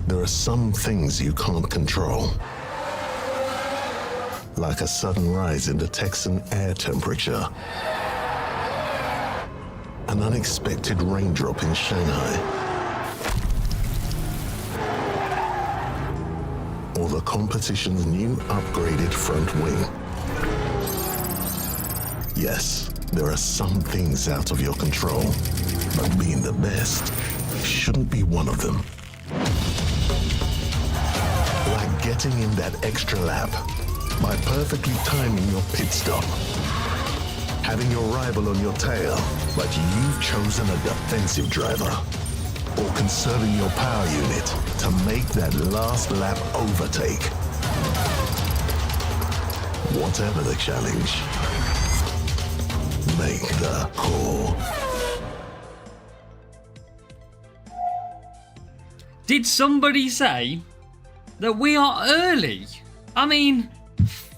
There are some things you can't control. Like a sudden rise in the Texan air temperature. An unexpected raindrop in Shanghai. Or the competition's new upgraded front wing. Yes, there are some things out of your control, but being the best shouldn't be one of them. Like getting in that extra lap by perfectly timing your pit stop. Having your rival on your tail, but you've chosen a defensive driver. Or conserving your power unit to make that last lap overtake. Whatever the challenge, make the call. Did somebody say that we are early? I mean,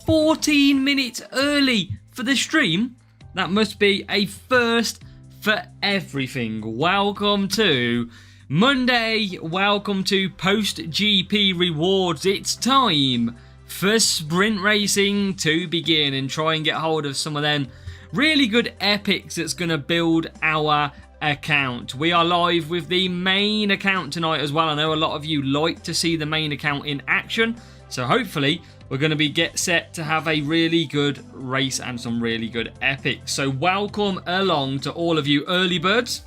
14 minutes early for the stream? That must be a first for everything. Welcome to Monday. Welcome to Post GP Rewards. It's time for sprint racing to begin and try and get hold of some of them really good epics that's going to build our account. We are live with the main account tonight as well. I know a lot of you like to see the main account in action, so hopefully we're going to be get set to have a really good race and some really good epics. So welcome along to all of you early birds,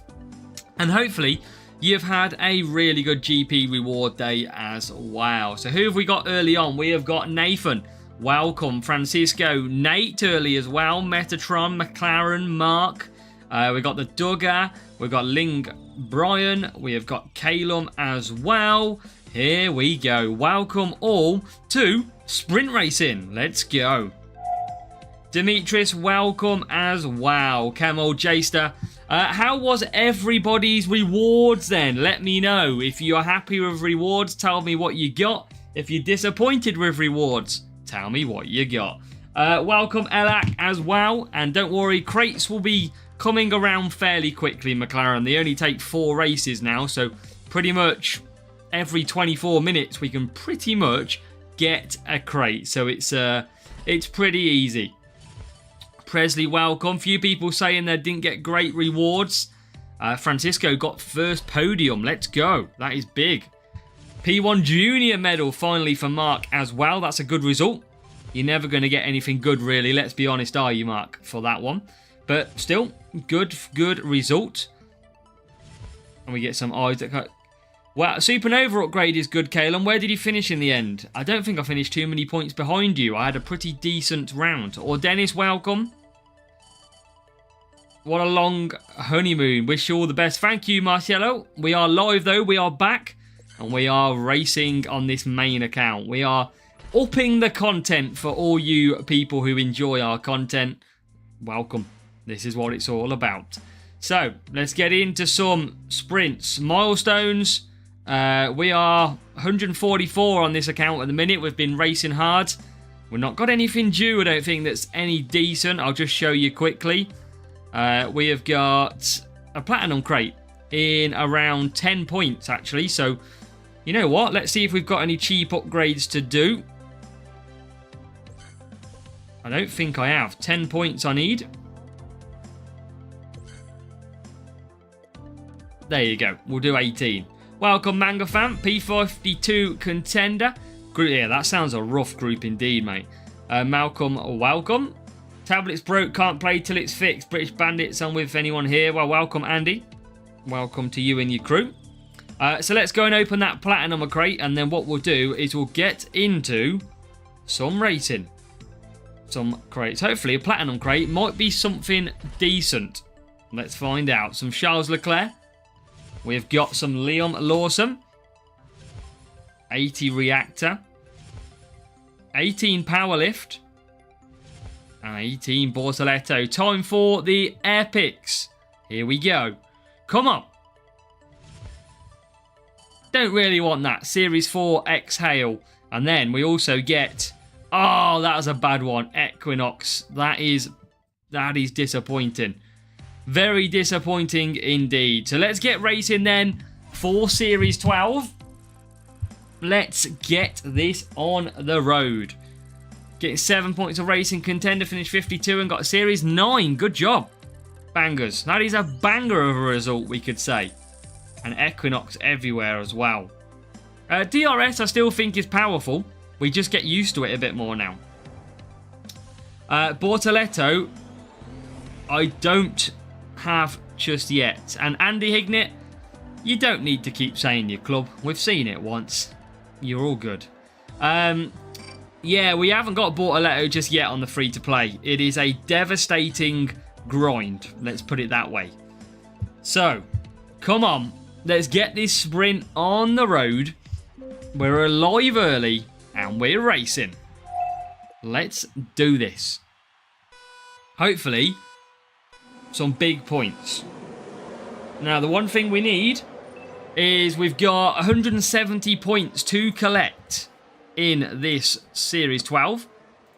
and hopefully you've had a really good GP reward day as well. So who have we got early on? We have got Nathan. Welcome. Francisco. Nate early as well. Metatron, McLaren, Mark. We've got the Duggar. We've got Ling Brian. We have got Calum as well. Here we go. Welcome all to sprint racing. Let's go. Demetrius, welcome as well. Kemal Jaster. How was everybody's rewards then? Let me know. If you're happy with rewards, tell me what you got. If you're disappointed with rewards, tell me what you got. Welcome Elak as well. And don't worry, crates will be coming around fairly quickly, McLaren. They only take 4 races now, so pretty much every 24 minutes we can pretty much get a crate. So it's pretty easy. Presley, welcome. Few people saying they didn't get great rewards. Francisco got first podium. Let's go. That is big. P1 Junior medal finally for Mark as well. That's a good result. You're never going to get anything good, really. Let's be honest, are you, Mark, for that one? But still, good result. And we get some eyes that cut. Well, Supernova upgrade is good, Calum. Where did you finish in the end? I don't think I finished too many points behind you. I had a pretty decent round. Or Dennis, welcome. What a long honeymoon. Wish you all the best. Thank you, Marcelo. We are live, though. We are back. And we are racing on this main account. We are upping the content for all you people who enjoy our content. Welcome. This is what it's all about. So, let's get into some sprints. Milestones. We are 144 on this account at the minute. We've been racing hard. We've not got anything due, I don't think, that's any decent. I'll just show you quickly. We have got a platinum crate in around 10 points, actually. So, you know what? Let's see if we've got any cheap upgrades to do. I don't think I have. 10 points I need. There you go. We'll do 18. Welcome, Manga Fan. P52 contender. Yeah, that sounds a rough group indeed, mate. Malcolm, welcome. Tablets broke, can't play till it's fixed. British Bandits, I'm with anyone here. Well, welcome, Andy. Welcome to you and your crew. So let's go and open that platinum crate, and then what we'll do is we'll get into some racing. Some crates. Hopefully a platinum crate might be something decent. Let's find out. Some Charles Leclerc. We've got some Liam Lawson. 80 Reactor. 18 Powerlift. And 18 Bortoletto. Time for the epics. Here we go. Come on. Don't really want that. Series 4 Exhale. And then we also get... Oh, that was a bad one. Equinox. That is disappointing. Very disappointing indeed. So let's get racing then for Series 12. let's get this on the road. Getting 7 points of racing. Contender finished 52 and got a Series 9. Good job. Bangers. That is a banger of a result, we could say. And Equinox everywhere as well. DRS I still think is powerful. We just get used to it a bit more now. Bortoletto, I don't have just yet. And Andy Hignett, you don't need to keep saying your club. We've seen it once. You're all good. Yeah, we haven't got Bortoletto just yet on the free-to-play. It is a devastating grind, let's put it that way. So, come on. Let's get this sprint on the road. We're alive early, and we're racing. Let's do this. Hopefully, some big points. Now, the one thing we need is we've got 170 points to collect in this Series 12.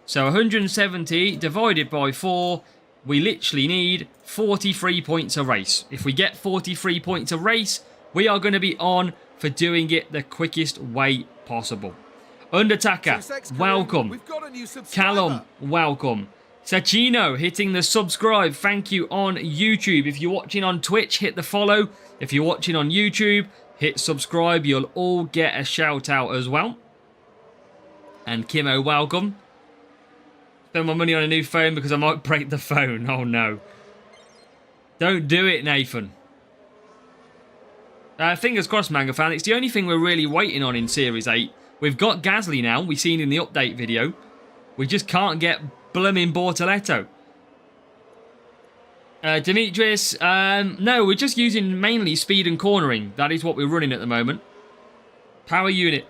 So 170 divided by 4, we literally need 43 points a race. If we get 43 points a race, we are going to be on for doing it the quickest way possible. Undertaker, welcome. Callum, welcome. Sachino hitting the subscribe. Thank you on YouTube. If you're watching on Twitch, hit the follow. If you're watching on YouTube, hit subscribe. You'll all get a shout out as well. And Kimo, welcome. Spend my money on a new phone because I might break the phone. Oh no. Don't do it, Nathan. Fingers crossed, Manga fan. It's the only thing we're really waiting on in Series 8. We've got Gasly now. We've seen in the update video. We just can't get blooming Bortoletto. Demetrius, no, we're just using mainly speed and cornering. That is what we're running at the moment. Power unit.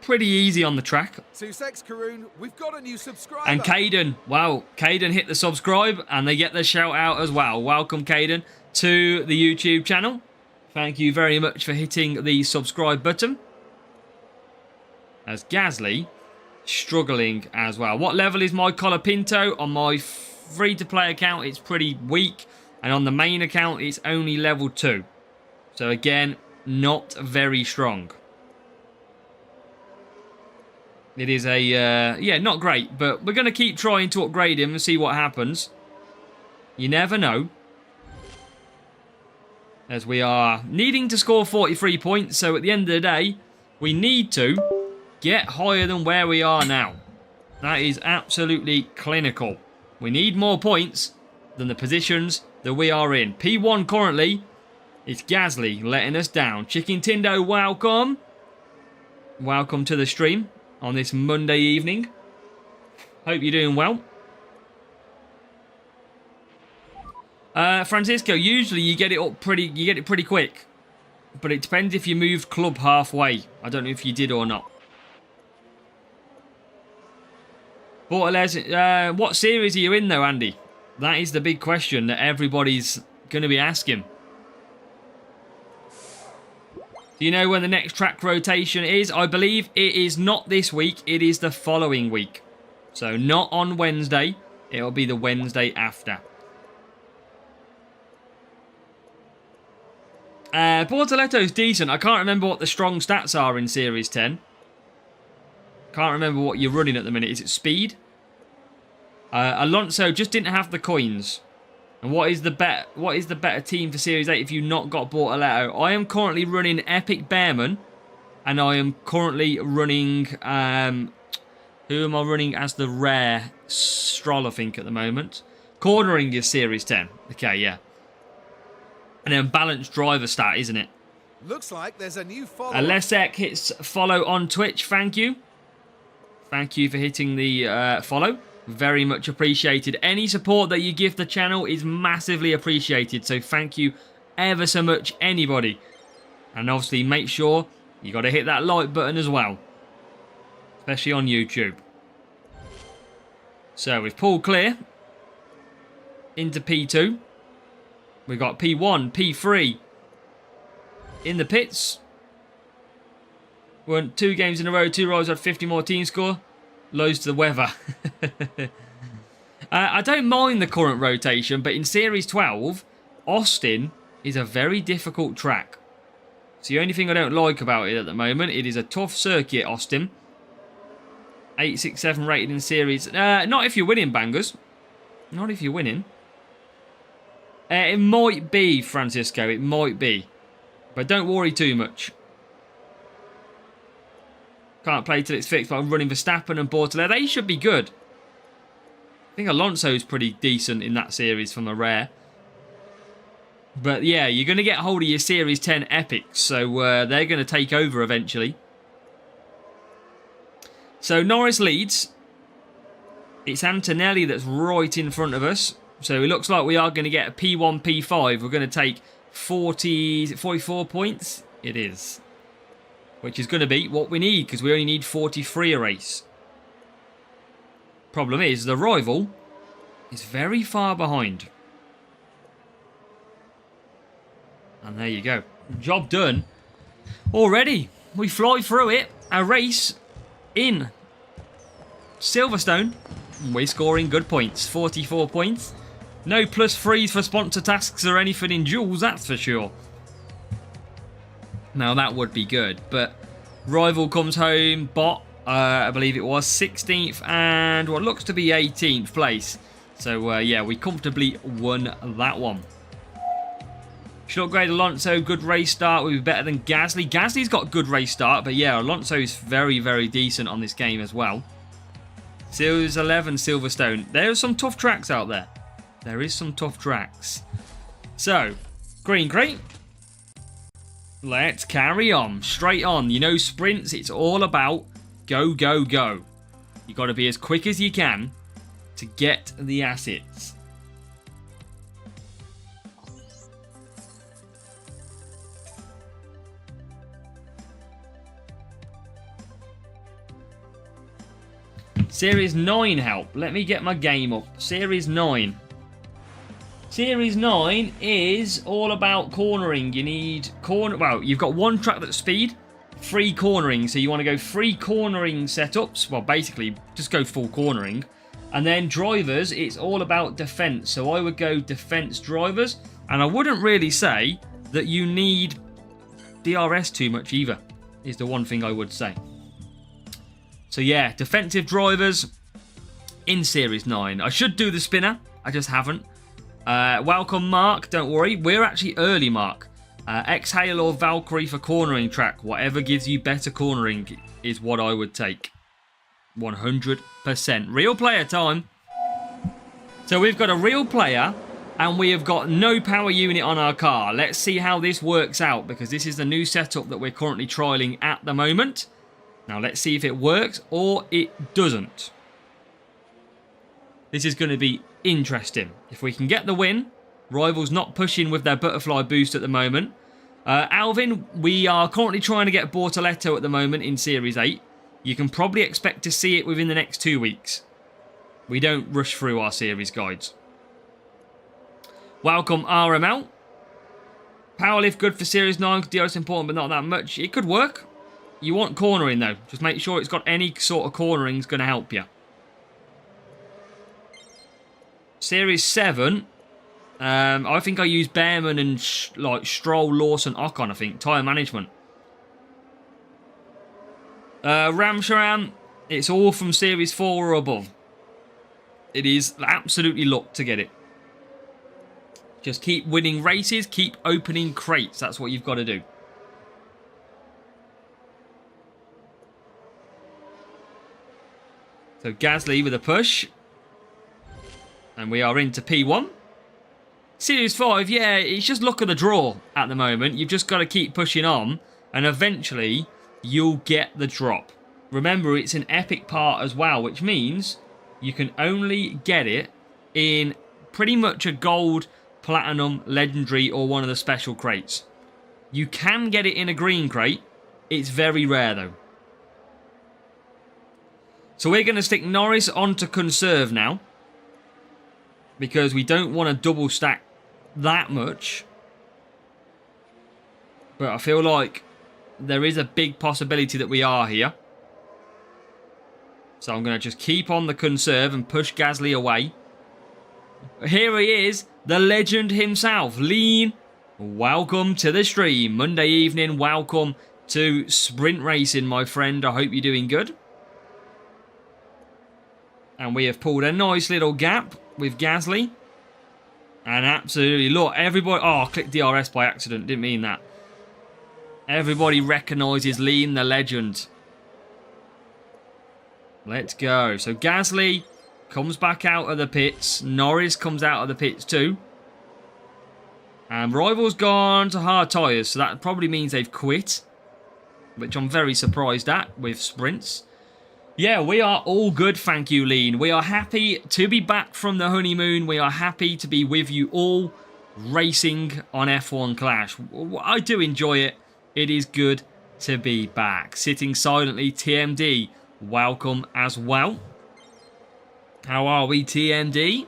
Pretty easy on the track. We've got a new subscriber. And Caden, wow, Caden hit the subscribe and they get the shout out as well. Welcome, Caden, to the YouTube channel. Thank you very much for hitting the subscribe button. As Gasly struggling as well. What level is my Colapinto? On my free-to-play account, it's pretty weak. And on the main account, it's only level 2. So again, not very strong. It is a, yeah, not great. But we're going to keep trying to upgrade him and see what happens. You never know. As we are needing to score 43 points. So at the end of the day, we need to get higher than where we are now. That is absolutely clinical. We need more points than the positions that we are in. P1 currently, it's Gasly letting us down. Chicken Tindo, welcome. Welcome to the stream on this Monday evening. Hope you're doing well. Francisco, usually you get it pretty quick. But it depends if you moved club halfway. I don't know if you did or not. Bortoletto, what series are you in though, Andy? That is the big question that everybody's going to be asking. Do you know when the next track rotation is? I believe it is not this week. It is the following week. So not on Wednesday. It'll be the Wednesday after. Bortoletto's decent. I can't remember what the strong stats are in Series 10. Can't remember what you're running at the minute. Is it speed? Alonso just didn't have the coins. And what is the better team for Series 8 if you've not got Bortoletto? I am currently running Epic Bearman. And I am currently running... who am I running as the rare Stroll, I think, at the moment? Cornering is Series 10. Okay, yeah. And then balanced driver stat, isn't it? Looks like there's a new follower. Lesek hits follow on Twitch. Thank you. Thank you for hitting the follow. Very much appreciated. Any support that you give the channel is massively appreciated. So thank you ever so much, anybody. And obviously make sure you got to hit that like button as well. Especially on YouTube. So we've pulled clear into P2. We've got P1, P3 in the pits. Won 2 games in a row, 2 rows, had 50 more team score. Lows to the weather. I don't mind the current rotation, but in Series 12, Austin is a very difficult track. It's the only thing I don't like about it at the moment. It is a tough circuit, Austin. 867 rated in series. Not if you're winning, bangers. Not if you're winning. It might be, Francisco. It might be. But don't worry too much. Can't play till it's fixed, but I'm running Verstappen and Bortoletti. They should be good. I think Alonso's pretty decent in that series from a rare. But yeah, you're going to get hold of your Series 10 epics. So they're going to take over eventually. So Norris leads. It's Antonelli that's right in front of us. So it looks like we are going to get a P1, P5. We're going to take 44 points. It is. Which is going to be what we need, because we only need 43 a race. Problem is, the rival is very far behind. And there you go. Job done. Already, we fly through it. A race in Silverstone. We're scoring good points. 44 points. No +3s for sponsor tasks or anything in duels, that's for sure. Now that would be good, but rival comes home, bot, I believe it was 16th and what looks to be 18th place. So yeah, we comfortably won that one. Should upgrade Alonso, good race start, we'll be better than Gasly. Gasly's got good race start, but yeah, Alonso is very, very decent on this game as well. Series 11 Silverstone. There are some tough tracks out there. There is some tough tracks. So, green crate. Let's carry on. Straight on. You know, sprints, it's all about go, go, go. You got to be as quick as you can to get the assets. Series 9 help. Let me get my game up. Series 9. Series 9 is all about cornering. You need well, you've got one track that's speed, 3 cornering. So you want to go 3 cornering setups. Well, basically, just go full cornering. And then drivers, it's all about defense. So I would go defense drivers. And I wouldn't really say that you need DRS too much either, is the one thing I would say. So yeah, defensive drivers in Series 9. I should do the spinner. I just haven't. Welcome, Mark. Don't worry. We're actually early, Mark. Exhale or Valkyrie for cornering track. Whatever gives you better cornering is what I would take. 100%. Real player time. So we've got a real player and we have got no power unit on our car. Let's see how this works out, because this is the new setup that we're currently trialing at the moment. Now let's see if it works or it doesn't. This is going to be interesting. If we can get the win, rivals not pushing with their butterfly boost at the moment. Alvin, we are currently trying to get Bortoletti at the moment in Series 8. You can probably expect to see it within the next 2 weeks. We don't rush through our series guides. Welcome, RML. Powerlift good for Series 9 because DRS is important but not that much. It could work. You want cornering though. Just make sure it's got any sort of cornering is going to help you. Series 7. I think I use Behrman and Stroll, Lawson, Ocon, I think. Tyre management. Ramcharan. It's all from Series 4 or above. It is absolutely luck to get it. Just keep winning races. Keep opening crates. That's what you've got to do. So Gasly with a push. And we are into P1. Series 5, yeah, it's just luck of the draw at the moment. You've just got to keep pushing on. And eventually, you'll get the drop. Remember, it's an epic part as well, which means you can only get it in pretty much a gold, platinum, legendary, or one of the special crates. You can get it in a green crate. It's very rare, though. So we're going to stick Norris onto conserve now, because we don't want to double stack that much. But I feel like there is a big possibility that we are here. So I'm going to just keep on the conserve and push Gasly away. Here he is, the legend himself. Lean welcome to the stream. Monday evening, welcome to sprint racing, my friend. I hope you're doing good. And we have pulled a nice little gap with Gasly. And absolutely, look, everybody... Oh, I clicked DRS by accident. Didn't mean that. Everybody recognises Lean, the legend. Let's go. So Gasly comes back out of the pits. Norris comes out of the pits too. And Rival's gone to hard tyres. So that probably means they've quit. Which I'm very surprised at with sprints. Yeah, we are all good, thank you, Lean. We are happy to be back from the honeymoon. We are happy to be with you all racing on F1 Clash. I do enjoy it. It is good to be back. Sitting silently, TMD, welcome as well. How are we, TMD?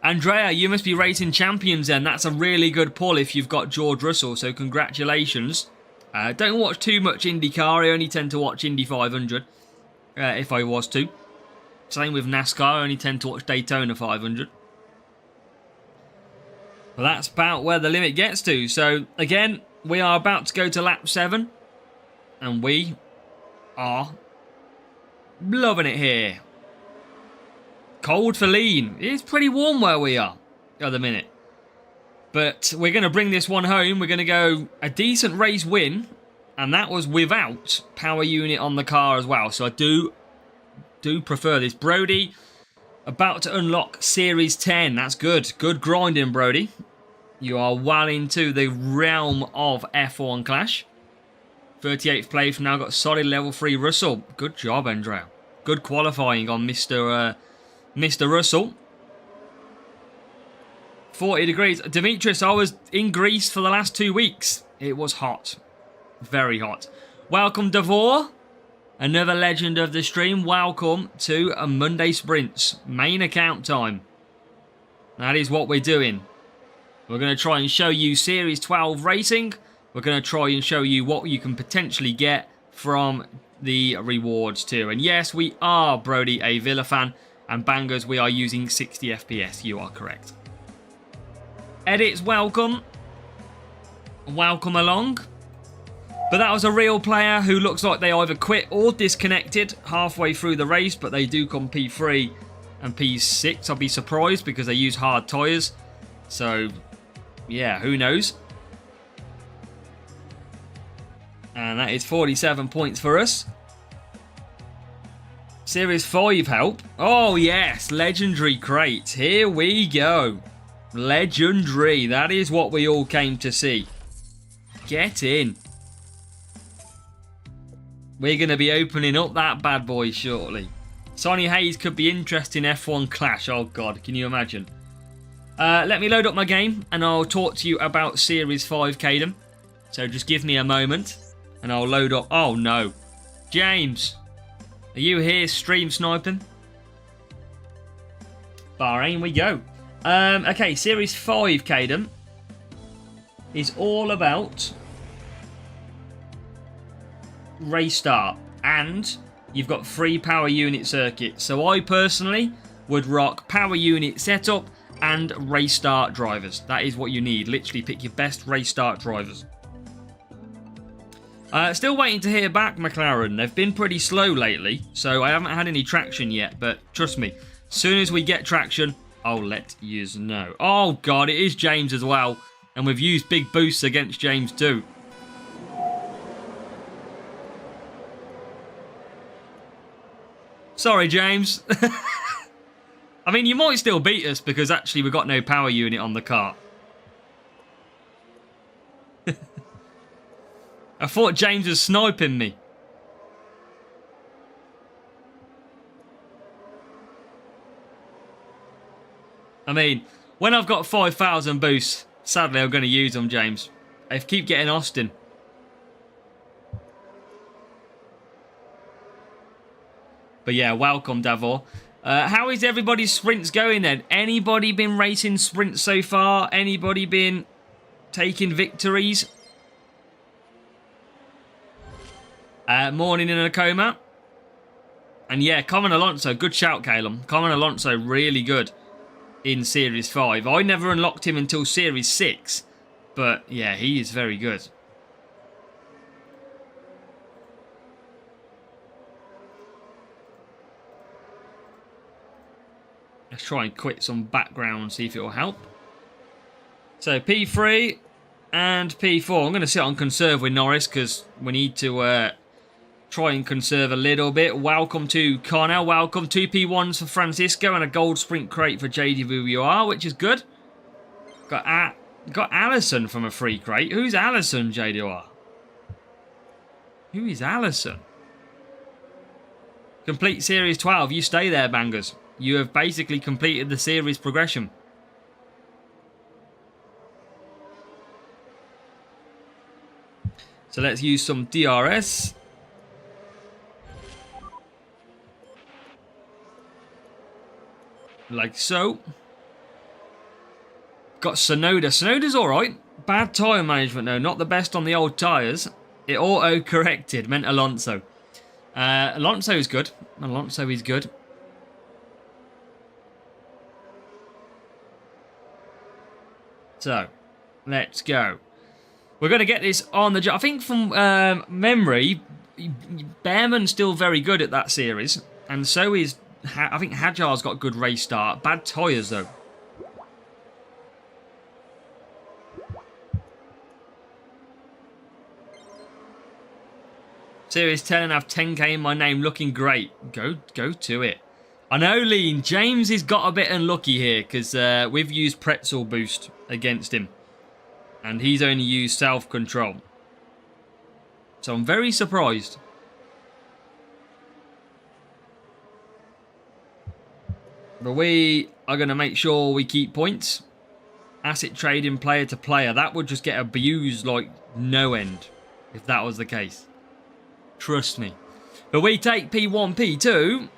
Andrea, you must be racing champions then. That's a really good pull if you've got George Russell, so congratulations. Don't watch too much IndyCar. I only tend to watch Indy 500 if I was to. Same with NASCAR. I only tend to watch Daytona 500. But that's about where the limit gets to. So, again, we are about to go to lap 7. And we are loving it here. Cold for Lean. It's pretty warm where we are at the minute. But we're going to bring this one home. We're going to go a decent race win. And that was without power unit on the car as well. So I do prefer this. Brody, about to unlock Series 10. That's good. Good grinding, Brody. You are well into the realm of F1 Clash. 38th place. Now got solid level 3 Russell. Good job, Andrea. Good qualifying on Mr. Russell. 40 degrees. Demetrius, I was in Greece for the last 2 weeks. It was hot. Very hot. Welcome, Davor. Another legend of the stream. Welcome to a Monday Sprints. Main account time. That is what we're doing. We're going to try and show you Series 12 racing. We're going to try and show you what you can potentially get from the rewards too. And yes, we are, Brody, a Villa fan. And Bangers, we are using 60 FPS. You are correct. Edits, welcome. Welcome along. But that was a real player who looks like they either quit or disconnected halfway through the race. But they do come P3 and P6. I'll be surprised because they use hard tyres. So, yeah, who knows? And that is 47 points for us. Series 5 help. Oh, yes. Legendary crate. Here we go. Legendary. That is what we all came to see. Get in. We're going to be opening up that bad boy shortly. Sonny Hayes could be interesting F1 Clash. Oh, God. Can you imagine? Let me load up my game and I'll talk to you about Series 5, Caden. So just give me a moment and I'll load up. Oh, no. James. Are you here stream sniping? Bahrain we go. Okay, Series 5, Caden, is all about race start. And you've got free power unit circuits. So I personally would rock power unit setup and race start drivers. That is what you need. Literally pick your best race start drivers. Still waiting to hear back, McLaren. They've been pretty slow lately, so I haven't had any traction yet. But trust me, as soon as we get traction, I'll let yous know. Oh, God, it is James as well. And we've used big boosts against James too. Sorry, James. I mean, you might still beat us because actually we've got no power unit on the car. I thought James was sniping me. I mean, when I've got 5,000 boosts, sadly I'm going to use them, James. I keep getting Austin. But yeah, welcome, Davor. How is everybody's sprints going then? Anybody been racing sprints so far? Anybody been taking victories? Morning in a coma. And yeah, Common Alonso, good shout, Calum. Common Alonso, really good in Series 5. I never unlocked him until Series 6. But yeah, he is very good. Let's try and quit some background, see if it will help. So P3 and P4. I'm going to sit on conserve with Norris because we need to try and conserve a little bit. Welcome to Connor. Welcome. 2 P1s for Francisco and a gold sprint crate for JWR, which is good. Got Allison from a free crate. Who's Allison, JWR? Who is Allison? Complete Series 12. You stay there, bangers. You have basically completed the series progression. So let's use some DRS. Like so. Got Sonoda. Sonoda's alright. Bad tyre management though. Not the best on the old tyres. It auto-corrected. Meant Alonso. Alonso is good. Alonso is good. So, let's go. We're going to get this on the job. I think from memory, Behrman's still very good at that series. And so is... I think Hajar's got a good race start. Bad tyres, though. Series 10 and have 10k in my name. Looking great. Go to it. I know, Lean. James has got a bit unlucky here because we've used Pretzel Boost against him. And he's only used self-control. So I'm very surprised. But we are going to make sure we keep points. Asset trading player to player. That would just get abused like no end if that was the case. Trust me. But we take P1, P2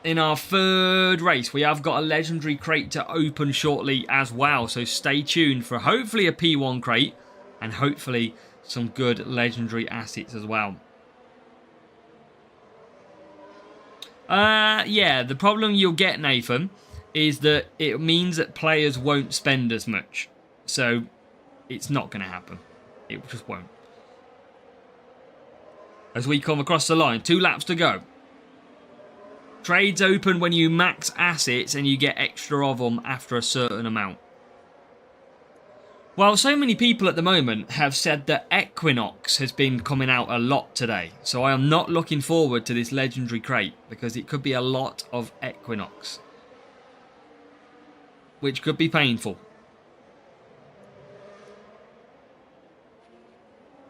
in our third race. We have got a legendary crate to open shortly as well. So stay tuned for hopefully a P1 crate and hopefully some good legendary assets as well. Yeah, the problem you'll get, Nathan, is that it means that players won't spend as much. So it's not going to happen. It just won't. As we come across the line, 2 laps to go. Trades open when you max assets and you get extra of them after a certain amount. Well, so many people at the moment have said that Equinox has been coming out a lot today. So I am not looking forward to this legendary crate because it could be a lot of Equinox. Which could be painful.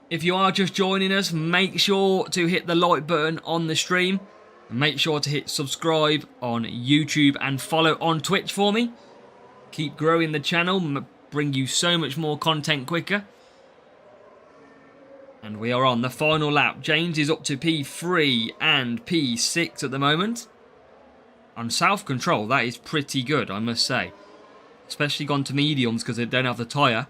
If you are just joining us, make sure to hit the like button on the stream. Make sure to hit subscribe on YouTube and follow on Twitch for me. Keep growing the channel, bring you so much more content quicker. And we are on the final lap. James is up to P3 and P6 at the moment. On self-control, that is pretty good, I must say. Especially gone to mediums because they don't have the tyre.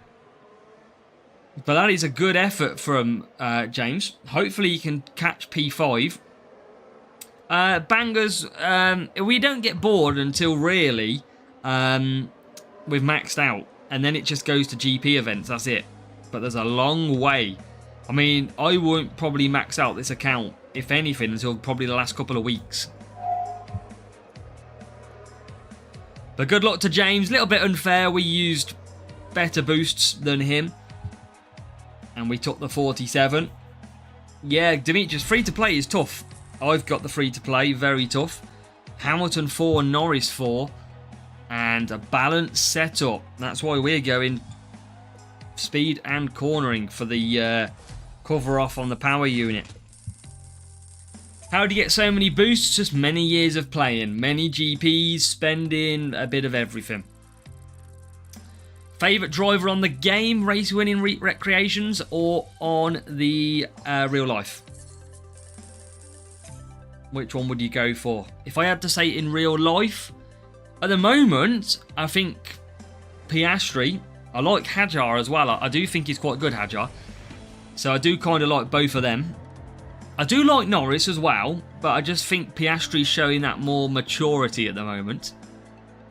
But that is a good effort from James. Hopefully he can catch P5. Bangers, we don't get bored until really we've maxed out. And then it just goes to GP events, that's it. But there's a long way. I mean, I won't probably max out this account, if anything, until probably the last couple of weeks. But good luck to James. Little bit unfair, we used better boosts than him. And we took the 47. Yeah, Demetrius, free to play is tough. I've got the free to play, very tough. Hamilton 4, Norris 4. And a balanced setup. That's why we're going speed and cornering for the cover off on the power unit. How do you get so many boosts? Just many years of playing. Many GPs, spending, a bit of everything. Favourite driver on the game, race winning recreations, or on the real life? Which one would you go for? If I had to say in real life, at the moment, I think Piastri. I like Hajar as well. I do think he's quite good, Hajar. So I do kind of like both of them. I do like Norris as well, but I just think Piastri's showing that more maturity at the moment.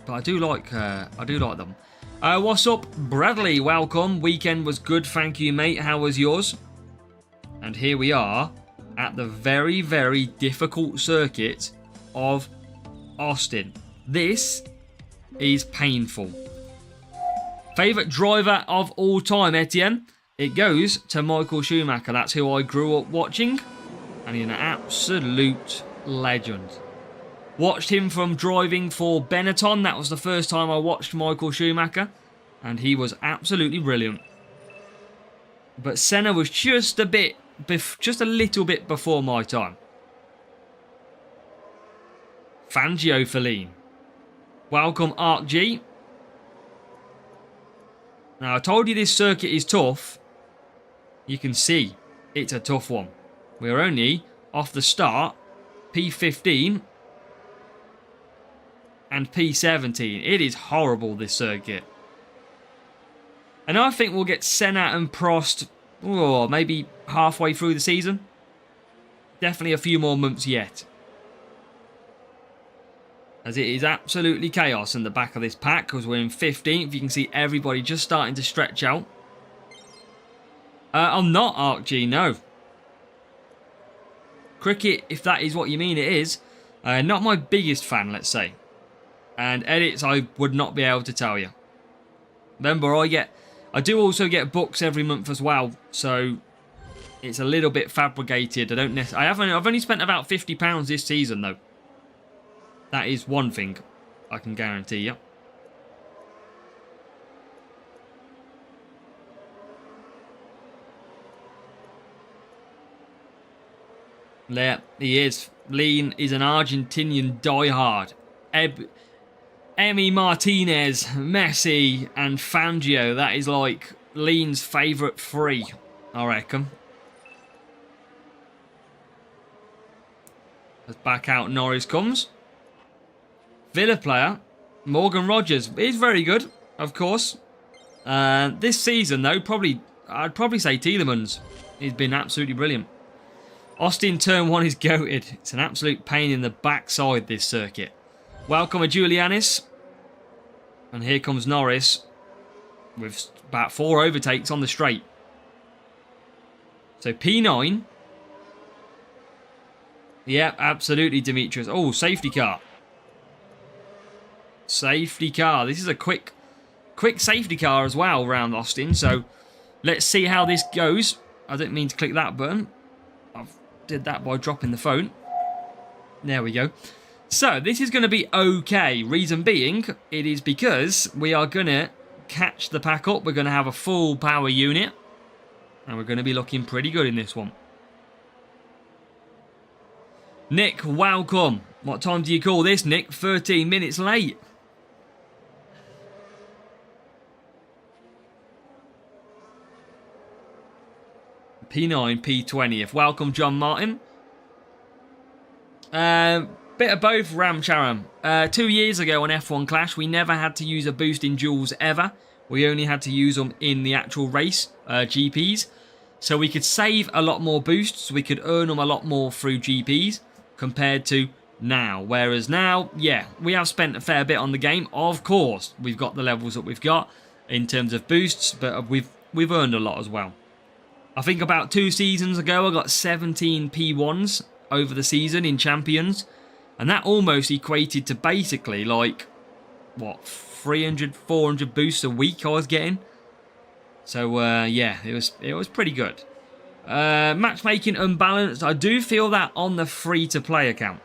But I do like them. What's up, Bradley? Welcome. Weekend was good, thank you, mate. How was yours? And here we are at the very, very difficult circuit of Austin. This is painful. Favourite driver of all time, Etienne? It goes to Michael Schumacher. That's who I grew up watching. And he's an absolute legend. Watched him from driving for Benetton. That was the first time I watched Michael Schumacher. And he was absolutely brilliant. But Senna was just a little bit before my time. Fangio Feline. Welcome, Arc G. Now, I told you this circuit is tough. You can see it's a tough one. We're only off the start, P15 and P17. It is horrible, this circuit. And I think we'll get Senna and Prost maybe halfway through the season. Definitely a few more months yet. As it is absolutely chaos in the back of this pack because we're in 15th. You can see everybody just starting to stretch out. I'm not Arc G, no. Cricket, if that is what you mean, it is. Not my biggest fan, let's say. And edits, I would not be able to tell you. Remember, I do also get books every month as well, so it's a little bit fabricated. I've only spent about £50 this season, though. That is one thing I can guarantee you. There he is. Lean is an Argentinian diehard. Emi Martinez, Messi, and Fangio. That is like Lean's favourite three, I reckon. As back out Norris comes. Villa player, Morgan Rogers, is very good, of course. This season, though, I'd probably say Tielemans. He's been absolutely brilliant. Austin Turn 1 is goated. It's an absolute pain in the backside, this circuit. Welcome a Julianis. And here comes Norris with about 4 overtakes on the straight. So P9. Yep, absolutely, Demetrius. Oh, safety car. Safety car. This is a quick safety car as well around Austin. So let's see how this goes. I didn't mean to click that button. I did that by dropping the phone. There we go. So this is going to be okay. Reason being, it is because we are going to catch the pack up. We're going to have a full power unit. And we're going to be looking pretty good in this one. Nick, welcome. What time do you call this, Nick? 13 minutes late. P9, P20th. Welcome, John Martin. Bit of both, Ram Charam. 2 years ago on F1 Clash, we never had to use a boost in duels ever. We only had to use them in the actual race, GPs. So we could save a lot more boosts. We could earn them a lot more through GPs compared to now. Whereas now, yeah, we have spent a fair bit on the game. Of course, we've got the levels that we've got in terms of boosts, but we've earned a lot as well. I think about 2 seasons ago, I got 17 P1s over the season in Champions. And that almost equated to basically like, what, 300, 400 boosts a week I was getting. So, yeah, it was pretty good. Matchmaking unbalanced. I do feel that on the free-to-play account.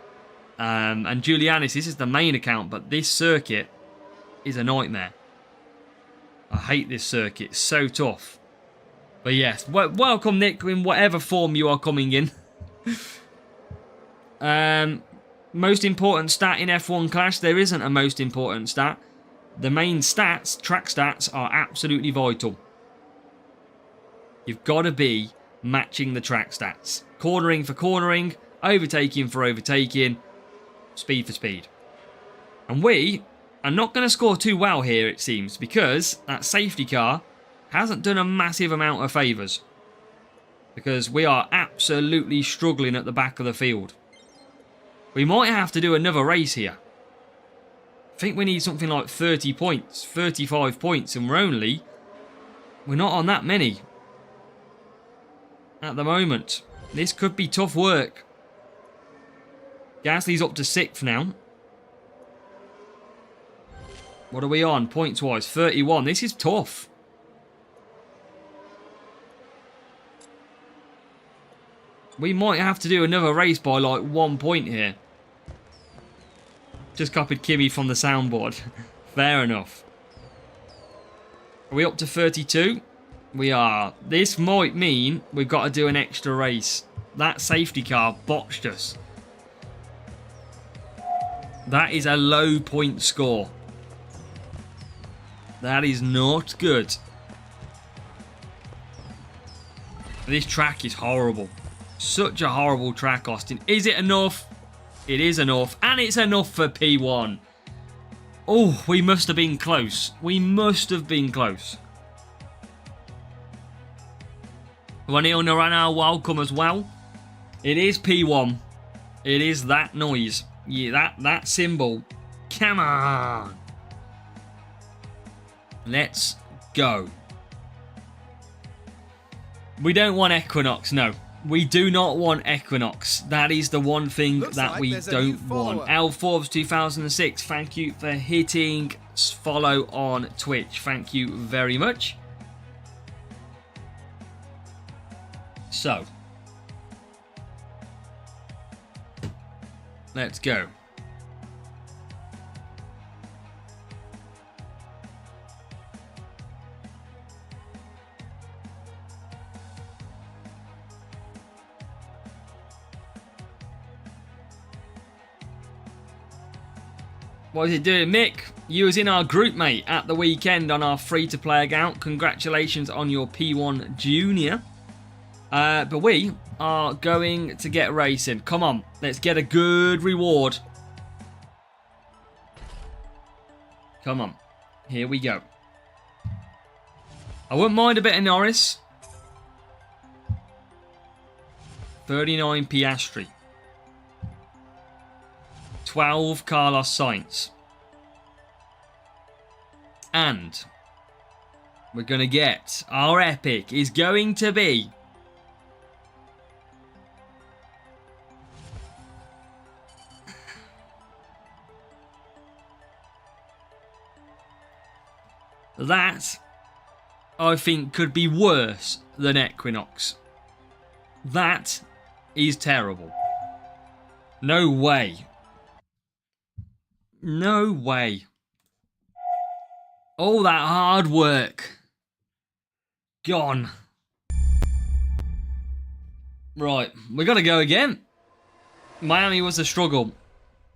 And Julianis, this is the main account, but this circuit is a nightmare. I hate this circuit. It's so tough. But yes, welcome, Nick, in whatever form you are coming in. Most important stat in F1 Clash, there isn't a most important stat. The main stats, track stats, are absolutely vital. You've got to be matching the track stats. Cornering for cornering, overtaking for overtaking, speed for speed. And we are not going to score too well here, it seems, because that safety car hasn't done a massive amount of favours. because we are absolutely struggling at the back of the field. We might have to do another race here. I think we need something like 30 points, 35 points, and we're not on that many at the moment. This could be tough work. Gasly's up to 6th now. What are we on points-wise? 31. This is tough. We might have to do another race by like 1 point here. Just copied Kimmy from the soundboard. Fair enough. Are we up to 32? We are. This might mean we've got to do an extra race. That safety car botched us. That is a low point score. That is not good. This track is horrible. Such a horrible track, Austin. Is it enough? It is enough. And it's enough for P1. Oh, we must have been close. We must have been close. Ranil Narana, welcome as well. It is P1. It is that noise. Yeah, that symbol. Come on. Let's go. We don't want Equinox, no. We do not want Equinox. That is the one thing that we don't want. L4's 2006, thank you for hitting follow on Twitch. Thank you very much. So, let's go. What is it doing, Mick? You was in our group, mate, at the weekend on our free-to-play account. Congratulations on your P1 Junior. But we are going to get racing. Come on, let's get a good reward. Come on, here we go. I wouldn't mind a bit of Norris. 39 Piastri. 12 Carlos Sainz. And we're going to get our epic is going to be that I think could be worse than Equinox. That is terrible. No way. No way. All that hard work gone. Right, we got to go again. Miami was a struggle.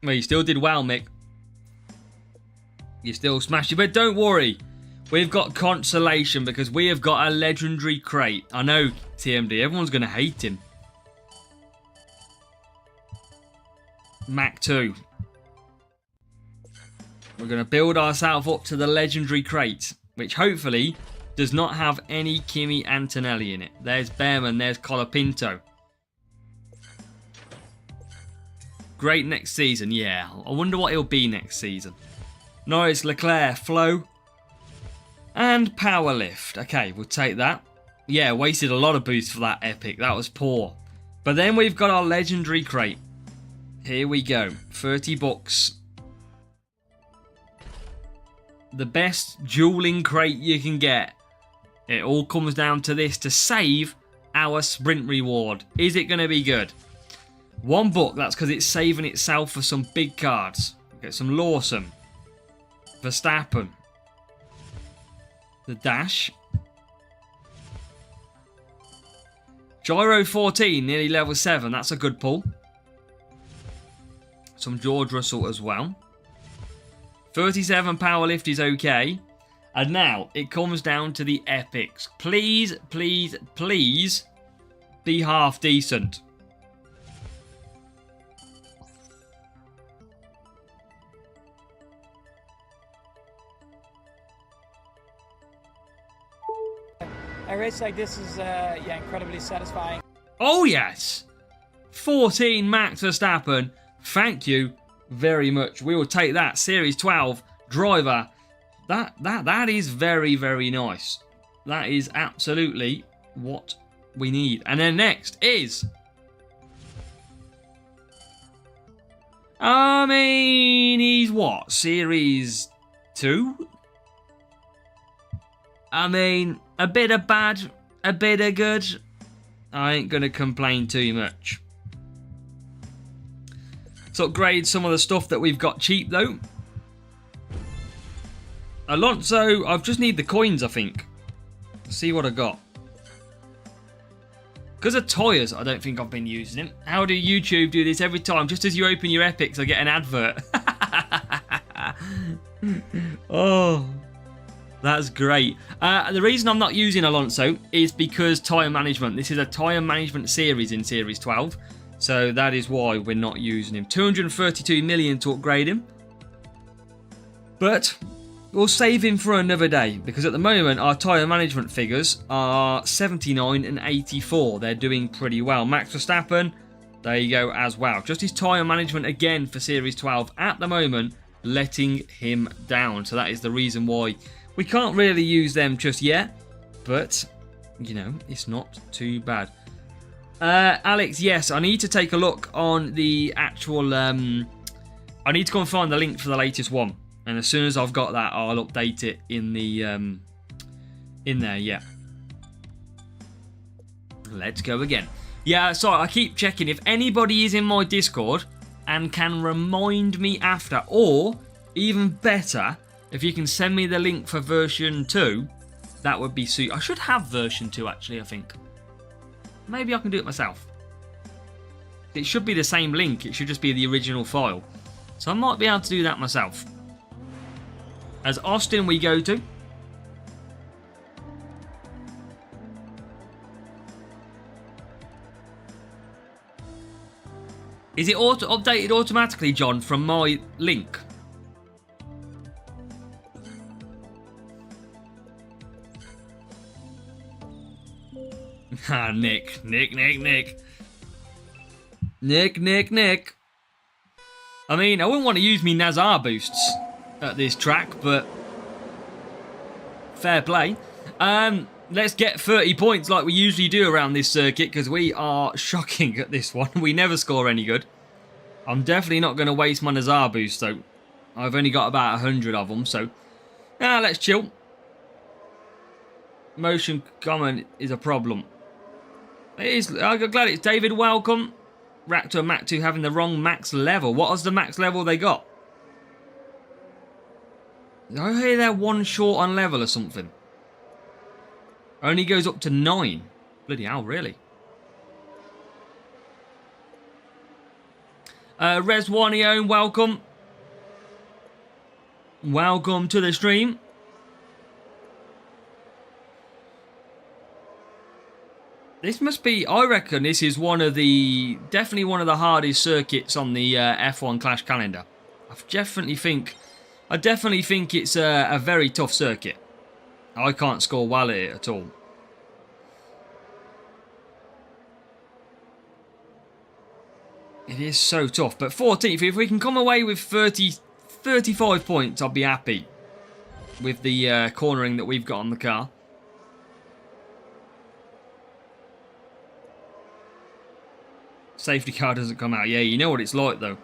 Well, you still did well, Mick. You still smashed it, but don't worry. We've got consolation because we have got a legendary crate. I know, TMD, everyone's going to hate him. Mac 2. We're going to build ourselves up to the legendary crate, which hopefully does not have any Kimi Antonelli in it. There's Behrman, there's Colapinto. Great next season, yeah. I wonder what he'll be next season. Norris, Leclerc, Flo, and Powerlift. Okay, we'll take that. Yeah, wasted a lot of boost for that epic. That was poor. But then we've got our legendary crate. Here we go. 30 bucks. The best dueling crate you can get. It all comes down to this to save our sprint reward. Is it going to be good? £1, that's because it's saving itself for some big cards. Get some Lawson. Verstappen. The Dash. Gyro 14, nearly level 7. That's a good pull. Some George Russell as well. 37 Powerlift is okay. And now it comes down to the epics. Please, please, please be half decent. A race like this is yeah, incredibly satisfying. Oh, yes. 14 Max Verstappen. Thank you very much. We will take that. Series 12 driver. That is very, very nice. That is absolutely what we need. And then next is... I mean, he's what? Series 2? I mean, a bit of bad, a bit of good. I ain't going to complain too much. Let's upgrade some of the stuff that we've got cheap, though. Alonso, I just need the coins, I think. Let's see what I got. Because of tyres, I don't think I've been using him. How do YouTube do this every time? Just as you open your epics, I get an advert. Oh, that's great. The reason I'm not using Alonso is because tyre management. This is a tyre management series in Series 12. So that is why we're not using him. 232 million to upgrade him. But we'll save him for another day, because at the moment our tyre management figures are 79 and 84. They're doing pretty well. Max Verstappen, there you go as well. Just his tyre management again for Series 12 at the moment, letting him down. So that is the reason why we can't really use them just yet. But, you know, it's not too bad. Alex, yes, I need to take a look on the actual... I need to go and find the link for the latest one. And as soon as I've got that, I'll update it in the in there, yeah. Let's go again. Yeah, sorry, I keep checking. If anybody is in my Discord and can remind me after, or even better, if you can send me the link for version 2, that would be sweet. I should have version 2, actually, I think. Maybe I can do it myself. It should be the same link. It should just be the original file. So I might be able to do that myself. As Austin we go to. Is it updated automatically, John, from my link? Ah, Nick. I mean, I wouldn't want to use me Nazar boosts at this track, but fair play. Let's get 30 points like we usually do around this circuit, because we are shocking at this one. We never score any good. I'm definitely not going to waste my Nazar boost, though. I've only got about 100 of them, so let's chill. Motion comment is a problem. It is. I'm glad it's David. Welcome. Raptor and Mac 2 having the wrong max level. What was the max level they got? I hear they're one short on level or something. Only goes up to 9. Bloody hell, really? Reswanio, welcome. Welcome to the stream. This must be, I reckon this is definitely one of the hardest circuits on the F1 Clash calendar. I definitely think it's a very tough circuit. I can't score well at it at all. It is so tough. But 14th, if we can come away with 35 points, I'll be happy with the cornering that we've got on the car. Safety car doesn't come out. Yeah, you know what it's like, though.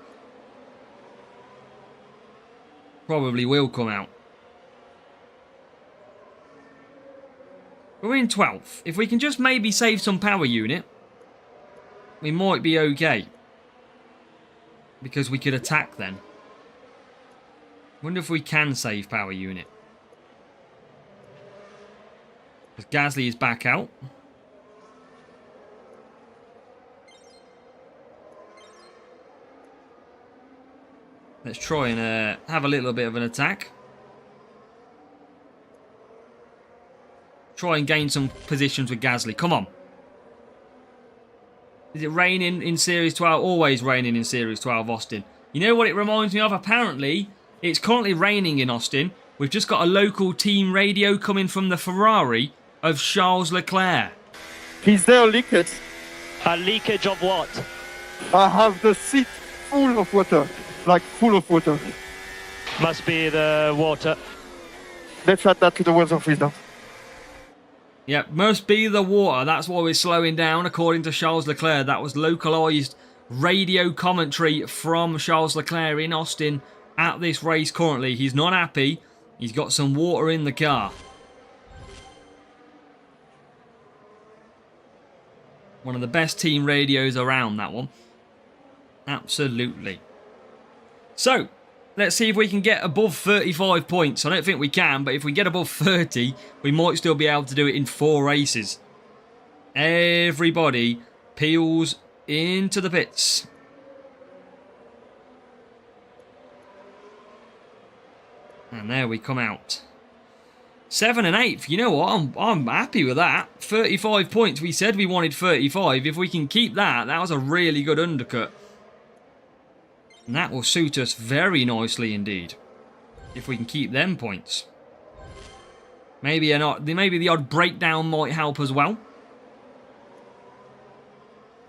Probably will come out. We're in 12th. If we can just maybe save some power unit, we might be okay. Because we could attack then. Wonder if we can save power unit. Because Gasly is back out. Let's try and have a little bit of an attack. Try and gain some positions with Gasly. Come on. Is it raining in Series 12? Always raining in Series 12, Austin. You know what it reminds me of? Apparently, it's currently raining in Austin. We've just got a local team radio coming from the Ferrari of Charles Leclerc. Is there leakage? A leakage of what? I have the seat full of water, like full of water. Must be the water. Let's add that to the weather freezer. Yep, must be the water. That's why we're slowing down, according to Charles Leclerc. That was localised radio commentary from Charles Leclerc in Austin at this race currently. He's not happy. He's got some water in the car. One of the best team radios around, that one. Absolutely. So, let's see if we can get above 35 points. I don't think we can, but if we get above 30, we might still be able to do it in 4 races. Everybody peels into the pits. And there we come out. 7 and 8th. You know what? I'm happy with that. 35 points. We said we wanted 35. If we can keep that, that was a really good undercut. And that will suit us very nicely indeed. If we can keep them points. Maybe the odd breakdown might help as well.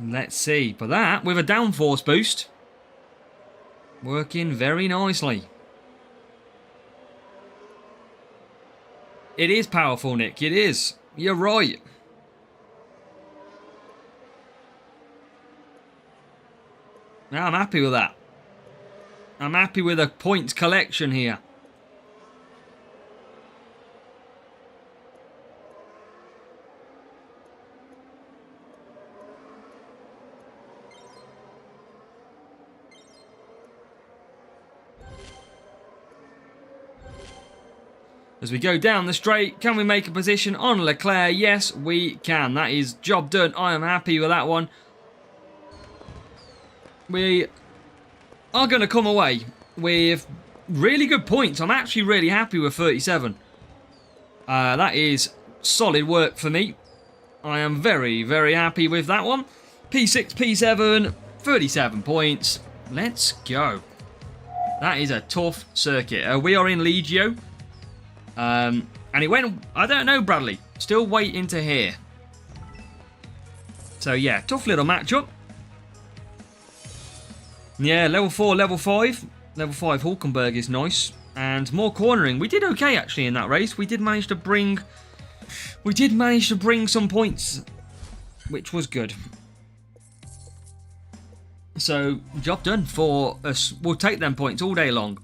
Let's see. But that, with a downforce boost, working very nicely. It is powerful, Nick. It is. You're right. Now I'm happy with that. I'm happy with a points collection here. As we go down the straight, can we make a position on Leclerc? Yes, we can. That is job done. I am happy with that one. We are going to come away with really good points. I'm actually really happy with 37. That is solid work for me. I am very, very happy with that one. P6, P7, 37 points. Let's go. That is a tough circuit. We are in Legio. And it went, I don't know, Bradley. Still waiting to hear. So yeah, tough little matchup. Yeah, level 4, level 5. Level 5 Hulkenberg is nice. And more cornering. We did okay actually in that race. We did manage to bring some points, which was good. So, job done for us. We'll take them points all day long.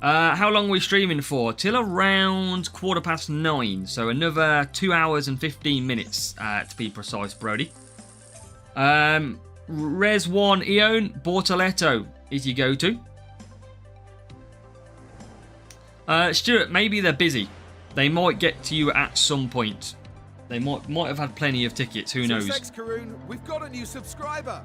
How long are we streaming for? Till around 9:15. So another 2 hours and 15 minutes, to be precise, Brody. Res 1 Eon, Bortoletto is your go-to. Stuart, maybe they're busy. They might get to you at some point. They might have had plenty of tickets, who knows. Thanks, Karun. We've got a new subscriber.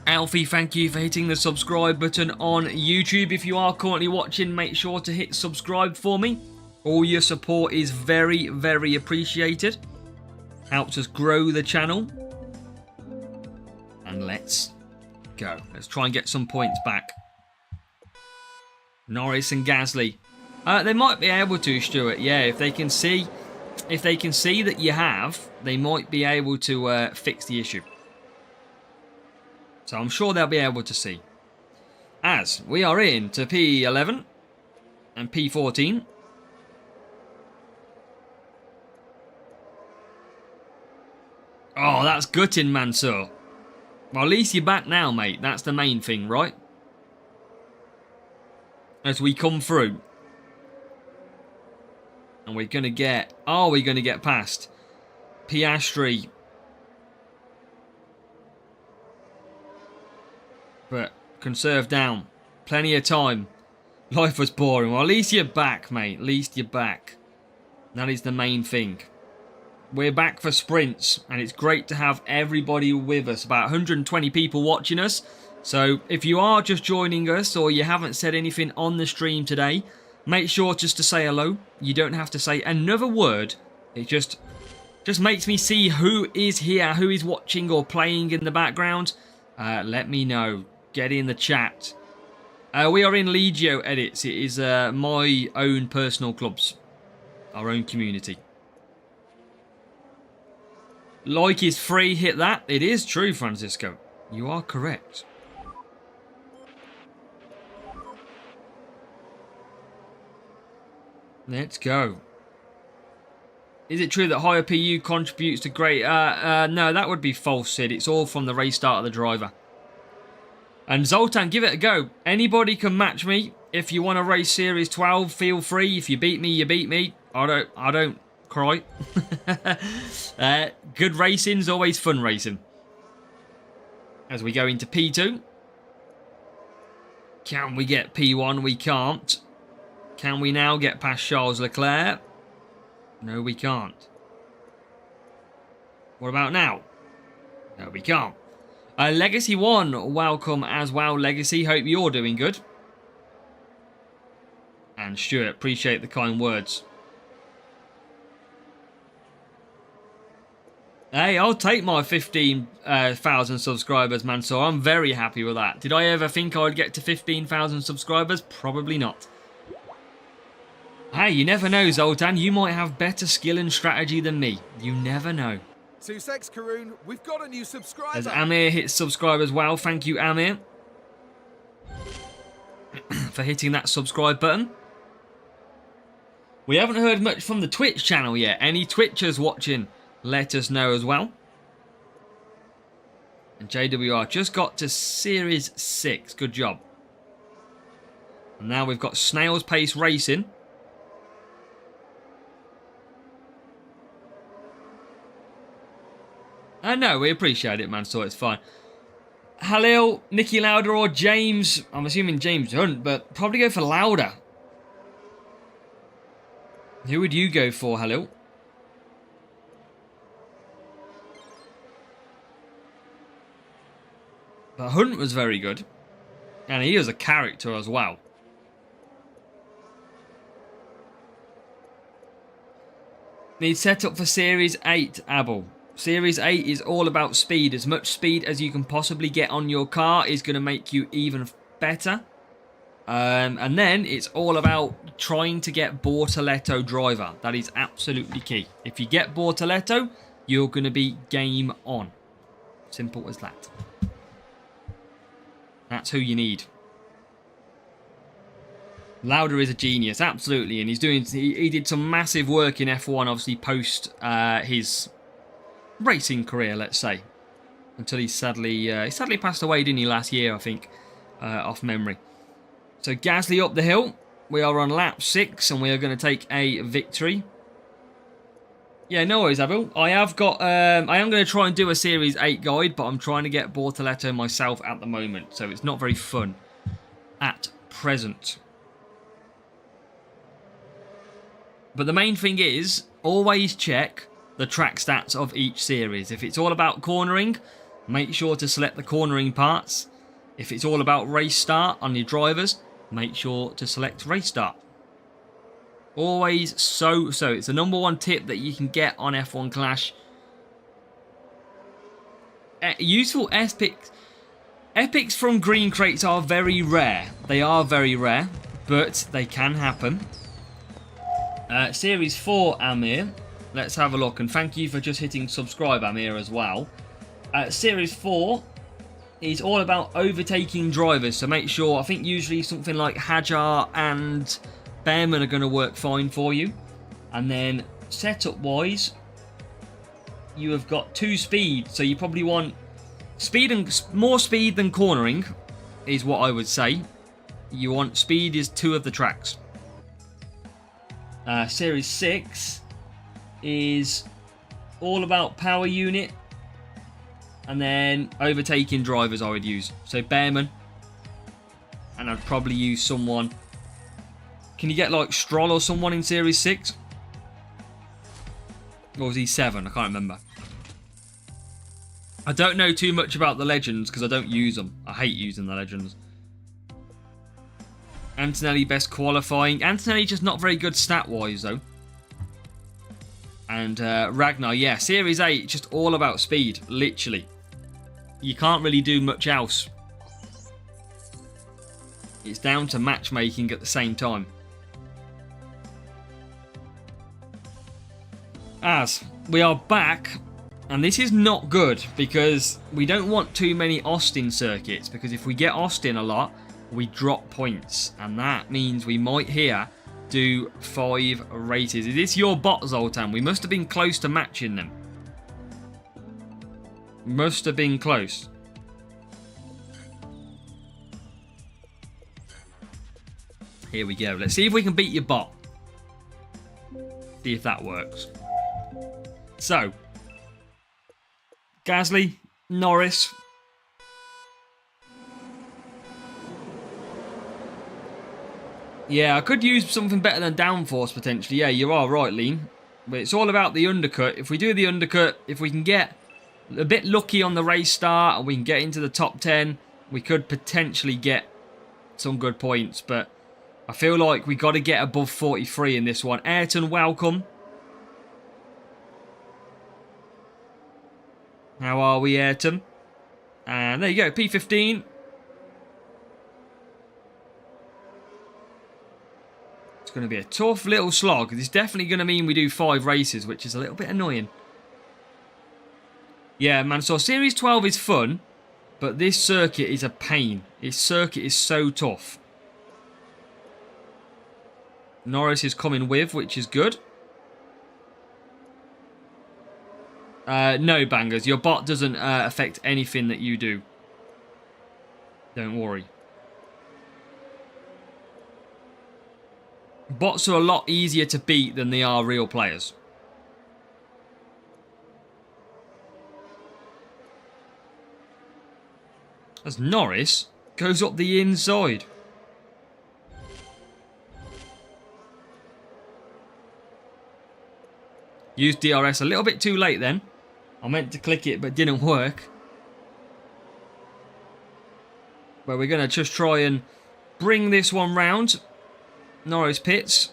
Alfie, thank you for hitting the subscribe button on YouTube. If you are currently watching, make sure to hit subscribe for me. All your support is very, very appreciated. Helps us grow the channel. And let's go. Let's try and get some points back. Norris and Gasly. They might be able to, Stuart. Yeah, if they can see that you have, they might be able to fix the issue. So I'm sure they'll be able to see. As we are in to P11 and P14. Oh, that's gutting, Mansour. Well, at least you're back now, mate. That's the main thing, right? As we come through. And we're going to get... Are we going to get past Piastri? But conserve down. Plenty of time. Life was boring. Well, at least you're back, mate. At least you're back. That is the main thing. We're back for sprints. And it's great to have everybody with us. About 120 people watching us. So if you are just joining us or you haven't said anything on the stream today, make sure just to say hello. You don't have to say another word. It just makes me see who is here, who is watching or playing in the background. Let me know. Get in the chat. We are in Legio Edits. It is my own personal clubs. Our own community. Like is free, hit that. It is true, Francisco. You are correct. Let's go. Is it true that higher PU contributes to great... no, that would be false, Sid. It's all from the race start of the driver. And Zoltan, give it a go. Anybody can match me. If you want to race Series 12, feel free. If you beat me, you beat me. I don't cry. Good racing's always fun racing. As we go into P2. Can we get P1? We can't. Can we now get past Charles Leclerc? No, we can't. What about now? No, we can't. Legacy 1, welcome as well, Legacy. Hope you're doing good. And Stuart, appreciate the kind words. Hey, I'll take my 15,000 subscribers, Mansour. I'm very happy with that. Did I ever think I would get to 15,000 subscribers? Probably not. Hey, you never know, Zoltan. You might have better skill and strategy than me. You never know. Sussex Karoon, we've got a new subscriber. As Amir hits subscribe as well. Thank you, Amir, for hitting that subscribe button. We haven't heard much from the Twitch channel yet. Any Twitchers watching, let us know as well. And JWR just got to Series 6. Good job. And now we've got Snail's Pace Racing. No, we appreciate it, man, so it's fine. Halil, Nicky Lauda or James? I'm assuming James Hunt, but probably go for Lauda. Who would you go for, Halil? But Hunt was very good. And he was a character as well. Need set up for Series 8, Abel. Series 8 is all about speed. As much speed as you can possibly get on your car is going to make you even better. And then it's all about trying to get Bortoleto driver. That is absolutely key. If you get Bortoleto, you're going to be game on. Simple as that. That's who you need. Lauda is a genius, absolutely, and he did some massive work in F1, obviously post his racing career, let's say, until he sadly passed away, didn't he, last year, I think, off memory. So Gasly up the hill. We are on lap 6, and we are going to take a victory. Yeah, no worries, Abel. I have got. I am going to try and do a Series 8 guide, but I'm trying to get Bortoleto myself at the moment, so it's not very fun at present. But the main thing is, always check the track stats of each series. If it's all about cornering, make sure to select the cornering parts. If it's all about race start on your drivers, make sure to select race start. Always so. It's the #1 tip that you can get on F1 Clash. Useful epics. Epics from green crates are very rare. They are very rare, but they can happen. Series 4, Amir. Let's have a look. And thank you for just hitting subscribe, Amir, as well. Series 4 is all about overtaking drivers. So make sure, I think usually something like Hajar and Behrman are going to work fine for you. And then setup-wise, you have got 2 speed. So you probably want speed and more speed than cornering is what I would say. You want speed is 2 of the tracks. Series 6 is all about power unit and then overtaking drivers I would use. So Behrman, and I'd probably use someone. Can you get like Stroll or someone in Series 6? Or was he 7? I can't remember. I don't know too much about the Legends because I don't use them. I hate using the Legends. Antonelli best qualifying. Antonelli just not very good stat-wise, though. And Ragnar, yeah, Series 8, just all about speed, literally. You can't really do much else. It's down to matchmaking at the same time. As we are back And this is not good because we don't want too many Austin circuits, because if we get Austin a lot, we drop points. And that means we might here do 5 races. Is this your bot, Zoltan? We must have been close to matching them. Must have been close. Here we go. Let's see if we can beat your bot. See if that works. So, Gasly, Norris. Yeah, I could use something better than downforce potentially. Yeah, you are right, Lean. But it's all about the undercut. If we do the undercut, if we can get a bit lucky on the race start and we can get into the top 10, we could potentially get some good points. But I feel like we got to get above 43 in this one. Ayrton, welcome. How are we, Ayrton? And there you go, P15. It's going to be a tough little slog. It's definitely going to mean we do 5 races, which is a little bit annoying. Yeah, man, so Series 12 is fun, but this circuit is a pain. This circuit is so tough. Norris is coming with, which is good. No, Bangers. Your bot doesn't affect anything that you do. Don't worry. Bots are a lot easier to beat than they are real players. As Norris goes up the inside. Used DRS a little bit too late then. I meant to click it but didn't work. But we're going to just try and bring this one round. Norris pits.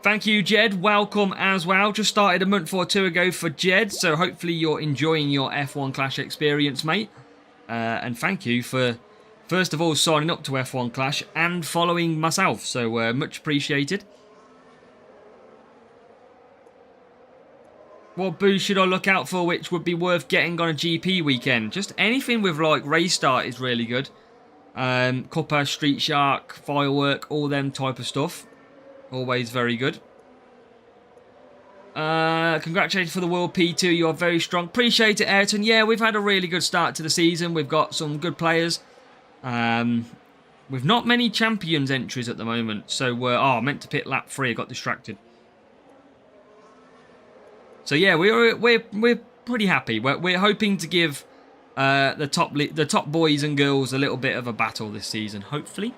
Thank you, Jed. Welcome as well. Just started a month or 2 ago for Jed. So hopefully you're enjoying your F1 Clash experience, mate. And thank you for, first of all, signing up to F1 Clash and following myself. So much appreciated. What boost should I look out for which would be worth getting on a GP weekend? Just anything with like race start is really good. Cuppa, Street Shark, Firework, all them type of stuff. Always very good. Congratulations for the World P2. You are very strong. Appreciate it, Ayrton. Yeah, we've had a really good start to the season. We've got some good players. With not many champions entries at the moment. So, I meant to pit lap 3. I got distracted. So yeah, we're pretty happy. We're hoping to give the top boys and girls a little bit of a battle this season, hopefully.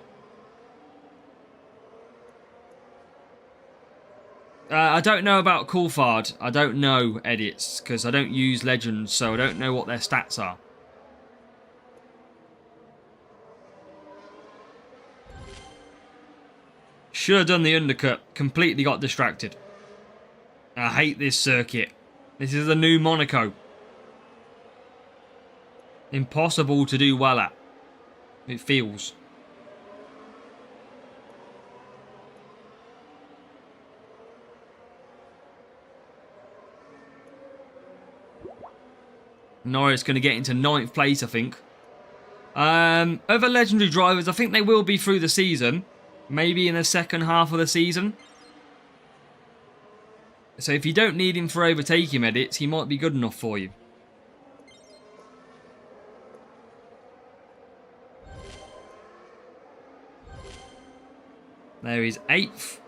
I don't know about Coulthard. I don't know edits because I don't use Legends, so I don't know what their stats are. Should have done the undercut. Completely got distracted. I hate this circuit. This is the new Monaco. Impossible to do well at. It feels. Norris going to get into 9th place, I think. Other legendary drivers, I think they will be through the season. Maybe in the second half of the season. So if you don't need him for overtake him edits, he might be good enough for you. There he's 8th.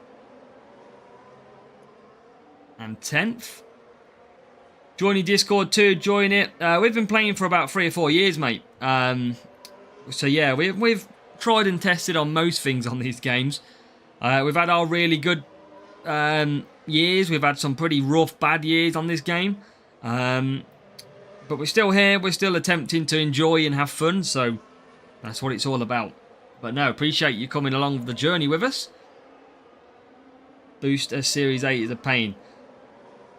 And 10th. Joining Discord too, join it. We've been playing for about 3 or 4 years, mate. So yeah, we've tried and tested on most things on these games. We've had our really good years. We've had some pretty rough, bad years on this game. But we're still here. We're still attempting to enjoy and have fun. So that's what it's all about. But no, appreciate you coming along the journey with us. Booster Series 8 is a pain.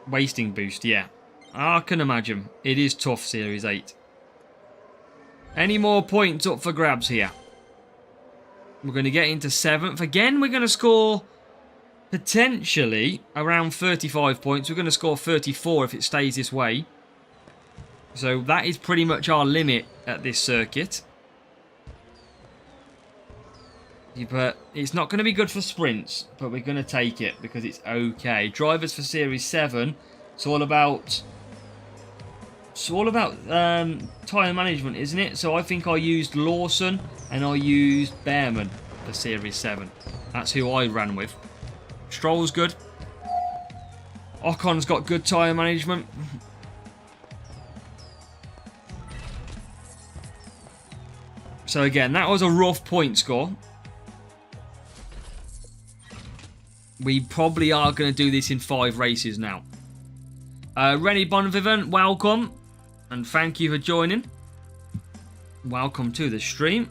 Wasting boost, yeah. I can imagine. It is tough, Series 8. Any more points up for grabs here? We're going to get into 7th. Again, we're going to score potentially around 35 points. We're going to score 34 if it stays this way. So that is pretty much our limit at this circuit. But it's not going to be good for sprints, but we're going to take it because it's okay. Drivers for Series 7, it's all about tyre management, isn't it? So I think I used Lawson and I used Behrman for Series 7. That's who I ran with. Stroll's good. Ocon's got good tyre management. So again, that was a rough point score. We probably are going to do this in 5 races now. Rennie Bonvivant, welcome. And thank you for joining. Welcome to the stream.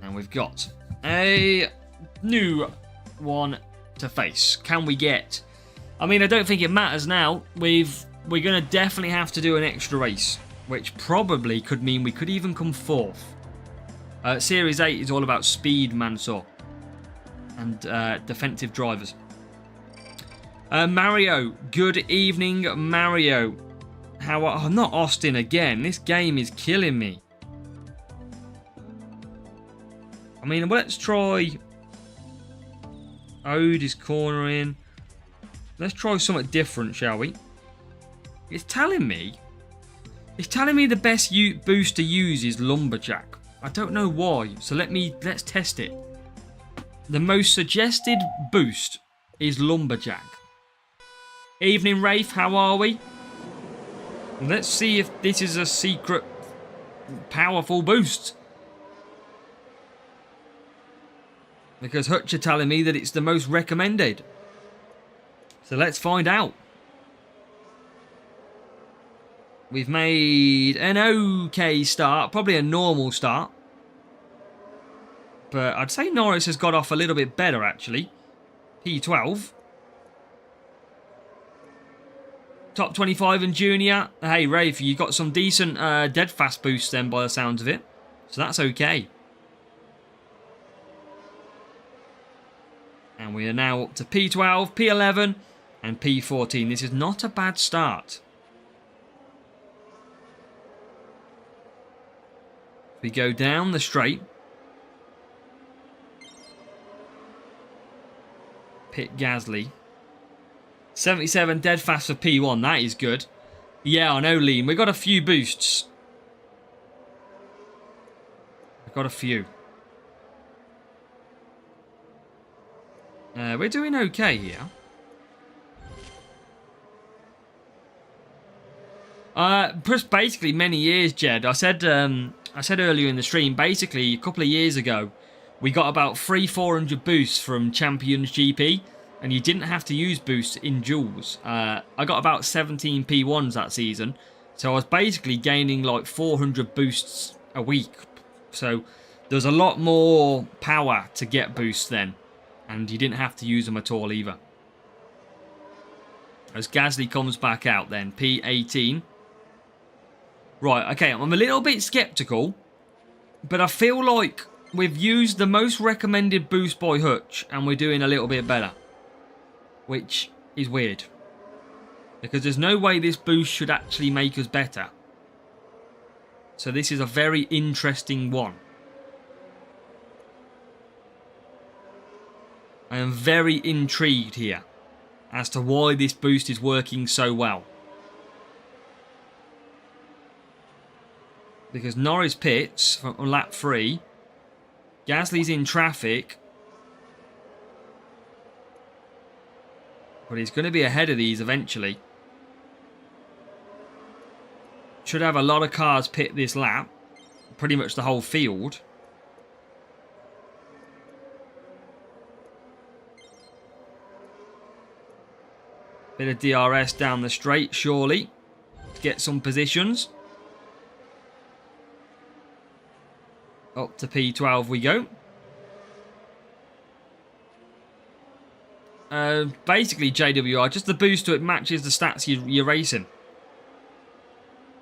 And we've got a new one to face. Can we get... I mean, I don't think it matters now. We're going to definitely have to do an extra race, which probably could mean we could even come 4th. Series 8 is all about speed, Mansour, and defensive drivers. Mario, good evening, Mario. Oh, not Austin again. This game is killing me. I mean, let's try... Ode is cornering. Let's try something different, shall we? It's telling me the best boost to use is Lumberjack. I don't know why, so let's test it. The most suggested boost is Lumberjack. Evening, Rafe, how are we? Let's see if this is a secret powerful boost. Because Hutch are telling me that it's the most recommended. So let's find out. We've made an okay start, probably a normal start. But I'd say Norris has got off a little bit better, actually. P12. Top 25 in Junior. Hey, Rafe, you got some decent dead fast boosts then, by the sounds of it. So that's okay. And we are now up to P12, P11, and P14. This is not a bad start. We go down the straight. Pit Gasly. 77 dead fast for P1. That is good. Yeah, I know, Liam. We got a few boosts. We've got a few. We're doing okay here. Just basically many years, Jed. I said earlier in the stream, basically a couple of years ago, we got about 300-400 boosts from Champions GP, and you didn't have to use boosts in duels. I got about 17 P1s that season, so I was basically gaining like 400 boosts a week. So there's a lot more power to get boosts then, and you didn't have to use them at all either. As Gasly comes back out then, P18. Right, okay, I'm a little bit sceptical, but I feel like we've used the most recommended boost by Hutch, and we're doing a little bit better. Which is weird. Because there's no way this boost should actually make us better. So this is a very interesting one. I am very intrigued here as to why this boost is working so well. Because Norris pits on lap 3. Gasly's in traffic. But he's going to be ahead of these eventually. Should have a lot of cars pit this lap. Pretty much the whole field. Bit of DRS down the straight, surely. Get some positions. Up to P12 we go. Basically, JWR, just the boost to it matches the stats you're racing.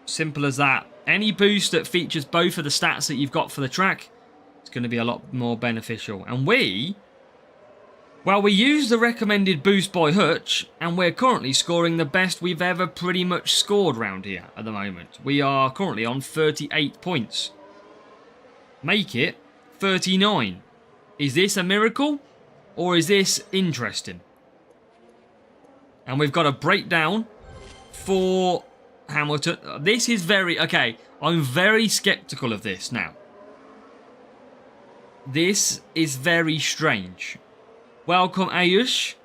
Simple as that. Any boost that features both of the stats that you've got for the track It's going to be a lot more beneficial. And we used the recommended boost by Hutch, and we're currently scoring the best we've ever pretty much scored round here at the moment. We are currently on 38 points. Make it 39. Is this a miracle, or is this interesting? And we've got a breakdown for Hamilton. This is very... Okay, I'm very sceptical of this now. This is very strange. Welcome, Ayush.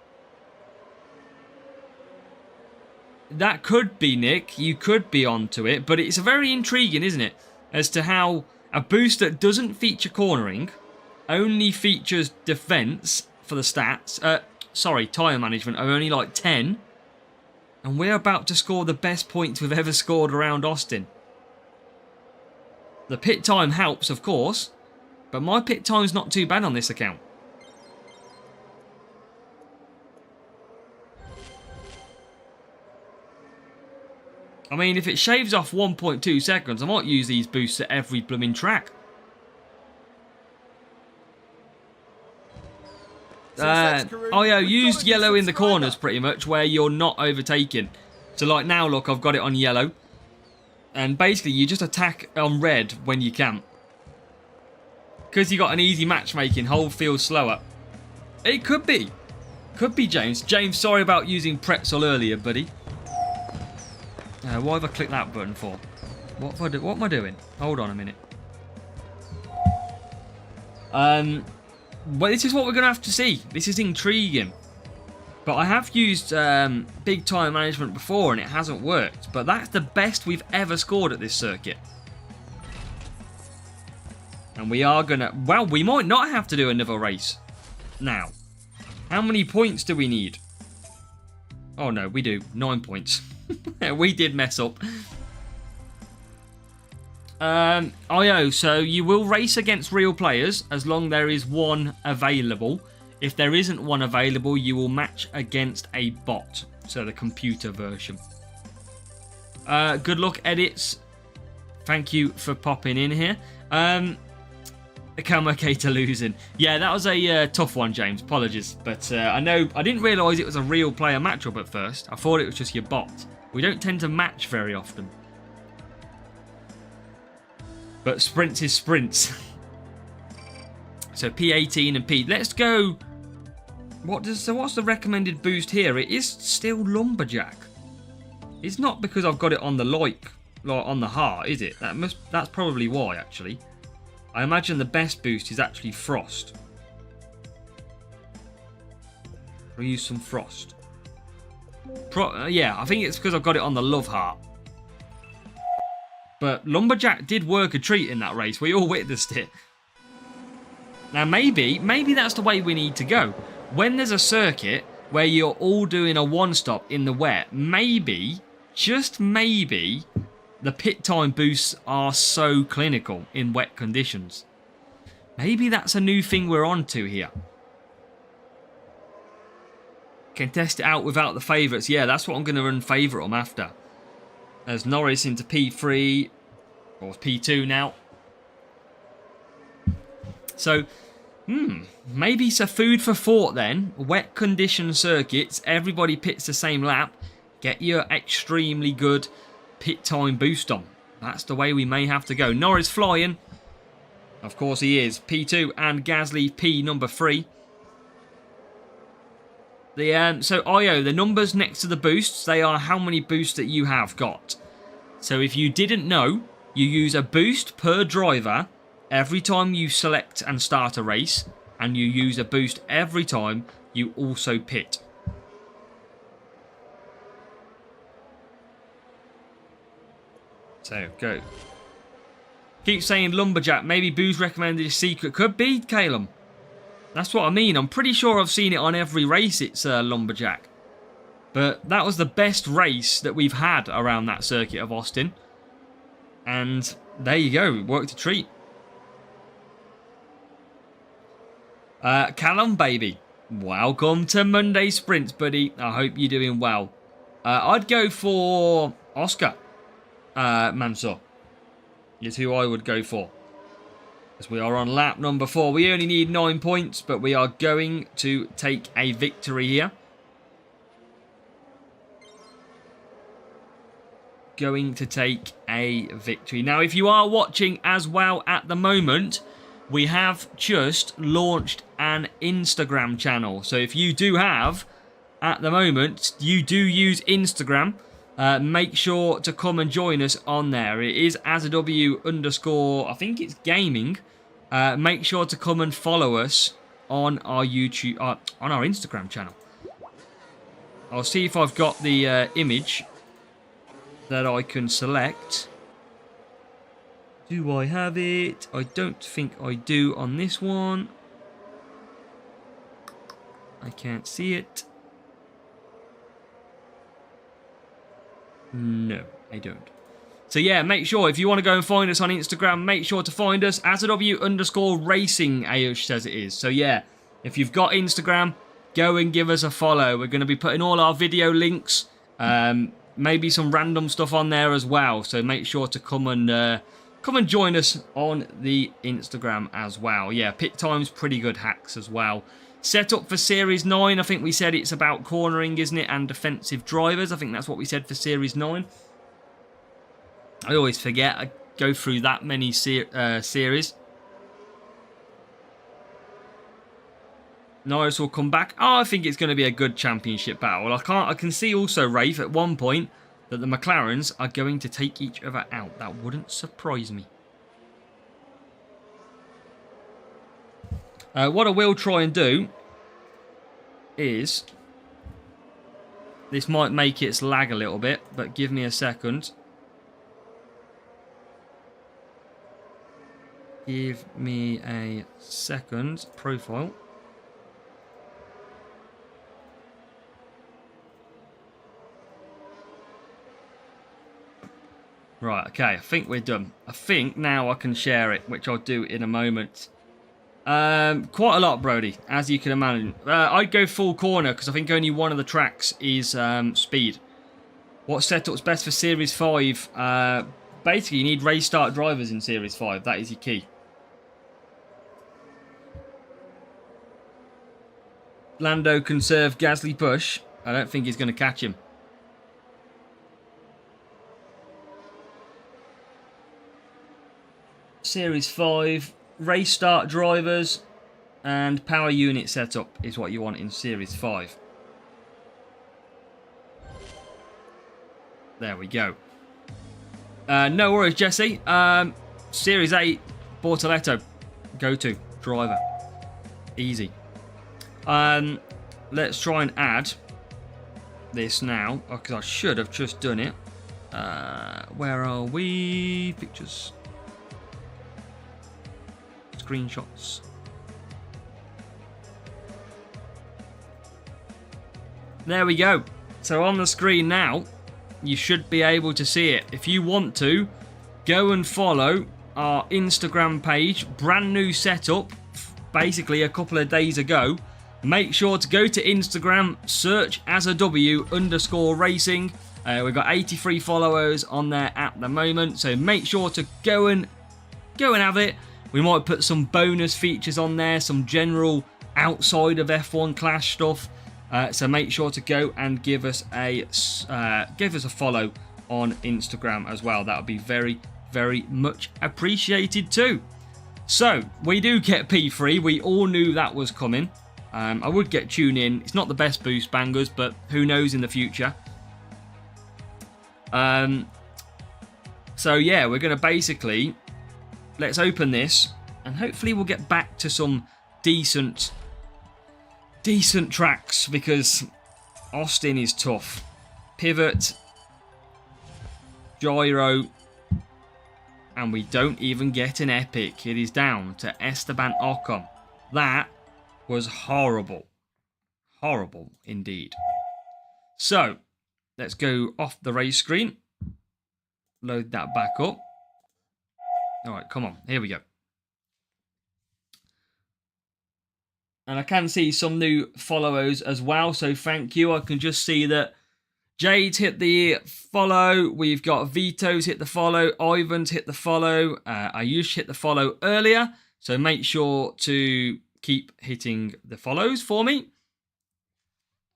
That could be Nick. You could be onto it. But it's very intriguing, isn't it? As to how a boost that doesn't feature cornering, only features defense for the stats. Sorry, tyre management are only like 10. And we're about to score the best points we've ever scored around Austin. The pit time helps, of course. But my pit time's not too bad on this account. I mean, if it shaves off 1.2 seconds, I might use these boosts at every blooming track. Oh yeah, used yellow in the corners pretty much, where you're not overtaking. So like now, look, I've got it on yellow. And basically, you just attack on red when you can. Because you got an easy matchmaking, whole field slower. It could be. Could be, James. James, sorry about using pretzel earlier, buddy. Why have I clicked that button for? What am I doing? Hold on a minute. Well, this is what we're going to have to see. This is intriguing. But I have used big time management before and it hasn't worked. But that's the best we've ever scored at this circuit. And we are going to... Well, we might not have to do another race. Now, how many points do we need? Oh no, we do. 9 points. We did mess up. So you will race against real players as long there is one available. If there isn't one available, you will match against a bot. So the computer version. Good luck, edits. Thank you for popping in here. Come okay to losing. Yeah, that was a tough one, James. Apologies. But I didn't realise it was a real player matchup at first. I thought it was just your bot. We don't tend to match very often. But sprints is sprints. So P18 and P... Let's go... So what's the recommended boost here? It is still Lumberjack. It's not because I've got it on the like on the heart, is it? That's probably why, actually. I imagine the best boost is actually Frost. We'll use some Frost. Yeah, I think it's because I've got it on the love heart. But Lumberjack did work a treat in that race. We all witnessed it. Now maybe that's the way we need to go. When there's a circuit where you're all doing a one-stop in the wet, maybe, just maybe, the pit time boosts are so clinical in wet conditions. Maybe that's a new thing we're onto here. Can test it out without the favourites. Yeah, that's what I'm going to run favourite them after. As Norris into P3, or P2 now. So, maybe it's a food for thought then. Wet condition circuits, everybody pits the same lap. Get your extremely good pit time boost on. That's the way we may have to go. Norris flying. Of course he is. P2 and Gasly P number 3. So Io, the numbers next to the boosts, they are how many boosts that you have got. So if you didn't know, you use a boost per driver every time you select and start a race, and you use a boost every time you also pit. So, go. Keep saying Lumberjack. Maybe boost recommended is secret. Could be, Calum. That's what I mean. I'm pretty sure I've seen it on every race. It's Lumberjack. But that was the best race that we've had around that circuit of Austin. And there you go. It worked a treat. Callum, baby. Welcome to Monday Sprints, buddy. I hope you're doing well. I'd go for Oscar Mansour. Is who I would go for. As we are on lap number 4. We only need 9 points, but we are going to take a victory here. Going to take a victory. Now, if you are watching as well at the moment, we have just launched an Instagram channel. So if you do have, at the moment, you do use Instagram, make sure to come and join us on there. It is @AzaW_, I think it's gaming. Make sure to come and follow us on our YouTube, on our Instagram channel. I'll see if I've got the image that I can select. Do I have it? I don't think I do on this one. I can't see it. No, I don't. So yeah, make sure, if you want to go and find us on Instagram, make sure to find us, @AzaW_racing, Ayush says it is. So yeah, if you've got Instagram, go and give us a follow. We're going to be putting all our video links, maybe some random stuff on there as well. So make sure to come and join us on the Instagram as well. Yeah, pit time's pretty good hacks as well. Set up for Series 9, I think we said it's about cornering, isn't it? And defensive drivers. I think that's what we said for Series 9. I always forget. I go through that many series. Norris will come back. Oh, I think it's going to be a good championship battle. I can see also, Rafe, at one point that the McLarens are going to take each other out. That wouldn't surprise me. What I will try and do is... This might make it lag a little bit, but give me a second. Give me a second. Profile. Right, okay, I think we're done. I think now I can share it, which I'll do in a moment. Quite a lot, Brody, as you can imagine. I'd go full corner, because I think only one of the tracks is speed. What setup's best for Series 5? Basically, you need race start drivers in Series 5. That is your key. Lando can serve Gasly push. I don't think he's going to catch him. Series 5, race start drivers and power unit setup is what you want in Series 5. There we go. No worries, Jesse. Series 8, Bortoletto. Go-to driver. Easy. Let's try and add this now, because I should have just done it. Where are we? Pictures. Screenshots. There we go. So on the screen now, you should be able to see it. If you want to, go and follow our Instagram page. Brand new setup, basically a couple of days ago. Make sure to go to Instagram, search @AzaW_racing. We've got 83 followers on there at the moment, so make sure to go and have it. We might put some bonus features on there, some general outside of F1 Clash stuff. So make sure to go and give us a follow on Instagram as well. That would be very, very much appreciated too. So we do get P3. We all knew that was coming. I would get tune in. It's not the best boost bangers, but who knows in the future. So yeah, we're going to basically, let's open this and hopefully we'll get back to some decent tracks, because Austin is tough. Pivot, gyro, and we don't even get an epic. It is down to Esteban Ocon. That was horrible. Horrible indeed. So, let's go off the race screen. Load that back up. Alright, come on. Here we go. And I can see some new followers as well, so thank you. I can just see that Jade's hit the follow. We've got Vito's hit the follow. Ivan's hit the follow. Ayush hit the follow earlier. So make sure to keep hitting the follows for me.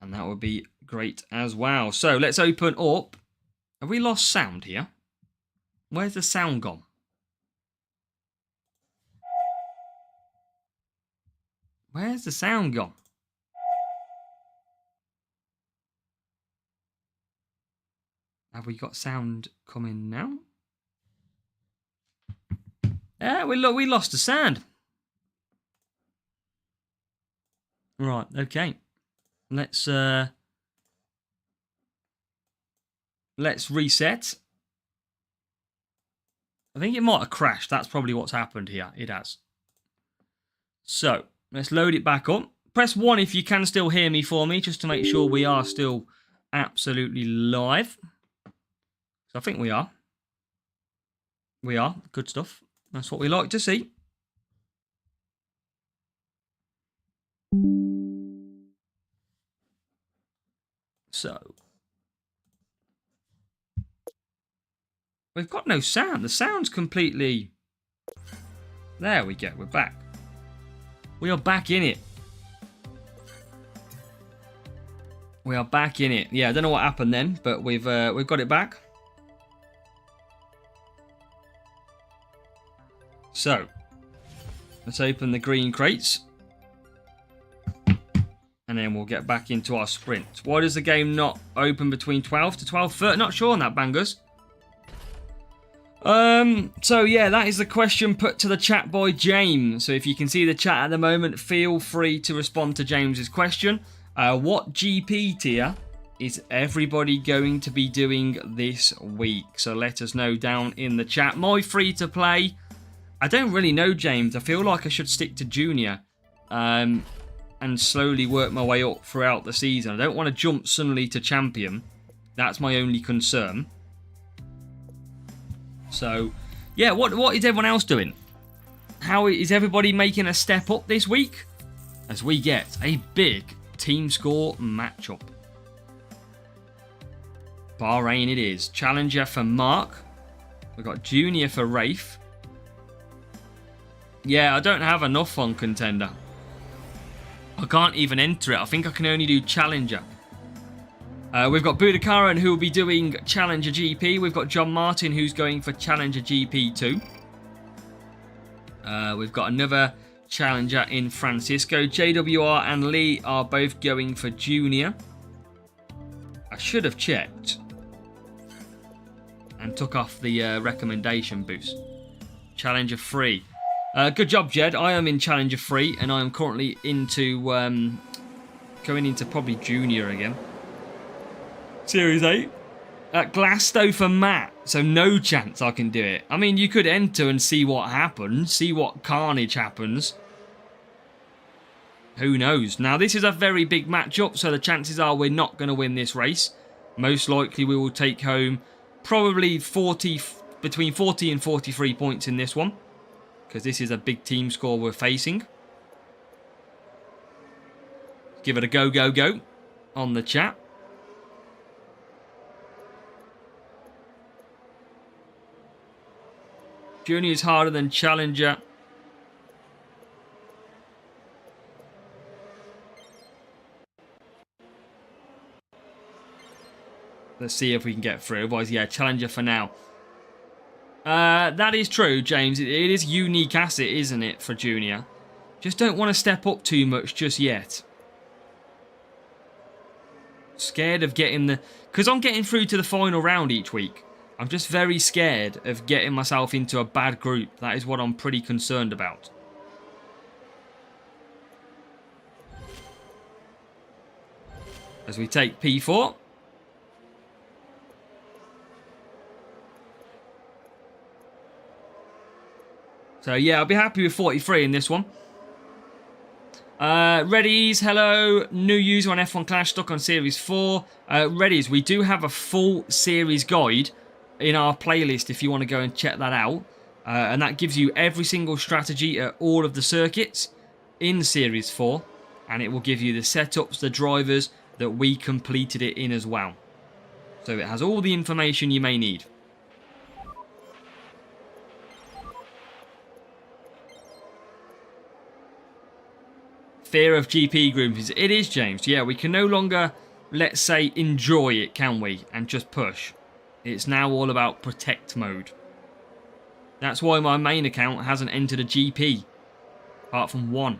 And that would be great as well. So let's open up. Have we lost sound here? Where's the sound gone? Where's the sound gone? Have we got sound coming now? Yeah, we lost the sound. Right, okay. Let's reset. I think it might have crashed. That's probably what's happened here. It has. So, let's load it back up. Press 1 if you can still hear me for me, just to make sure we are still absolutely live. So I think we are. We are. Good stuff. That's what we like to see. So. We've got no sound. The sound's completely... There we go. We're back. We are back in it. We are back in it. Yeah, I don't know what happened then, but we've got it back. So, let's open the green crates. And then we'll get back into our sprint. Why does the game not open between 12 to 12:30? Not sure on that, bangers. So yeah, that is the question put to the chat by James. So if you can see the chat at the moment, feel free to respond to James's question. What GP tier is everybody going to be doing this week? So let us know down in the chat. My free to play, I don't really know, James. I feel like I should stick to junior and slowly work my way up throughout the season. I don't want to jump suddenly to champion. That's my only concern. So, yeah, what is everyone else doing? How is everybody making a step up this week? As we get a big team score matchup. Bahrain it is. Challenger for Mark. We've got Junior for Rafe. Yeah, I don't have enough on Contender. I can't even enter it. I think I can only do Challenger. We've got Budakaran, who will be doing Challenger GP. We've got John Martin, who's going for Challenger GP 2. We've got another Challenger in Francisco. JWR and Lee are both going for Junior. I should have checked and took off the recommendation boost. Challenger 3. Good job, Jed. I am in Challenger 3, and I am currently into going into probably Junior again. Series 8. Glasto for Matt. So no chance I can do it. I mean, you could enter and see what happens. See what carnage happens. Who knows? Now, this is a very big matchup, so the chances are we're not going to win this race. Most likely we will take home probably between 40 and 43 points in this one. Because this is a big team score we're facing. Give it a go, go, go on the chat. Junior is harder than Challenger. Let's see if we can get through. Otherwise, yeah, Challenger for now. That is true, James. It is unique asset, isn't it, for Junior? Just don't want to step up too much just yet. Scared of getting the... Because I'm getting through to the final round each week. I'm just very scared of getting myself into a bad group. That is what I'm pretty concerned about. As we take P4. So, yeah, I'll be happy with 43 in this one. Readies, hello. New user on F1 Clash, stuck on Series 4. Readies, we do have a full series guide in our playlist if you want to go and check that out. And that gives you every single strategy at all of the circuits in Series 4. And it will give you the setups, the drivers that we completed it in as well. So it has all the information you may need. Fear of GP groups. It is, James. Yeah, we can no longer, let's say, enjoy it, can we? And just push. It's now all about protect mode. That's why my main account hasn't entered a GP. Apart from one.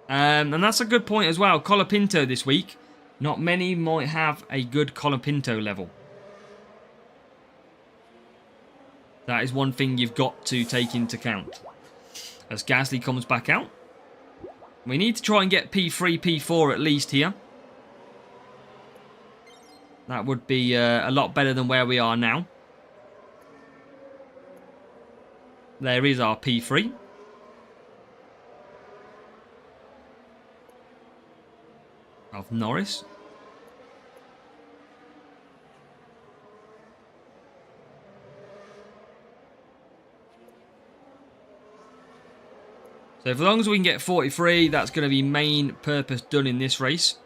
And that's a good point as well. Colapinto this week. Not many might have a good Colapinto level. That is one thing you've got to take into account. As Gasly comes back out. We need to try and get P3, P4 at least here. That would be a lot better than where we are now. There is our P3. Of Norris. So as long as we can get 43, that's going to be main purpose done in this race.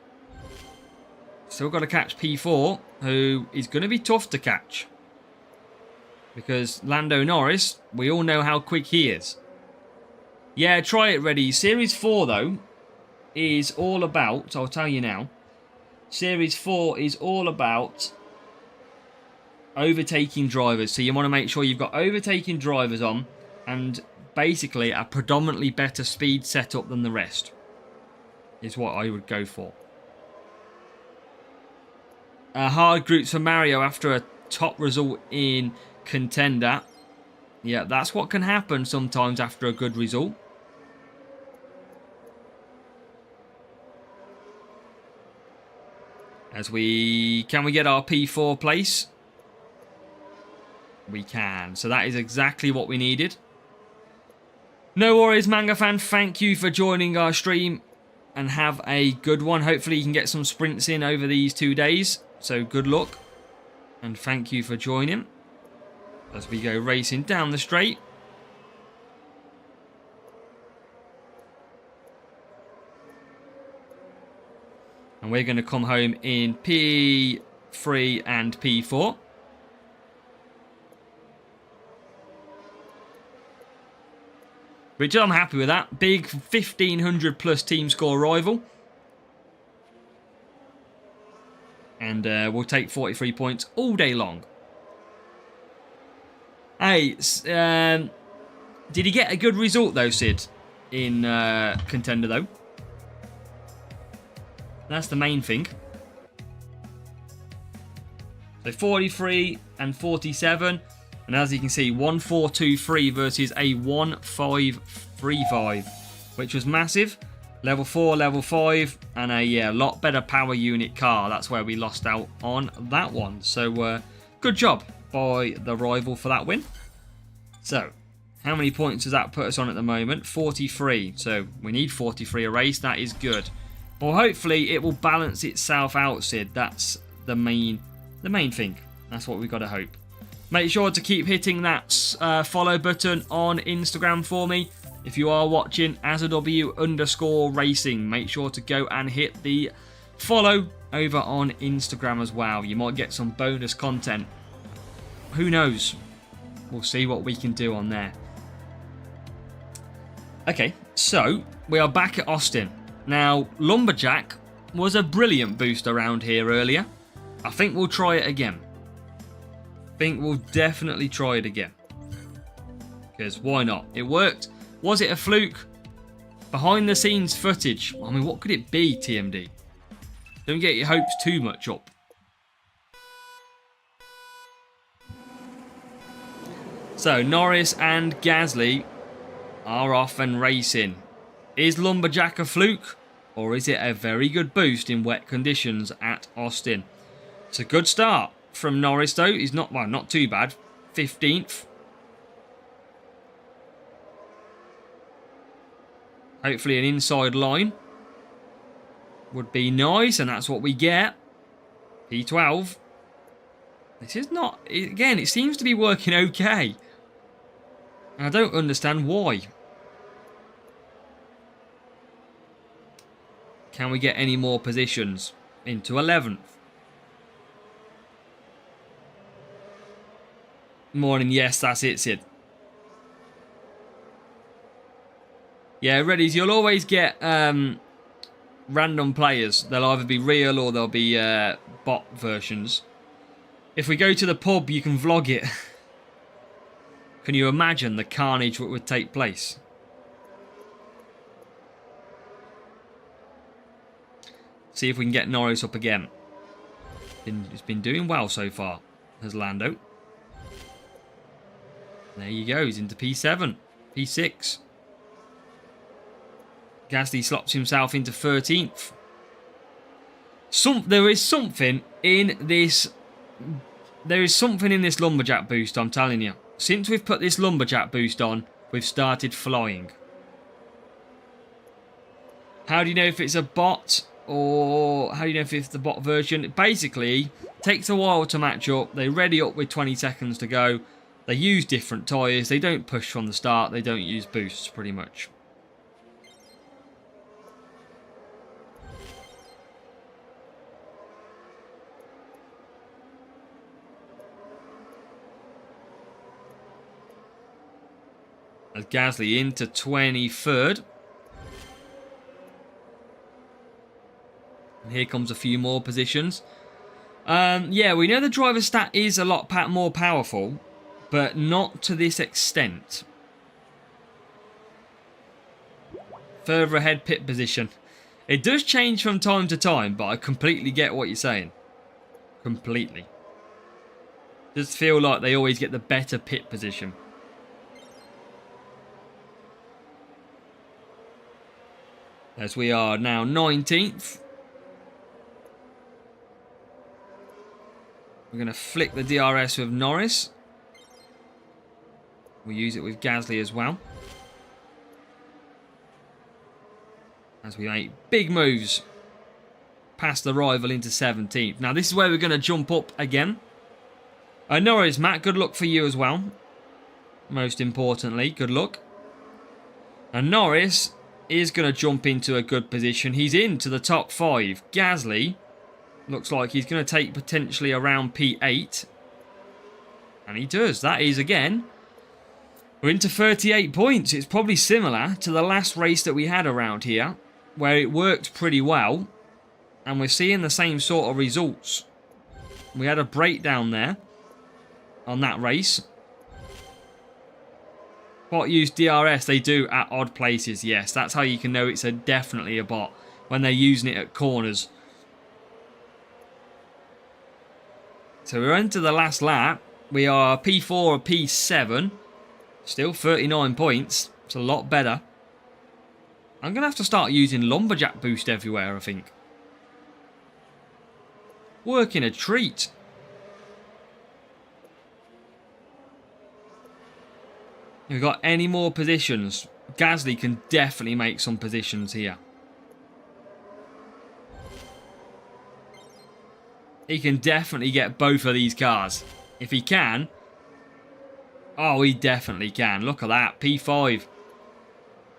Still got to catch P4, who is going to be tough to catch. Because Lando Norris, we all know how quick he is. Yeah, try it ready. Series 4, though, is all about, I'll tell you now. Series 4 is all about overtaking drivers. So you want to make sure you've got overtaking drivers on and basically a predominantly better speed setup than the rest. Is what I would go for. Hard groups for Mario after a top result in Contender. Yeah, that's what can happen sometimes after a good result. Can we get our P4 place? We can. So that is exactly what we needed. No worries, Manga fan. Thank you for joining our stream. And have a good one. Hopefully you can get some sprints in over these 2 days. So good luck. And thank you for joining. As we go racing down the straight. And we're going to come home in P3 and P4. Which I'm happy with that. Big 1,500 plus team score rival. And we'll take 43 points all day long. Hey, did he get a good result though, Sid? In Contender though. That's the main thing. So 43 and 47. And as you can see, 1423 versus a 1535. Which was massive. Level 4, level 5. And a lot better power unit car. That's where we lost out on that one. So good job by the rival for that win. So, how many points does that put us on at the moment? 43. So, we need 43 a race. That is good. Well, hopefully it will balance itself out, Sid. That's the main thing. That's what we've got to hope. Make sure to keep hitting that follow button on Instagram for me. If you are watching AzaW_racing, make sure to go and hit the follow over on Instagram as well. You might get some bonus content. Who knows? We'll see what we can do on there. Okay, so we are back at Austin. Now, Lumberjack was a brilliant boost around here earlier. I think we'll try it again. I think we'll definitely try it again. Because why not? It worked. Was it a fluke? Behind the scenes footage. I mean, what could it be, TMD? Don't get your hopes too much up. So, Norris and Gasly are off and racing. Is Lumberjack a fluke? Or is it a very good boost in wet conditions at Austin? It's a good start from Norris though. He's not too bad. 15th. Hopefully an inside line would be nice, and that's what we get. P12. This is not... Again, it seems to be working okay. And I don't understand why. Can we get any more positions? Into 11th. Morning, yes, that's it, Sid. Yeah, Reddies, you'll always get random players. They'll either be real or they'll be bot versions. If we go to the pub, you can vlog it. Can you imagine the carnage that would take place? See if we can get Norris up again. He's been doing well so far, has Lando. There you go, he's into P7, P6. Gasly slots himself into 13th. There is something in this. There is something in this lumberjack boost, I'm telling you. Since we've put this lumberjack boost on, we've started flying. How do you know if it's a bot or how do you know if it's the bot version? It basically takes a while to match up. They ready up with 20 seconds to go. They use different tyres. They don't push from the start. They don't use boosts pretty much. As Gasly into 23rd. And here comes a few more positions. Yeah, we know the driver stat is a lot more powerful, but not to this extent. Further ahead pit position. It does change from time to time, but I completely get what you're saying. Completely. Does feel like they always get the better pit position. As we are now 19th. We're going to flick the DRS with Norris. We'll use it with Gasly as well. As we make big moves past the rival into 17th. Now this is where we're going to jump up again. Norris, Matt, good luck for you as well. Most importantly, good luck. And Norris is going to jump into a good position. He's into the top 5. Gasly looks like he's going to take potentially around P8. And he does. That is, again, we're into 38 points. It's probably similar to the last race that we had around here, where it worked pretty well. And we're seeing the same sort of results. We had a breakdown there on that race. Bot use DRS, they do at odd places, yes. That's how you can know it's definitely a bot, when they're using it at corners. So we're into the last lap. We are P4 or P7. Still 39 points. It's a lot better. I'm going to have to start using lumberjack boost everywhere, I think. Working a treat. We've got any more positions. Gasly can definitely make some positions here. He can definitely get both of these cars. If he can. Oh, he definitely can. Look at that. P5.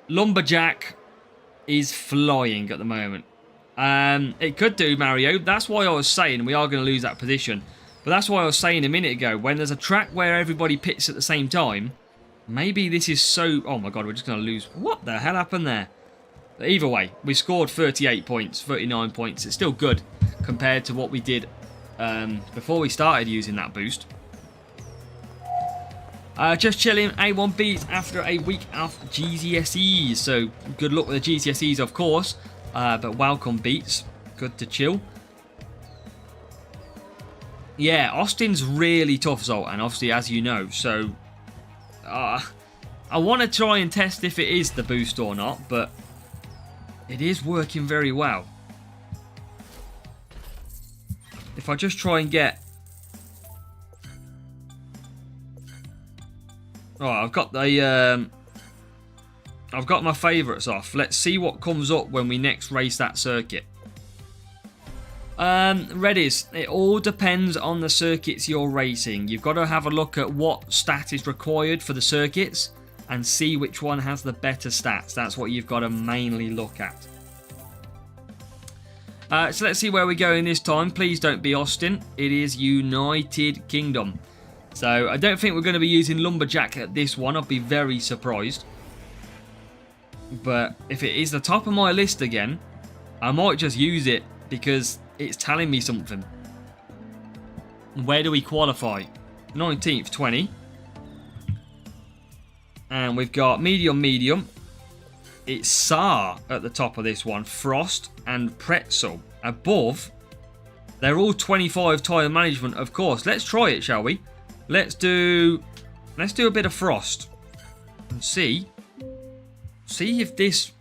Lumberjack is flying at the moment. It could do, Mario. That's why I was saying we are going to lose that position. But that's why I was saying a minute ago, when there's a track where everybody pits at the same time, maybe this is so... Oh my god, we're just going to lose. What the hell happened there? But either way, we scored 38 points, 39 points. It's still good compared to what we did before we started using that boost. Just chilling, A1 beats after a week of GCSEs. So good luck with the GCSEs, of course. But welcome, Beats. Good to chill. Yeah, Austin's really tough, Zoltan, obviously, as you know. So I want to try and test if it is the boost or not, but it is working very well. If I just try and get... Right, I've got the... I've got my favourites off. Let's see what comes up when we next race that circuit. Reddies, it all depends on the circuits you're racing. You've got to have a look at what stat is required for the circuits and see which one has the better stats. That's what you've got to mainly look at. So let's see where we're going this time. Please don't be Austin. It is United Kingdom. So I don't think we're going to be using Lumberjack at this one. I'll be very surprised. But if it is the top of my list again, I might just use it because it's telling me something. Where do we qualify? 19th, 20. And we've got medium, medium. It's Saar at the top of this one. Frost and Pretzel. Above, they're all 25 tyre management, of course. Let's try it, shall we? Let's do a bit of Frost. And see if this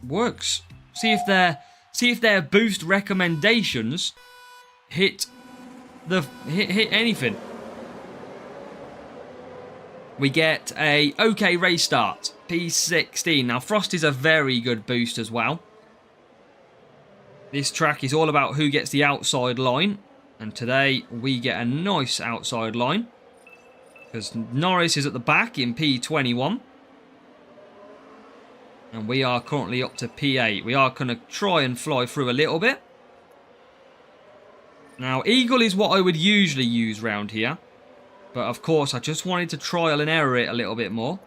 works. See if their boost recommendations hit anything. We get a okay race start, P16. Now Frost is a very good boost as well. This track is all about who gets the outside line, and today we get a nice outside line because Norris is at the back in P21. And we are currently up to P8. We are going to try and fly through a little bit. Now, Eagle is what I would usually use round here. But, of course, I just wanted to trial and error it a little bit more.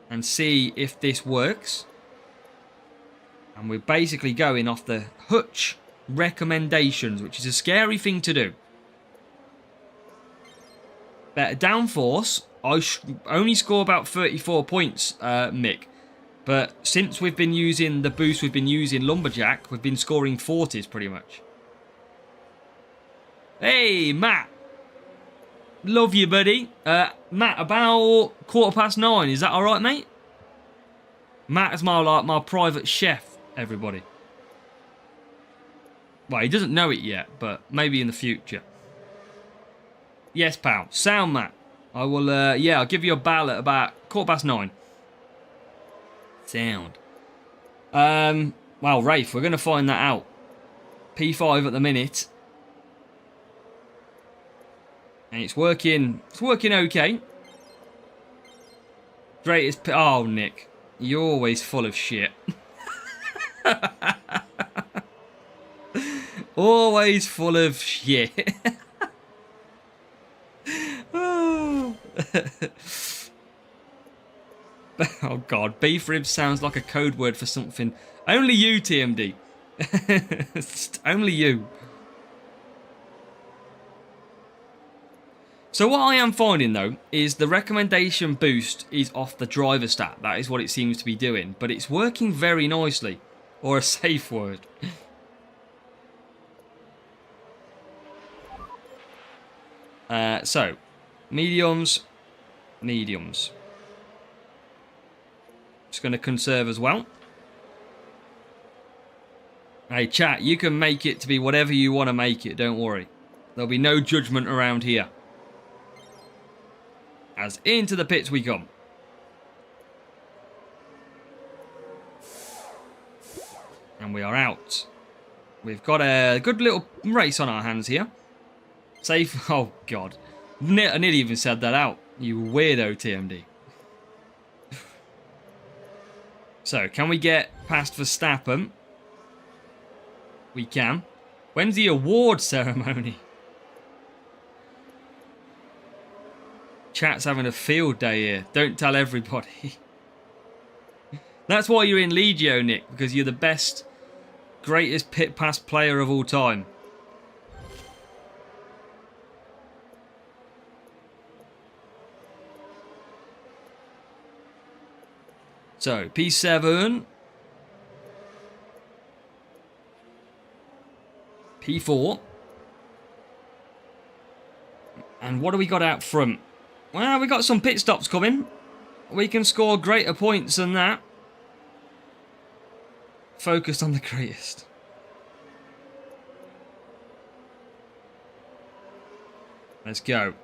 And see if this works. And we're basically going off the Hutch recommendations, which is a scary thing to do. Better downforce. I only score about 34 points, Mick. But since we've been using the boost, we've been using Lumberjack, we've been scoring 40s pretty much. Hey, Matt. Love you, buddy. Matt, about 9:15. Is that all right, mate? Matt is my private chef, everybody. Well, he doesn't know it yet, but maybe in the future. Yes, pal. Sound, Matt. I will, I'll give you a bell at about 9:15. Sound. Well, Rafe, we're going to find that out. P5 at the minute. And it's working okay. Greatest... Oh, Nick. You're always full of shit. Always full of shit. Oh god, beef ribs sounds like a code word for something. Only you, TMD. Only you. So what I am finding though is the recommendation boost is off the driver stat. That is what it seems to be doing, but it's working very nicely. Or a safe word. So mediums. Just going to conserve as well. Hey chat, you can make it to be whatever you want to make it, don't worry. There'll be no judgment around here. As into the pits we come. And we are out. We've got a good little race on our hands here. Safe. Oh god. I nearly even said that out. You weirdo, TMD. So, can we get past Verstappen? We can. When's the award ceremony? Chat's having a field day here. Don't tell everybody. That's why you're in Legio, Nick, because you're the best, greatest pit pass player of all time. So, P7. P4. And what do we got out front? Well, we got some pit stops coming. We can score greater points than that. Focused on the greatest. Let's go.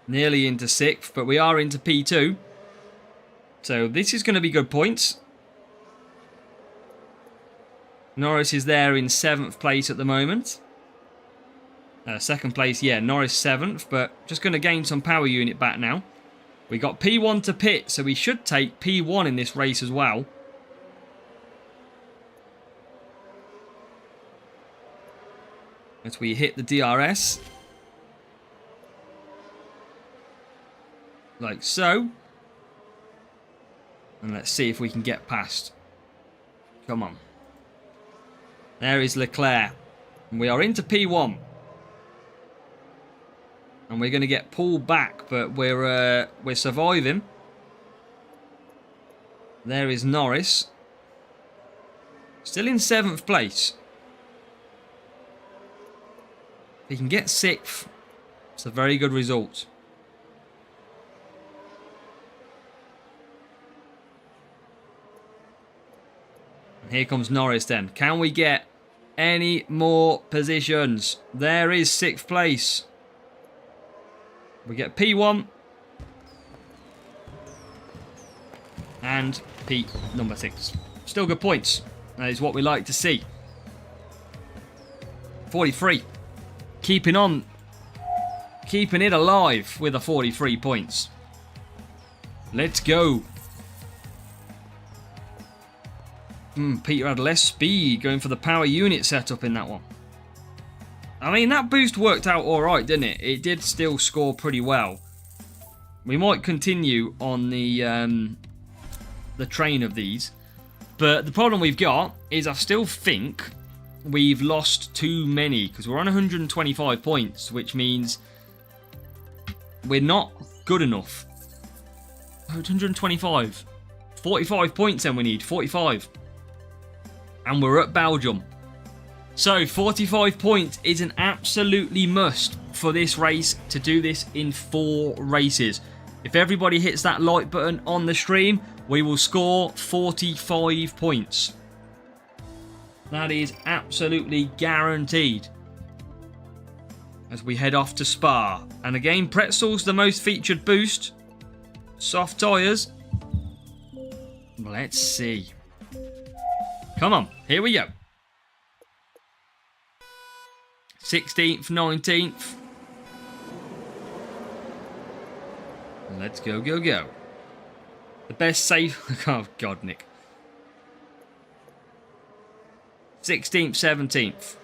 Nearly into 6th, but we are into P2. So this is going to be good points. Norris is there in 7th place at the moment. 2nd place, yeah, Norris 7th, but just going to gain some power unit back now. We got P1 to pit, so we should take P1 in this race as well. As we hit the DRS. Like so. And let's see if we can get past. Come on. There is Leclerc. And we are into P1. And we're going to get pulled back, but we're surviving. There is Norris. Still in 7th place. If he can get 6th, it's a very good result. And here comes Norris then. Can we get any more positions? There is 6th place. We get P1. And P number 6. Still good points. That is what we like to see. 43. Keeping on. Keeping it alive with the 43 points. Let's go. Peter had less speed going for the power unit setup in that one. I mean, that boost worked out alright, didn't it? It did still score pretty well. We might continue on the train of these. But the problem we've got is I still think we've lost too many. Because we're on 125 points, which means we're not good enough. 125. 45 points then we need. 45. And we're at Belgium. So 45 points is an absolutely must for this race to do this in 4 races. If everybody hits that like button on the stream, we will score 45 points. That is absolutely guaranteed. As we head off to Spa. And again, Pretzel's the most featured boost. Soft tyres. Let's see. Come on, here we go. 16th, 19th. Let's go, go, go. The best safe... Oh, God, Nick. 16th, 17th.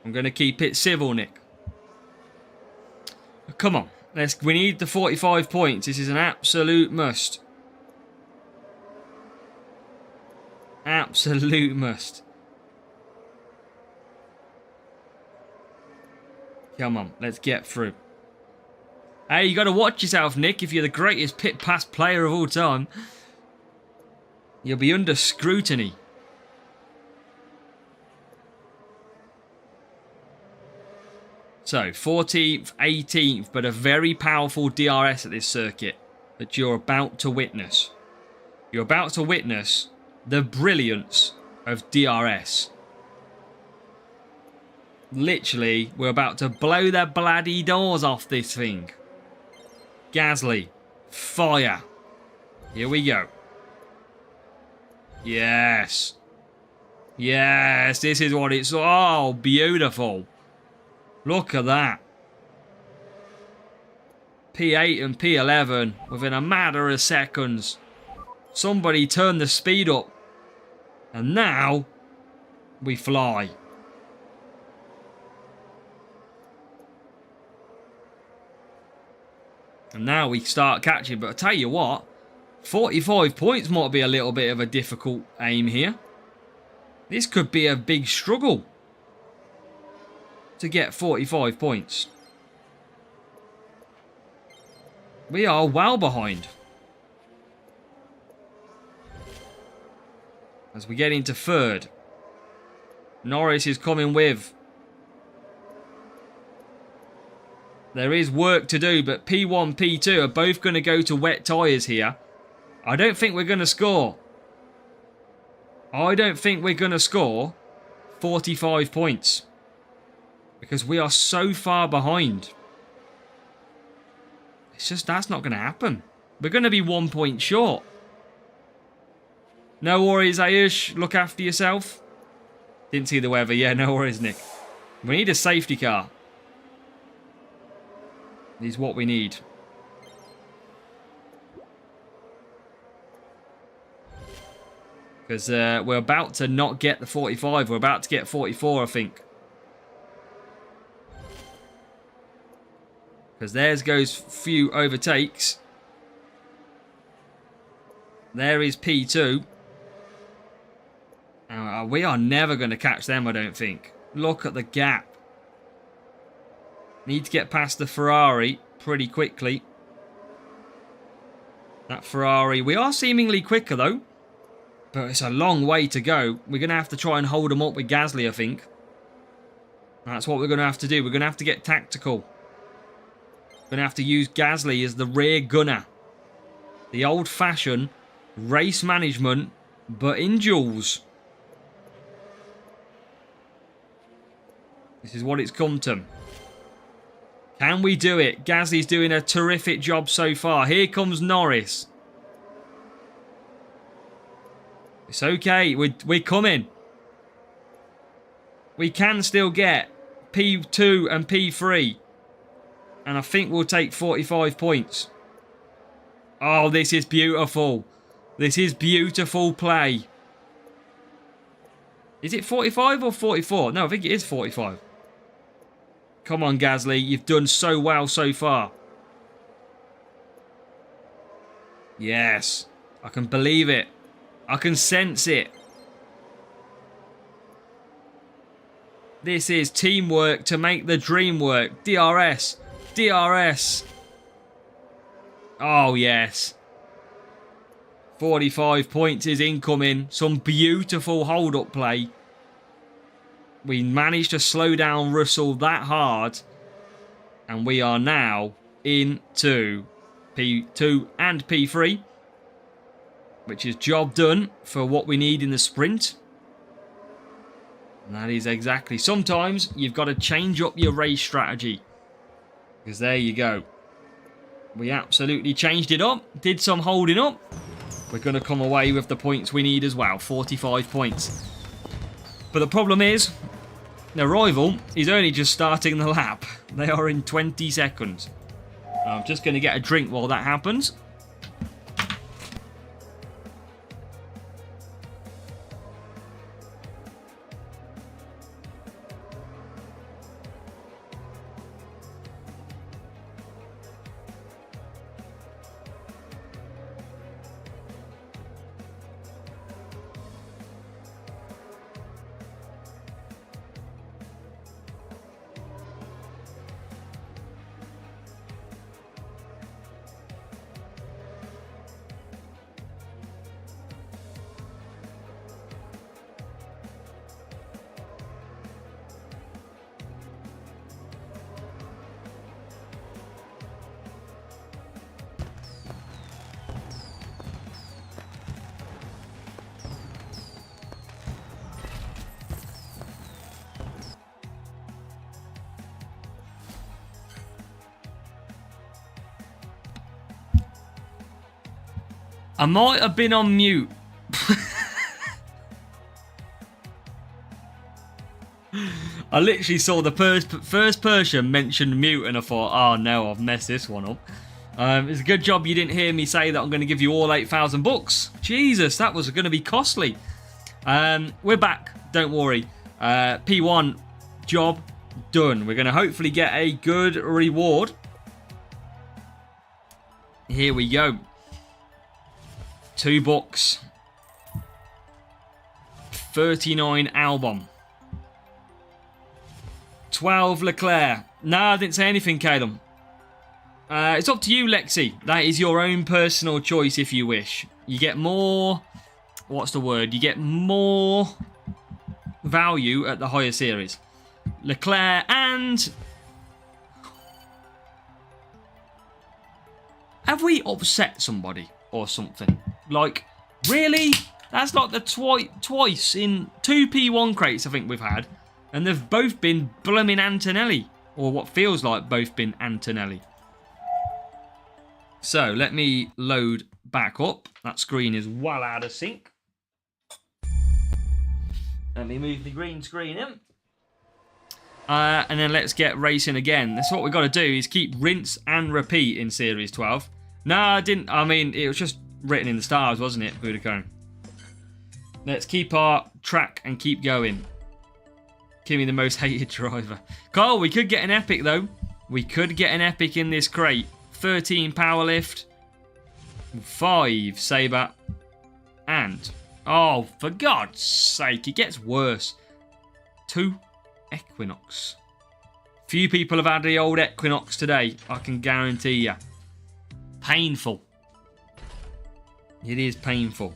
I'm going to keep it civil, Nick. Come on. We need the 45 points. This is an absolute must. Absolute must. Come on, let's get through. Hey, you got to watch yourself, Nick, if you're the greatest pit pass player of all time. You'll be under scrutiny. So, 14th, 18th, but a very powerful DRS at this circuit that you're about to witness. You're about to witness the brilliance of DRS. Literally, we're about to blow the bloody doors off this thing. Gasly. Fire. Here we go. Yes. Yes, this is what it's... Oh, beautiful. Look at that. P8 and P11 within a matter of seconds. Somebody turned the speed up. And now, we fly. And now we start catching. But I tell you what, 45 points might be a little bit of a difficult aim here. This could be a big struggle to get 45 points. We are well behind. As we get into third. Norris is coming with. There is work to do, but P1, P2 are both going to go to wet tyres here. I don't think we're going to score. I don't think we're going to score 45 points. Because we are so far behind. It's just, that's not going to happen. We're going to be 1 point short. No worries, Ayush. Look after yourself. Didn't see the weather. Yeah, no worries, Nick. We need a safety car. Is what we need. Because we're about to not get the 45. We're about to get 44, I think. Because theirs goes few overtakes. There is P2. We are never going to catch them, I don't think. Look at the gap. Need to get past the Ferrari pretty quickly. That Ferrari, we are seemingly quicker though. But it's a long way to go. We're going to have to try and hold them up with Gasly, I think. That's what we're going to have to do. We're going to have to get tactical. We're going to have to use Gasly as the rear gunner. The old-fashioned race management, but in duels. This is what it's come to. Can we do it? Gasly's doing a terrific job so far. Here comes Norris. It's okay. We're coming. We can still get P2 and P3. And I think we'll take 45 points. Oh, this is beautiful. This is beautiful play. Is it 45 or 44? No, I think it is 45. Come on, Gasly. You've done so well so far. Yes. I can believe it. I can sense it. This is teamwork to make the dream work. DRS. DRS. Oh, yes. 45 points is incoming. Some beautiful hold-up play. We managed to slow down Russell that hard. And we are now into P2 and P3. Which is job done for what we need in the sprint. And that is exactly. Sometimes you've got to change up your race strategy. Because there you go. We absolutely changed it up. Did some holding up. We're going to come away with the points we need as well. 45 points. But the problem is, their rival is only just starting the lap. They are in 20 seconds. I'm just going to get a drink while that happens. I might have been on mute. I literally saw the first person mention mute and I thought, oh no, I've messed this one up. It's a good job you didn't hear me say that I'm going to give you all 8,000 bucks. Jesus, that was going to be costly. We're back, don't worry. P1 job done. We're going to hopefully get a good reward. Here we go. 2 bucks. 39 Albon. 12 Leclerc. No, I didn't say anything, Caleb. It's up to you, Lexi. That is your own personal choice if you wish. You get more... What's the word? You get more value at the higher series. Leclerc and... Have we upset somebody or something? Like, really? That's like the twice in 2 P1 crates I think we've had. And they've both been blooming Antonelli. Or what feels like both been Antonelli. So, let me load back up. That screen is well out of sync. Let me move the green screen in. And then let's get racing again. That's what we've got to do, is keep rinse and repeat in Series 12. No, I didn't. I mean, it was just written in the stars, wasn't it, Budakone? Let's keep our track and keep going. Give me the most hated driver. Carl, we could get an epic, though. We could get an epic in this crate. 13 power lift, 5 saber, and oh, for God's sake, it gets worse. 2 equinox. Few people have had the old equinox today, I can guarantee you. Painful. It is painful.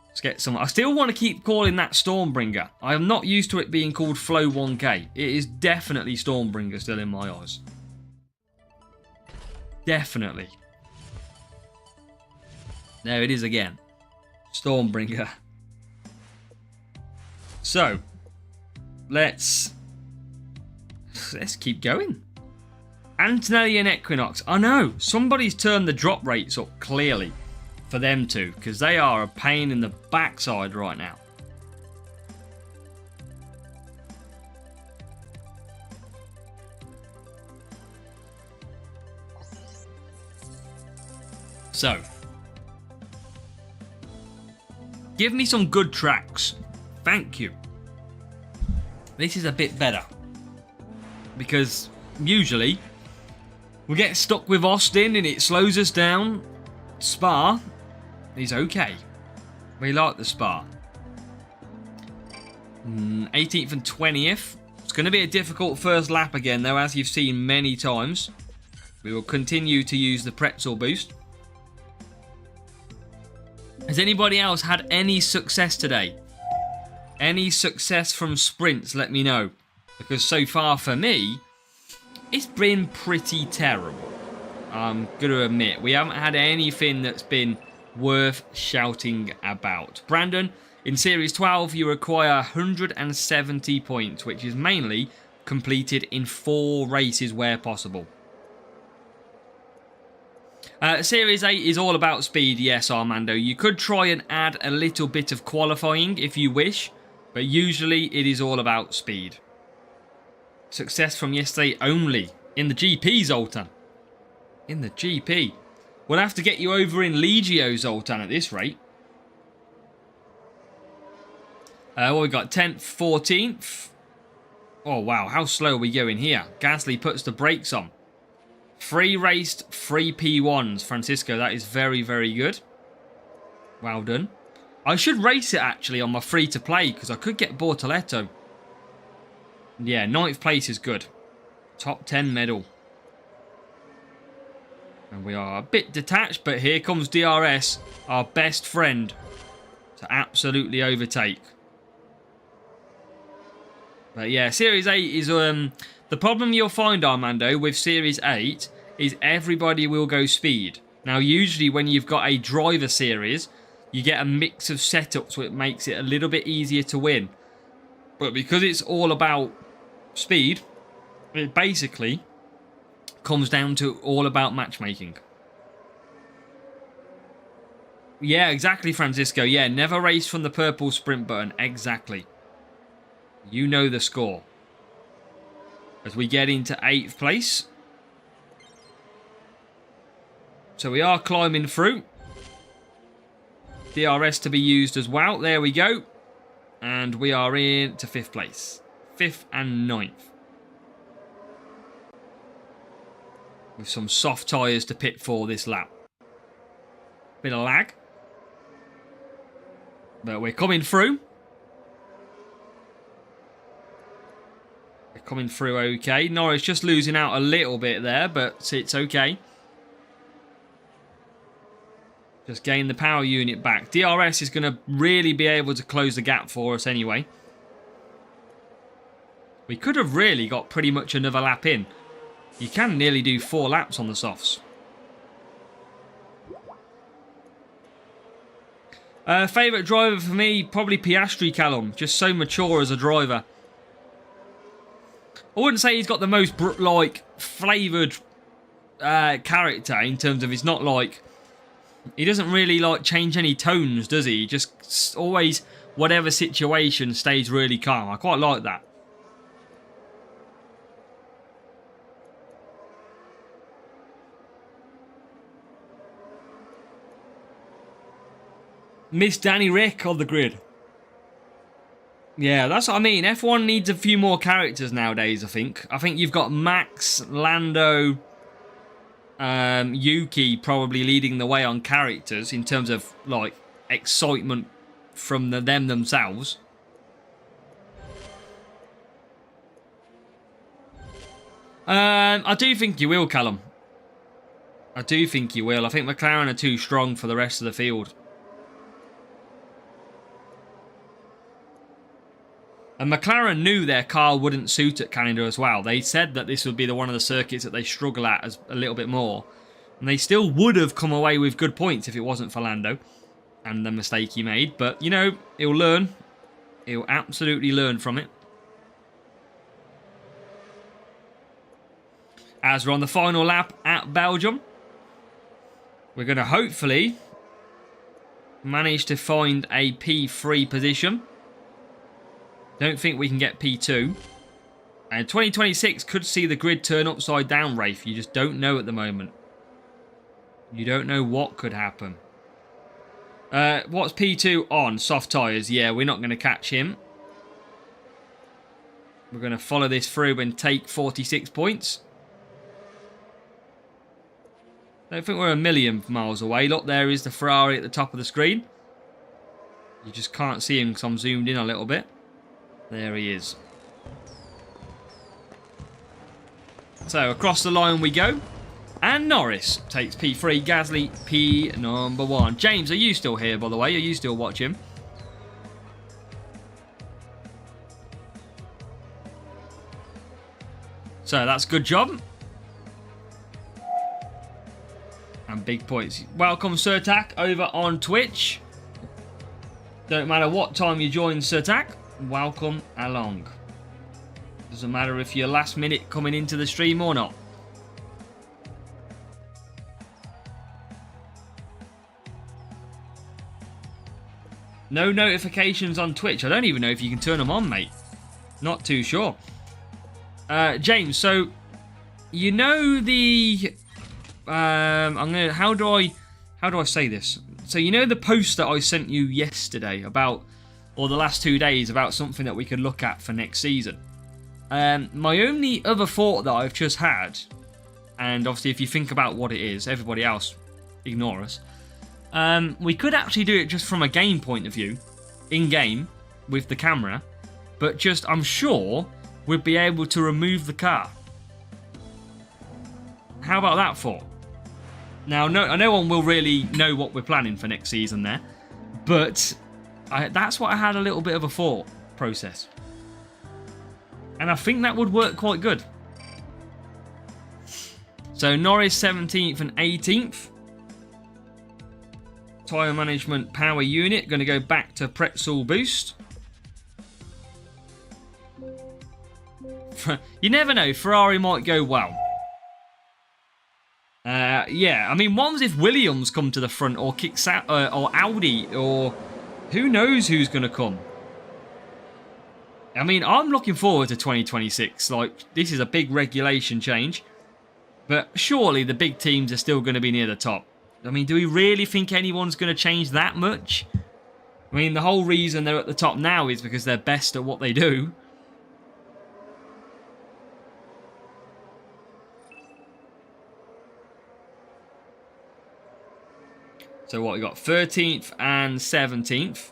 Let's get some. I still want to keep calling that Stormbringer. I am not used to it being called Flow 1K. It is definitely Stormbringer still in my eyes. Definitely. There it is again. Stormbringer. So, let's keep going. Antonelli and Equinox. I know, somebody's turned the drop rates up clearly for them two, because they are a pain in the backside right now. So, give me some good tracks. Thank you. This is a bit better. Because usually we get stuck with Austin and it slows us down. Spa is okay. We like the Spa. 18th and 20th. It's going to be a difficult first lap again though, as you've seen many times. We will continue to use the pretzel boost. Has anybody else had any success today? Any success from sprints, let me know. Because so far for me, it's been pretty terrible. I'm going to admit, we haven't had anything that's been worth shouting about. Brandon, in Series 12, you require 170 points, which is mainly completed in 4 races where possible. Series 8 is all about speed, yes, Armando. You could try and add a little bit of qualifying if you wish, but usually it is all about speed. Success from yesterday only. In the GP, Zoltan. In the GP. We'll have to get you over in Legio, Zoltan, at this rate. What we got? 10th, 14th. Oh, wow. How slow are we going here? Gasly puts the brakes on. 3 raced, 3 P1s, Francisco. That is very, very good. Well done. I should race it, actually, on my free-to-play, because I could get Bortoletto. Yeah, 9th place is good. Top 10 medal. And we are a bit detached, but here comes DRS, our best friend, to absolutely overtake. But yeah, Series 8 is... the problem you'll find, Armando, with Series 8 is everybody will go speed. Now, usually when you've got a driver series, you get a mix of setups, which makes it a little bit easier to win. But because it's all about speed, it basically comes down to all about matchmaking. Yeah, exactly, Francisco. Yeah, never race from the purple sprint button. Exactly. You know the score. As we get into 8th place. So we are climbing through. DRS to be used as well. There we go. And we are in to 5th place. 5th and 9th. With some soft tyres to pit for this lap. Bit of lag. But we're coming through. We're coming through okay. Norris just losing out a little bit there, but it's okay. Just gain the power unit back. DRS is going to really be able to close the gap for us anyway. We could have really got pretty much another lap in. You can nearly do 4 laps on the softs. Favourite driver for me, probably Piastri, Callum. Just so mature as a driver. I wouldn't say he's got the most flavoured character in terms of he's not like... He doesn't really like change any tones, does he? He just always, whatever situation, stays really calm. I quite like that. Miss Danny Rick on the grid. Yeah, that's what I mean. F1 needs a few more characters nowadays, I think. I think you've got Max, Lando, Yuki probably leading the way on characters in terms of, like, excitement from them themselves. I do think you will, Callum. I do think you will. I think McLaren are too strong for the rest of the field. And McLaren knew their car wouldn't suit at Canada as well. They said that this would be one of the circuits that they struggle at as a little bit more. And they still would have come away with good points if it wasn't for Lando and the mistake he made. But, you know, he'll learn. He'll absolutely learn from it. As we're on the final lap at Belgium, we're going to hopefully manage to find a P3 position. Don't think we can get P2. And 2026 could see the grid turn upside down, Rafe. You just don't know at the moment. You don't know what could happen. What's P2 on? Soft tyres. Yeah, we're not going to catch him. We're going to follow this through and take 46 points. Don't think we're a million miles away. Look, there is the Ferrari at the top of the screen. You just can't see him because I'm zoomed in a little bit. There he is. So, across the line we go. And Norris takes P3. Gasly, P number 1. James, are you still here, by the way? Are you still watching? So, that's a good job. And big points. Welcome, Surtak, over on Twitch. Don't matter what time you join, Surtak. Welcome along. Doesn't matter if you're last minute coming into the stream or not. No notifications on Twitch. I don't even know if you can turn them on, mate. Not too sure. James, so you know the how do I say this? So you know the post that I sent you yesterday about, or the last 2 days, about something that we could look at for next season. My only other thought that I've just had, and obviously if you think about what it is, everybody else ignore us. We could actually do it just from a game point of view, in-game, with the camera, but just, I'm sure, we'd be able to remove the car. How about that for? Now, no one will really know what we're planning for next season there, but that's what I had a little bit of a thought process. And I think that would work quite good. So, Norris 17th and 18th. Tyre management power unit, going to go back to Pretzel boost. You never know, Ferrari might go well. Yeah, I mean, what was if Williams come to the front, or kicks out, or Audi, or who knows who's going to come? I mean, I'm looking forward to 2026. Like, this is a big regulation change, but surely the big teams are still going to be near the top. I mean, do we really think anyone's going to change that much? I mean, the whole reason they're at the top now is because they're best at what they do. So what, we got 13th and 17th.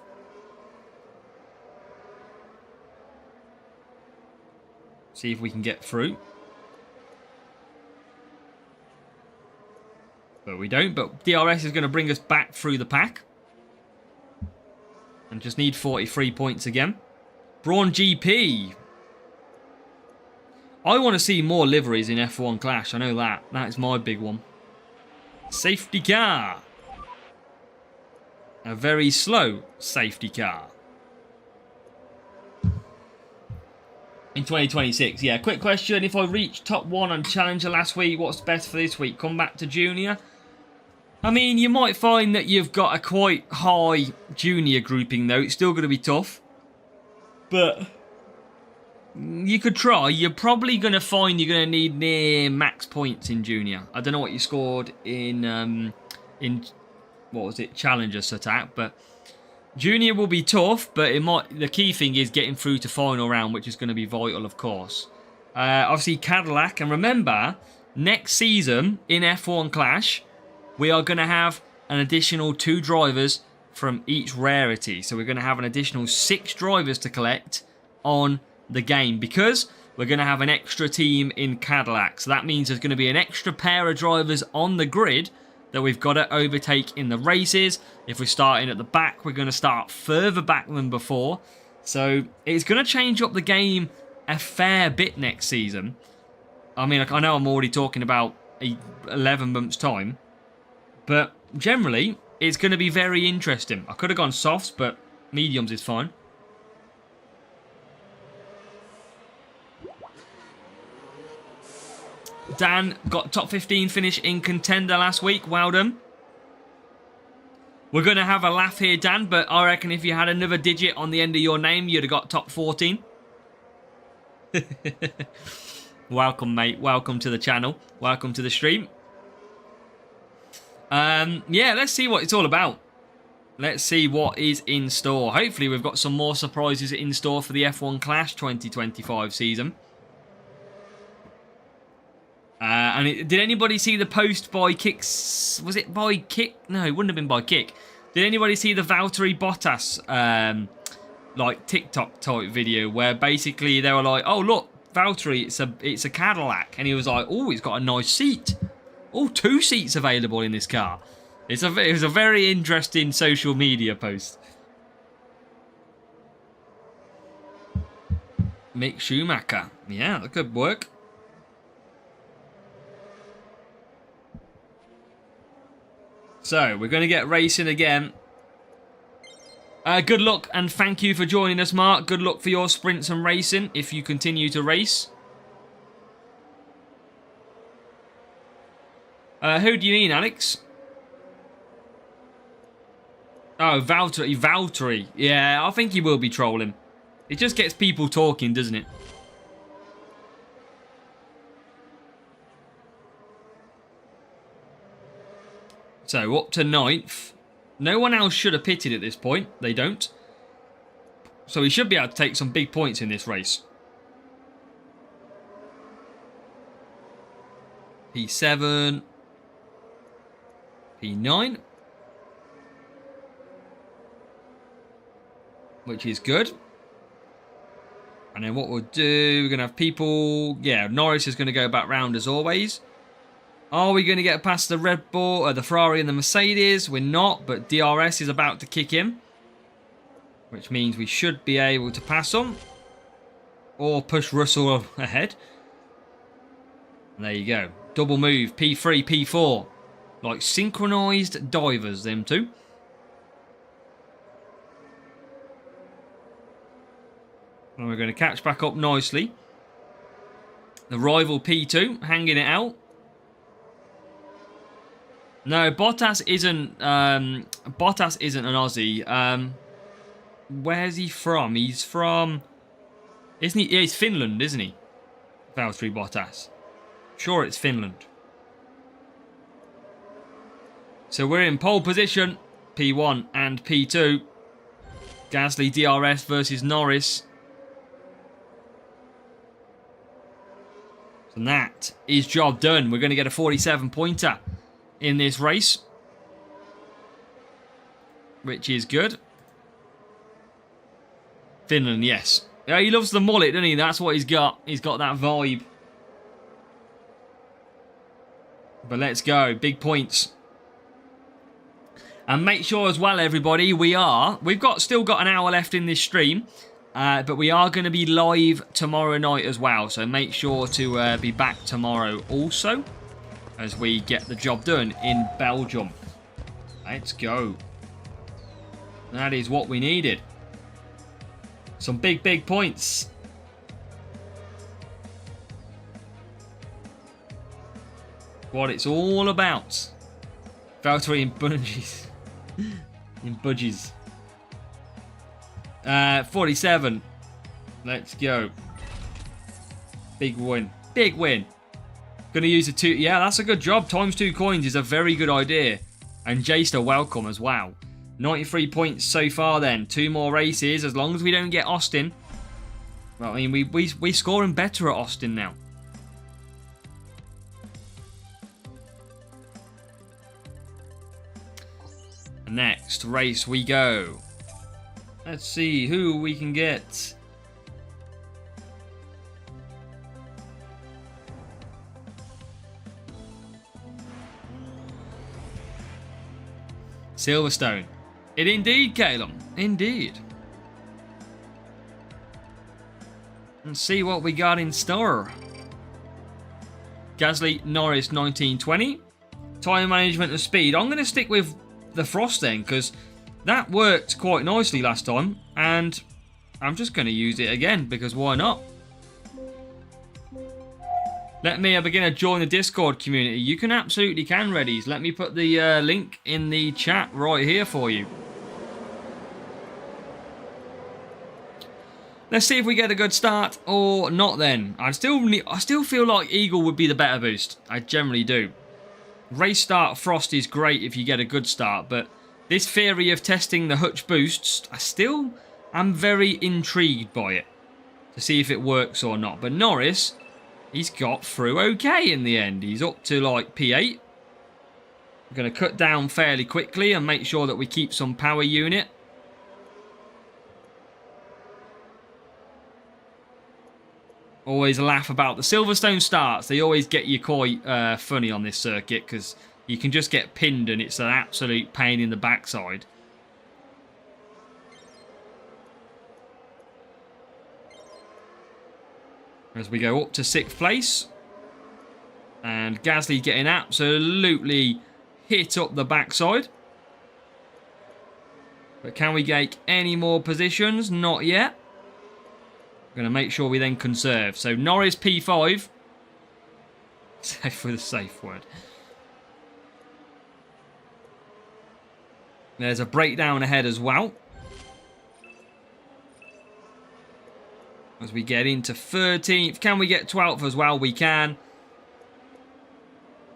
See if we can get through. But we don't. But DRS is going to bring us back through the pack. And just need 43 points again. Braun GP. I want to see more liveries in F1 Clash. I know that. That is my big one. Safety car. A very slow safety car. In 2026. Yeah, quick question. If I reached top 1 on Challenger last week, what's best for this week? Come back to Junior? I mean, you might find that you've got a quite high Junior grouping, though. It's still going to be tough. But you could try. You're probably going to find you're going to need near max points in Junior. I don't know what you scored in what was it, Challenger attack, but Junior will be tough, but it might. The key thing is getting through to final round, which is going to be vital, of course. Obviously, Cadillac. And remember, next season in F1 Clash, we are going to have an additional 2 drivers from each rarity. So we're going to have an additional 6 drivers to collect on the game because we're going to have an extra team in Cadillac. So that means there's going to be an extra pair of drivers on the grid that we've got to overtake in the races. If we're starting at the back, we're going to start further back than before. So it's going to change up the game a fair bit next season. I mean, I know I'm already talking about 11 months' time, but generally, it's going to be very interesting. I could have gone softs, but mediums is fine. Dan got top 15 finish in Contender last week. Well done. We're going to have a laugh here, Dan, but I reckon if you had another digit on the end of your name, you'd have got top 14. Welcome, mate. Welcome to the channel. Welcome to the stream. Yeah, let's see what it's all about. Let's see what is in store. Hopefully, we've got some more surprises in store for the F1 Clash 2025 season. Did anybody see the post by Kicks? Was it by Kick? No, it wouldn't have been by Kick. Did anybody see the Valtteri Bottas like TikTok type video where basically they were like, "Oh look, Valtteri, it's a Cadillac," and he was like, "Oh, it's got a nice seat. Oh, 2 seats available in this car." It was a very interesting social media post. Mick Schumacher, yeah, that could work. So, we're going to get racing again. Good luck and thank you for joining us, Mark. Good luck for your sprints and racing if you continue to race. Who do you mean, Alex? Oh, Valtteri. Yeah, I think he will be trolling. It just gets people talking, doesn't it? So, up to 9th. No one else should have pitted at this point. They don't. So, he should be able to take some big points in this race. P7. P9. Which is good. And then what we'll do, we're going to have people... Yeah, Norris is going to go back round as always. Are we going to get past the Red Bull, or the Ferrari and the Mercedes? We're not, but DRS is about to kick in. Which means we should be able to pass them. Or push Russell ahead. And there you go. Double move, P3, P4. Like synchronised divers, them two. And we're going to catch back up nicely. The rival P2, hanging it out. No, Bottas isn't an Aussie. Where's he from? He's from... Isn't he? Yeah, he's Finland, isn't he? Valtteri Bottas. Sure, it's Finland. So we're in pole position. P1 and P2. Gasly DRS versus Norris. And that is job done. We're going to get a 47-pointer in this race. Which is good. Finland, yes. Yeah, he loves the mullet, doesn't he? That's what he's got. He's got that vibe. But let's go. Big points. And make sure as well, everybody, we've still got an hour left in this stream. But we are going to be live tomorrow night as well. So make sure to be back tomorrow also. As we get the job done in Belgium. Let's go. That is what we needed. Some big, big points. What it's all about. Valtteri in bungees. In budgies. 47. Let's go. Big win. Big win. Going to use the 2. Yeah, that's a good job. Times 2 coins is a very good idea. And Jayster welcome as well. 93 points so far then. 2 more races. As long as we don't get Austin. Well, I mean, we're scoring better at Austin now. Next race we go. Let's see who we can get. Silverstone. It indeed, Caleb. Indeed. Let's see what we got in store. Gasly, Norris, 1920. Time management and speed. I'm going to stick with the Frost then, because that worked quite nicely last time. And I'm just going to use it again, because why not? Let me, a beginner, join the Discord community. You can absolutely can, Reddies. Let me put the link in the chat right here for you. Let's see if we get a good start or not then. I still feel like Eagle would be the better boost. I generally do. Race start Frost is great if you get a good start, but this theory of testing the Hutch boosts, I'm very intrigued by it to see if it works or not. But Norris, he's got through okay in the end. He's up to like P8. I'm going to cut down fairly quickly and make sure that we keep some power unit. Always laugh about the Silverstone starts. They always get you quite funny on this circuit because you can just get pinned and it's an absolute pain in the backside. As we go up to 6th place. And Gasly getting absolutely hit up the backside. But can we get any more positions? Not yet. We're going to make sure we then conserve. So Norris P5. Safe with a safe word. There's a breakdown ahead as well. As we get into 13th. Can we get 12th as well? We can.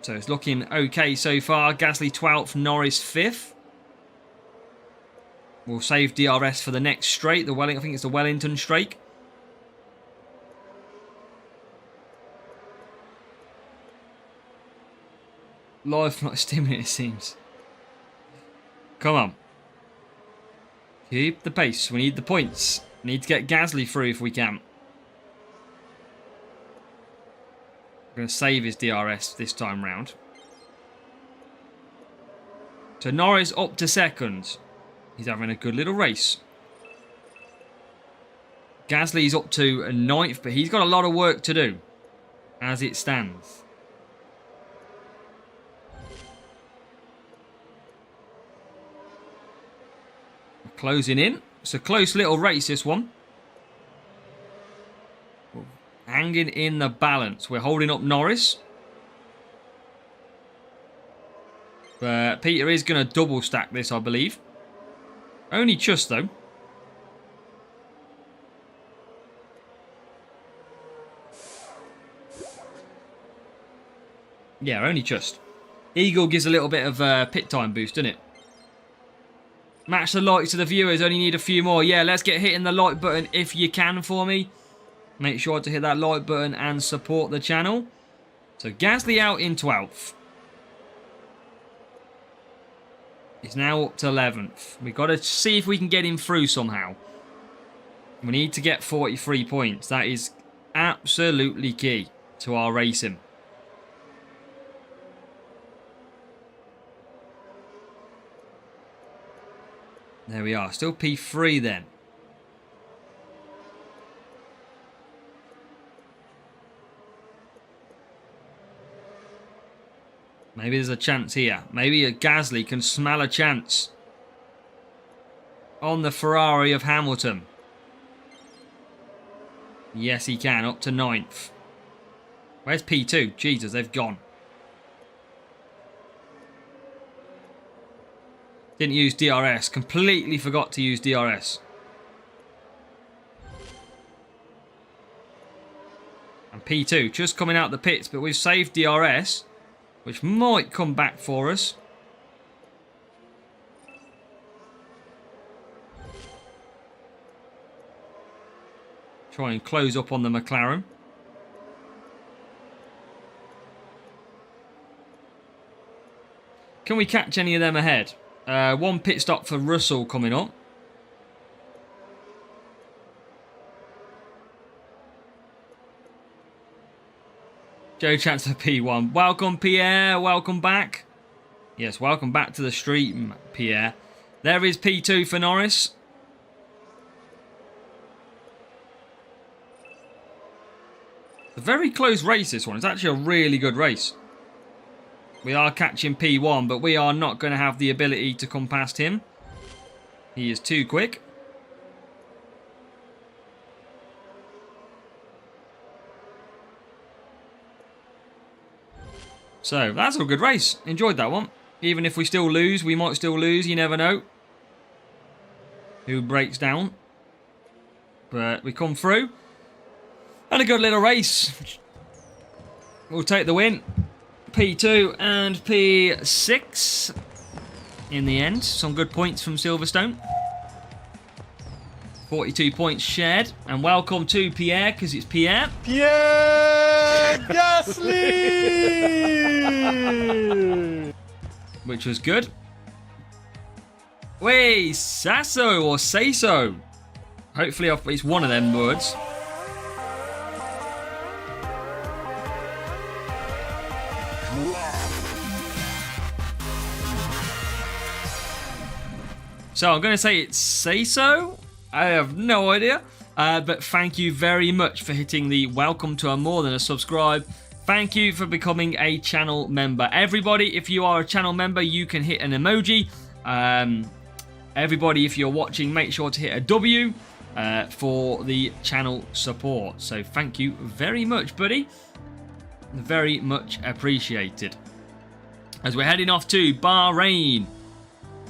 So it's looking okay so far. Gasly 12th, Norris 5th. We'll save DRS for the next straight. I think it's the Wellington straight. Life not stimulating, it seems. Come on. Keep the pace. We need the points. We need to get Gasly through if we can. We're going to save his DRS this time round. So Norris up to 2nd. He's having a good little race. Gasly's up to 9th, but he's got a lot of work to do as it stands. Closing in. It's a close little race, this one. Hanging in the balance. We're holding up Norris. But Peter is going to double stack this, I believe. Only just, though. Yeah, only just. Eagle gives a little bit of pit time boost, doesn't it? Match the likes to the viewers. Only need a few more. Yeah, let's get hitting the like button if you can for me. Make sure to hit that like button and support the channel. So Gasly out in 12th. He's now up to 11th. We've got to see if we can get him through somehow. We need to get 43 points. That is absolutely key to our racing. There we are. Still P3 then. Maybe there's a chance here. Maybe a Gasly can smell a chance on the Ferrari of Hamilton. Yes, he can. Up to 9th. Where's P2? Jesus, they've gone. Didn't use DRS. Completely forgot to use DRS. And P2 just coming out the pits, but we've saved DRS, which might come back for us. Try and close up on the McLaren. Can we catch any of them ahead? One pit stop for Russell coming up. Joe Chancellor P1. Welcome, Pierre. Welcome back. Yes, welcome back to the stream, Pierre. There is P2 for Norris. A very close race, this one. It's actually a really good race. We are catching P1, but we are not going to have the ability to come past him. He is too quick. So, that's a good race. Enjoyed that one. Even if we still lose, we might still lose. You never know who breaks down. But we come through. And a good little race. We'll take the win. P2 and P6 in the end. Some good points from Silverstone. 42 points shared. And welcome to Pierre, because it's Pierre. Pierre Gasly! Which was good. Wait, Sasso or Say-so. Hopefully it's one of them words. So I'm going to say it's Say-so. I have no idea. But thank you very much for hitting the welcome to a more than a subscribe. Thank you for becoming a channel member. Everybody, if you are a channel member, you can hit an emoji. Everybody, if you're watching, make sure to hit a W for the channel support. So thank you very much, buddy. Very much appreciated. As we're heading off to Bahrain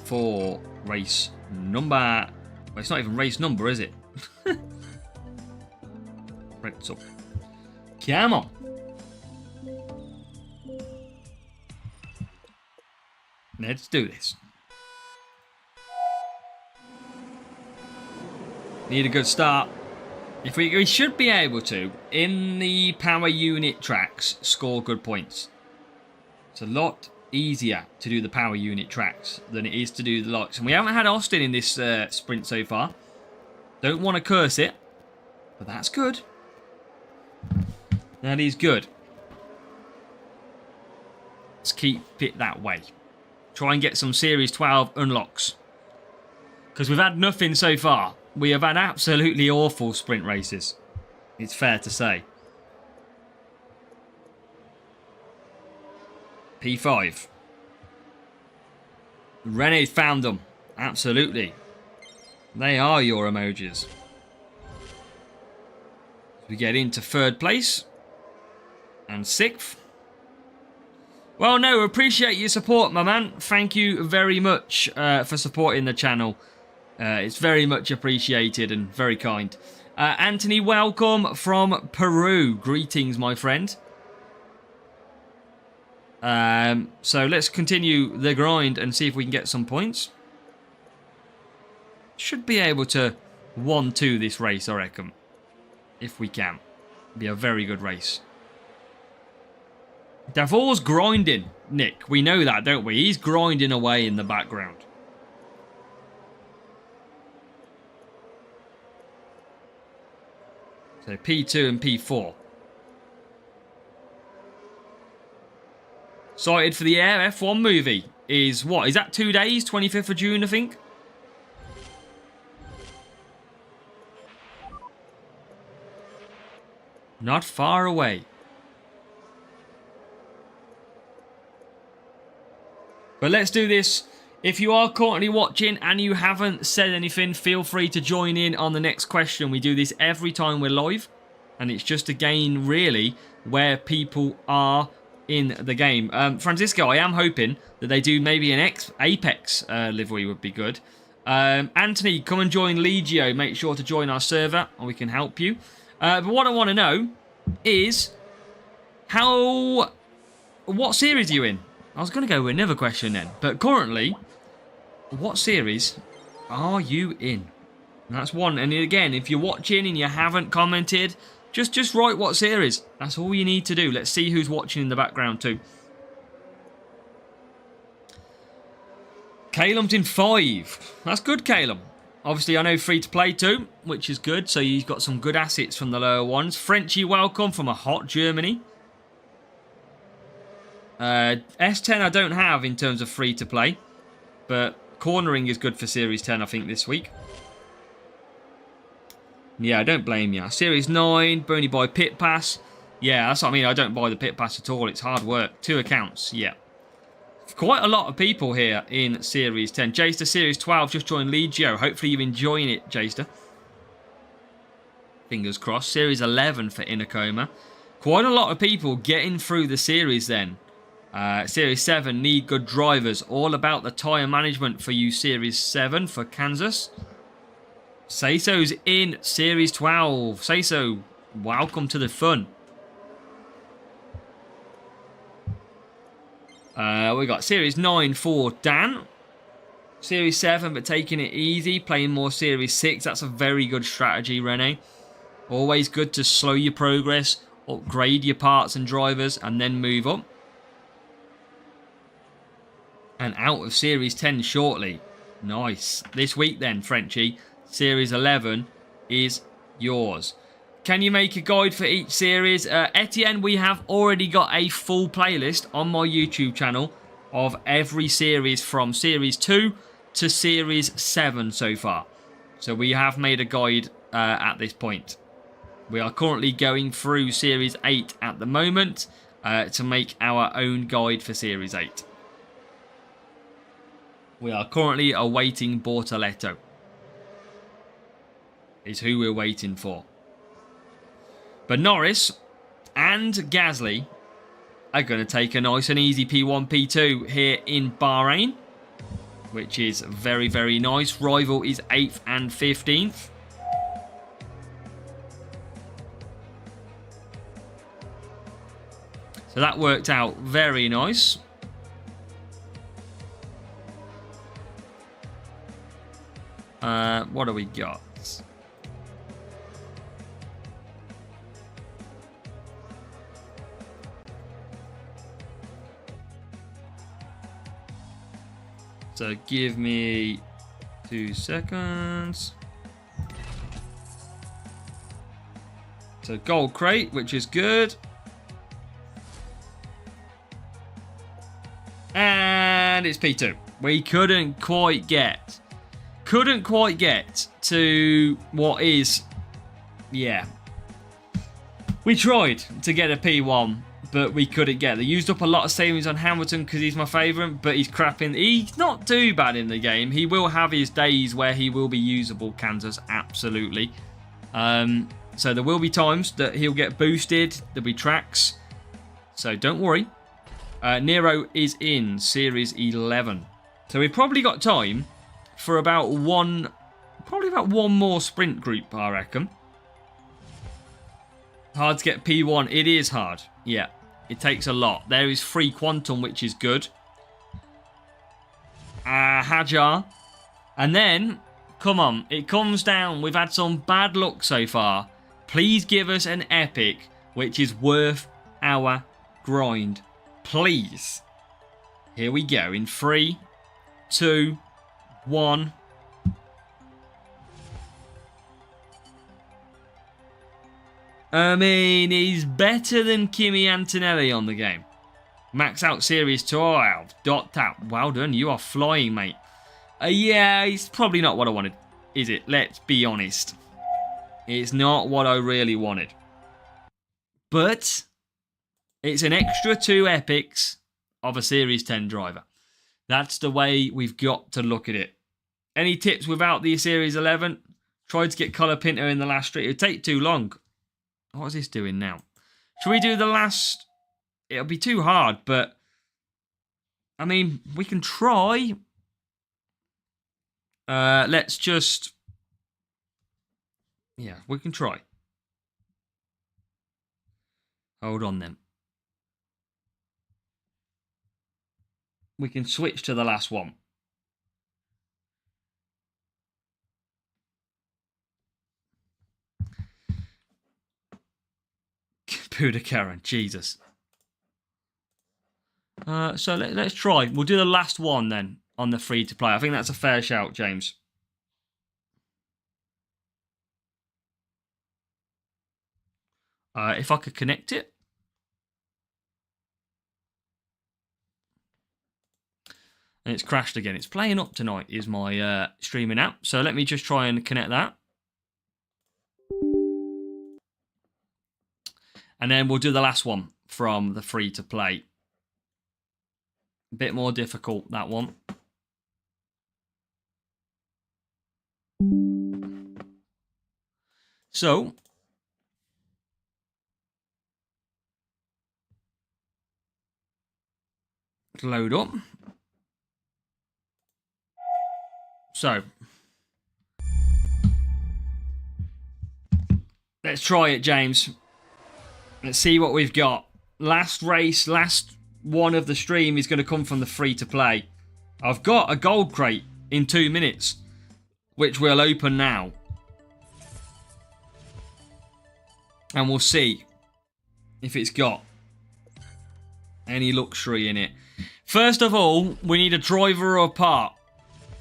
for race number... Well, it's not even race number, is it? Right, so... Come on. Let's do this. Need a good start. If we should be able to, in the power unit tracks, score good points. It's a lot easier to do the power unit tracks than it is to do the locks. And we haven't had Austin in this sprint so far. Don't want to curse it, but that's good. That is good. Let's keep it that way. Try and get some Series 12 unlocks. Because we've had nothing so far. We have had absolutely awful sprint races. It's fair to say. P5. Rene's found them. Absolutely. They are your emojis. We get into third place. And sixth. Well, no, appreciate your support, my man. Thank you very much for supporting the channel. It's very much appreciated and very kind. Anthony, welcome from Peru. Greetings, my friend. So let's continue the grind and see if we can get some points. Should be able to 1-2 this race, I reckon. If we can. Be a very good race. Davor's grinding, Nick. We know that, don't we? He's grinding away in the background. So P2 and P4. Excited for the Air F1 movie. Is what? Is that 2 days? 25th of June, I think? Not far away. But let's do this. If you are currently watching and you haven't said anything, feel free to join in on the next question. We do this every time we're live. And it's just to gain, really, where people are in the game. Francisco, I am hoping that they do maybe an Apex livery would be good. Anthony, come and join Legio. Make sure to join our server and we can help you. But what I want to know is what series are you in? I was going to go with another question then. But currently, what series are you in? That's one. And again, if you're watching and you haven't commented, just write what series. That's all you need to do. Let's see who's watching in the background too. Calum's in 5. That's good, Calum. Obviously, I know free to play too, which is good. So you've got some good assets from the lower ones. Frenchie, welcome from a hot Germany. S10 I don't have in terms of free to play, but cornering is good for Series 10, I think, this week. Yeah, I don't blame you. Series 9, only buy Pit Pass. Yeah, that's what I mean. I don't buy the Pit Pass at all. It's hard work. 2 accounts, yeah. Quite a lot of people here in Series 10. Jaster, Series 12, just joined Legio. Hopefully you're enjoying it, Jaster. Fingers crossed. Series 11 for Inacoma. Quite a lot of people getting through the series then. Series 7, need good drivers. All about the tyre management for you, Series 7 for Kansas. Say-so's in Series 12. Say-so, welcome to the fun. We got Series 9 for Dan. Series 7, but taking it easy. Playing more Series 6. That's a very good strategy, Rene. Always good to slow your progress, upgrade your parts and drivers, and then move up. And out of Series 10 shortly. Nice. This week then, Frenchie, Series 11 is yours. Can you make a guide for each series? Etienne, we have already got a full playlist on my YouTube channel of every series from Series 2 to Series 7 so far. So we have made a guide at this point. We are currently going through Series 8 at the moment to make our own guide for Series 8. We are currently awaiting Bortoletto. Is who we're waiting for. But Norris and Gasly are going to take a nice and easy P1, P2 here in Bahrain, which is very, very nice. Rival is 8th and 15th. So that worked out very nice. What do we got? So give me 2 seconds. So gold crate, which is good. And it's P2. We couldn't quite get to what is, yeah. We tried to get a P1, but we couldn't get. They used up a lot of savings on Hamilton because he's my favourite, but he's crapping. He's not too bad in the game. He will have his days where he will be usable, Kansas, absolutely. So there will be times that he'll get boosted. There'll be tracks. So don't worry. Nero is in Series 11. So we've probably got time for about one more sprint group, I reckon. Hard to get P1. It is hard. Yeah, it takes a lot. There is free quantum, which is good. Hajar. And then, come on, it comes down. We've had some bad luck so far. Please give us an epic, which is worth our grind. Please. Here we go. In 3, 2, 1. I mean, he's better than Kimi Antonelli on the game. Max out Series 12. Dot tap. Well done. You are flying, mate. Yeah, it's probably not what I wanted, is it? Let's be honest. It's not what I really wanted. But it's an extra 2 epics of a Series 10 driver. That's the way we've got to look at it. Any tips without the Series 11? Tried to get Color Pinto in the last street. It would take too long. What is this doing now? Should we do the last? It'll be too hard, but I mean, we can try. Let's just... Yeah, we can try. Hold on then. We can switch to the last one. Pudakaran, Jesus. So let's try. We'll do the last one then on the free to play. I think that's a fair shout, James. If I could connect it. And it's crashed again. It's playing up tonight is my streaming app. So let me just try and connect that. And then we'll do the last one from the free to play. A bit more difficult, that one. So, load up. So, let's try it, James. Let's see what we've got. Last race, last one of the stream is going to come from the free to play. I've got a gold crate in 2 minutes, which we'll open now. And we'll see if it's got any luxury in it. First of all, we need a driver or a part.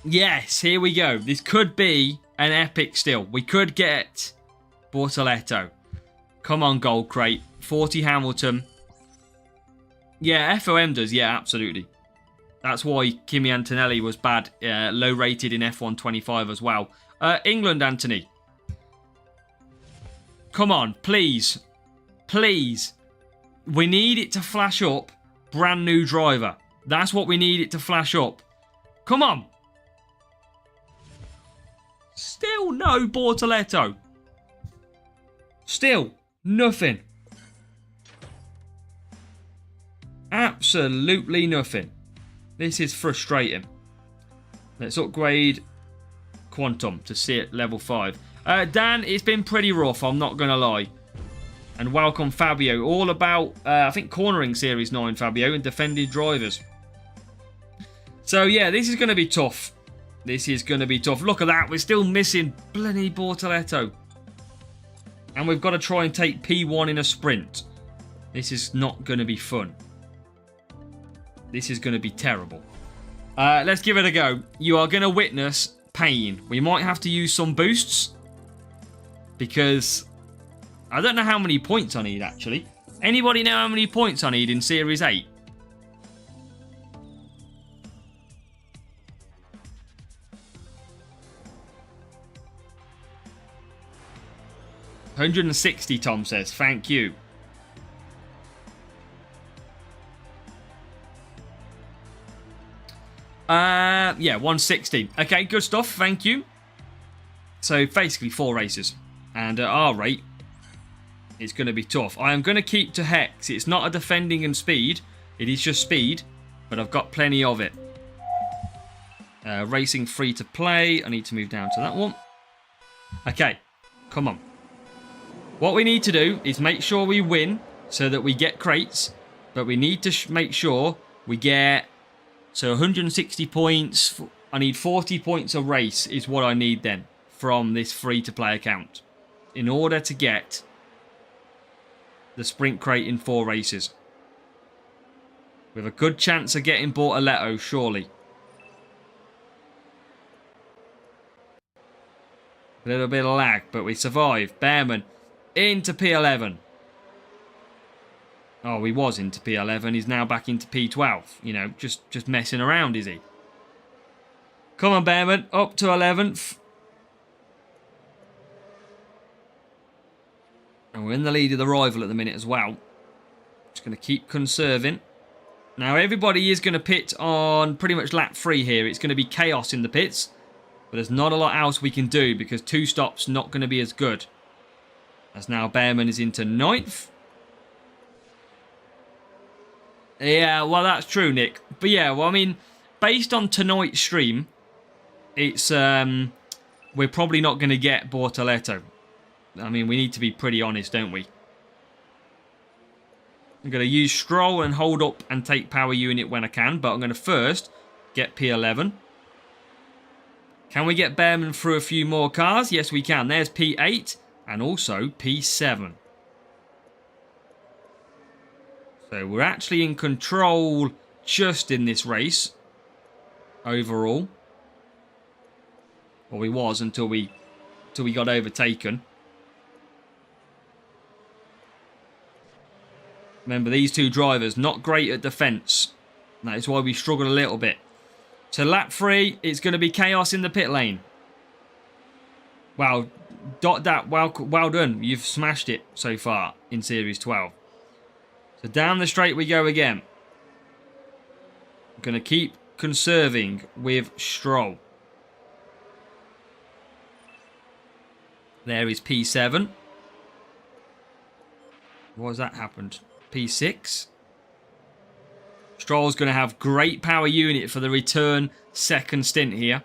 Yes, here we go. This could be an epic still. We could get Bortoletto. Come on, gold crate. 40 Hamilton. Yeah, FOM does. Yeah, absolutely. That's why Kimi Antonelli was bad. Low rated in F1 25 as well. England, Anthony. Come on, please. Please. We need it to flash up. Brand new driver. That's what we need it to flash up. Come on. Still no Bortoletto. Still nothing. Absolutely nothing. This is frustrating. Let's upgrade Quantum to see it level 5. Dan, it's been pretty rough, I'm not going to lie. And welcome Fabio. All about, I think, cornering Series 9, Fabio, and defending drivers. So, yeah, this is going to be tough. This is going to be tough. Look at that. We're still missing bloody Bortoletto. And we've got to try and take P1 in a sprint. This is not going to be fun. This is going to be terrible. Let's give it a go. You are going to witness pain. We might have to use some boosts. Because I don't know how many points I need, actually. Anybody know how many points I need in Series 8? $160, Tom says. Thank you. Yeah, 160. Okay, good stuff. Thank you. So, basically 4 races. And at our rate, it's going to be tough. I am going to keep to Hex. It's not a defending and speed. It is just speed. But I've got plenty of it. Racing free to play. I need to move down to that one. Okay. Come on. What we need to do is make sure we win so that we get crates. But we need to make sure we get... So 160 points. I need 40 points a race is what I need then from this free-to-play account in order to get the sprint crate in 4 races. With a good chance of getting Bortoletto, surely. A little bit of lag, but we survived. Behrman into P11. Oh, he was into P11. He's now back into P12. You know, just messing around, is he? Come on, Behrman. Up to 11th. And we're in the lead of the rival at the minute as well. Just going to keep conserving. Now, everybody is going to pit on pretty much lap 3 here. It's going to be chaos in the pits. But there's not a lot else we can do because 2 stops not going to be as good. As now Behrman is into 9th. Yeah, well, that's true, Nick. But yeah, well, I mean, based on tonight's stream, it's we're probably not going to get Bortoletto. I mean, we need to be pretty honest, don't we? I'm going to use Stroll and hold up and take power unit when I can, but I'm going to first get P11. Can we get Behrman through a few more cars? Yes, we can. There's P8 and also P7. So we're actually in control just in this race. Overall. Well, we was until we got overtaken. Remember, these two drivers, not great at defence. That is why we struggled a little bit. So lap 3, it's going to be chaos in the pit lane. Wow, well done. You've smashed it so far in Series 12. So down the straight we go again. I'm going to keep conserving with Stroll. There is P7. What has that happened? P6. Stroll's going to have great power unit for the return second stint here.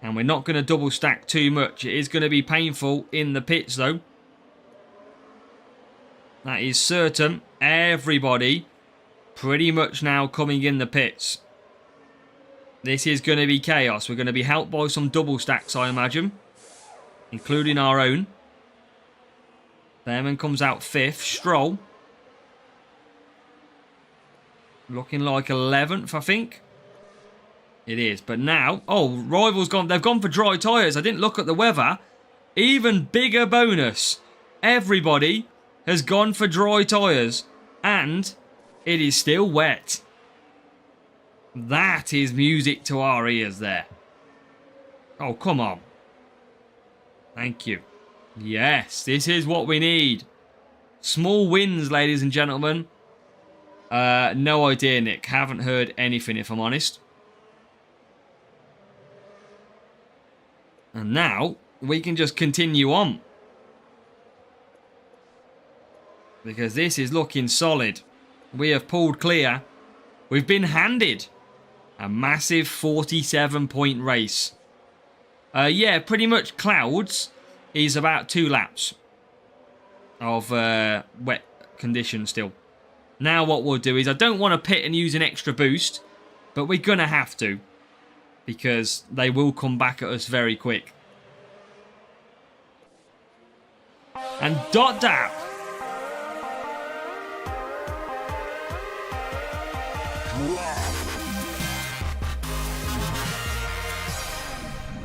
And we're not going to double stack too much. It is going to be painful in the pits though. That is certain. Everybody pretty much now coming in the pits. This is going to be chaos. We're going to be helped by some double stacks, I imagine. Including our own. Behrman comes out 5th. Stroll. Looking like 11th, I think. It is. But now... Oh, Rival's gone. They've gone for dry tyres. I didn't look at the weather. Even bigger bonus. Everybody has gone for dry tyres. And it is still wet. That is music to our ears there. Oh, come on. Thank you. Yes, this is what we need. Small wins, ladies and gentlemen. No idea, Nick. Haven't heard anything, if I'm honest. And now, we can just continue on. Because this is looking solid. We have pulled clear. We've been handed a massive 47-point race. Yeah, pretty much Clouds is about 2 laps of wet conditions still. Now what we'll do is, I don't want to pit and use an extra boost, but we're going to have to. Because they will come back at us very quick. And dot dap.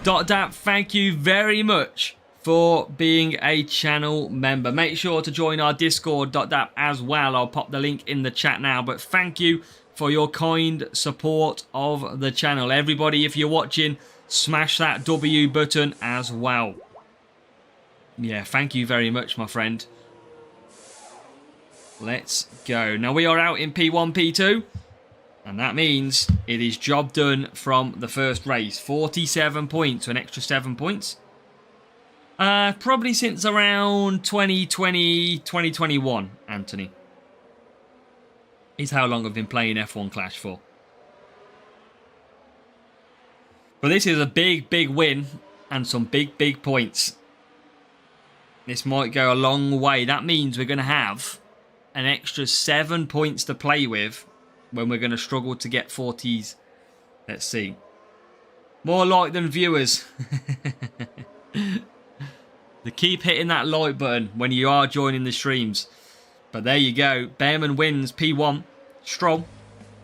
Dot Dap, thank you very much for being a channel member. Make sure to join our Discord, Dot Dap, as well. I'll pop the link in the chat now. But thank you for your kind support of the channel. Everybody, if you're watching, smash that W button as well. Yeah, thank you very much, my friend. Let's go. Now we are out in P1, P2. And that means it is job done from the first race. 47 points, an extra 7 points. Probably since around 2020, 2021, Anthony. Is how long I've been playing F1 Clash for. But this is a big, big win. And some big, big points. This might go a long way. That means we're going to have an extra 7 points to play with. When we're going to struggle to get 40s. Let's see. More like than viewers. They keep hitting that like button when you are joining the streams. But there you go. Behrman wins P1. Stroll.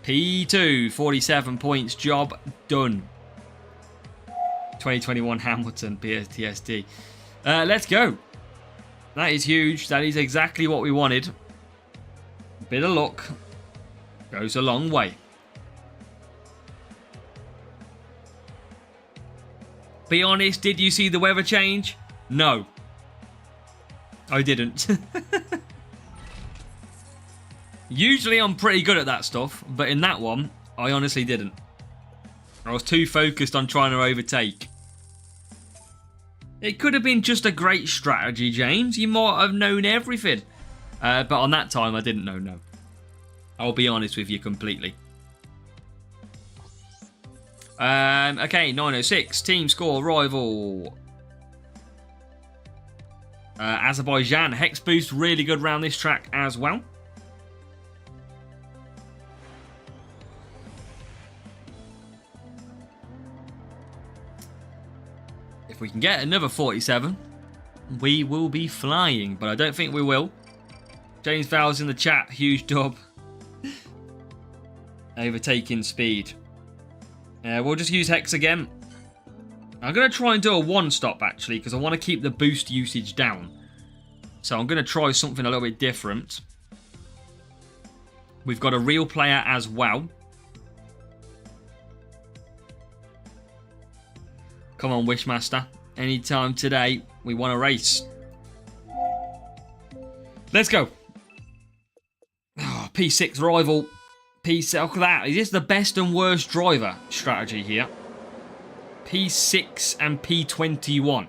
P2. 47 points. Job done. 2021 Hamilton. PSTSD. Let's go. That is huge. That is exactly what we wanted. Bit of luck. Goes a long way. Be honest, did you see the weather change? No. I didn't. Usually I'm pretty good at that stuff, but in that one, I honestly didn't. I was too focused on trying to overtake. It could have been just a great strategy, James. You might have known everything. But on that time, I didn't know, no. I'll be honest with you completely. Okay, 906. Team score, rival. Azerbaijan. Hex boost, really good round this track as well. If we can get another 47, we will be flying. But I don't think we will. James Vowell's in the chat. Huge dub. overtaking speed. We'll just use Hex again. I'm going to try and do a one-stop, actually, because I want to keep the boost usage down. So I'm going to try something a little bit different. We've got a real player as well. Come on, Wishmaster. Anytime today, we want to race. Let's go. Oh, P6 rival. P6, look at that. Is this the best and worst driver strategy here? P6 and P21.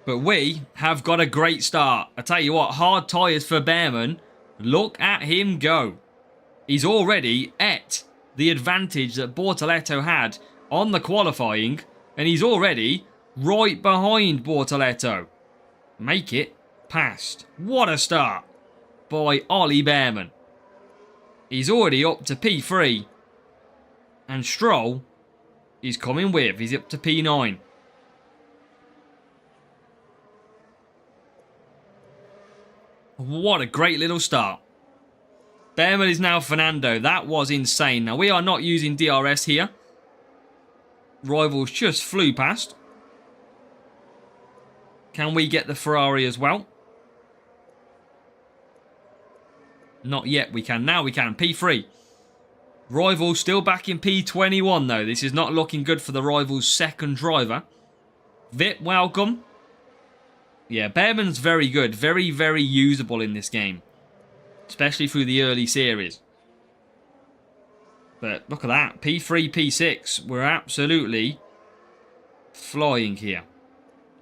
But we have got a great start. I tell you what, hard tyres for Behrman. Look at him go. He's already at the advantage that Bortoleto had on the qualifying. And he's already right behind Bortoleto. Make it past. What a start by Ollie Behrman. He's already up to P3. And Stroll is coming with. He's up to P9. What a great little start. Behrman is now Fernando. That was insane. Now, we are not using DRS here. Rivals just flew past. Can we get the Ferrari as well? Not yet we can. Now we can. P3. Rivals still back in P21 though. This is not looking good for the Rivals' second driver. Vip, welcome. Yeah, Behrman's very good. Very, very usable in this game. Especially through the early series. But look at that. P3, P6. We're absolutely flying here.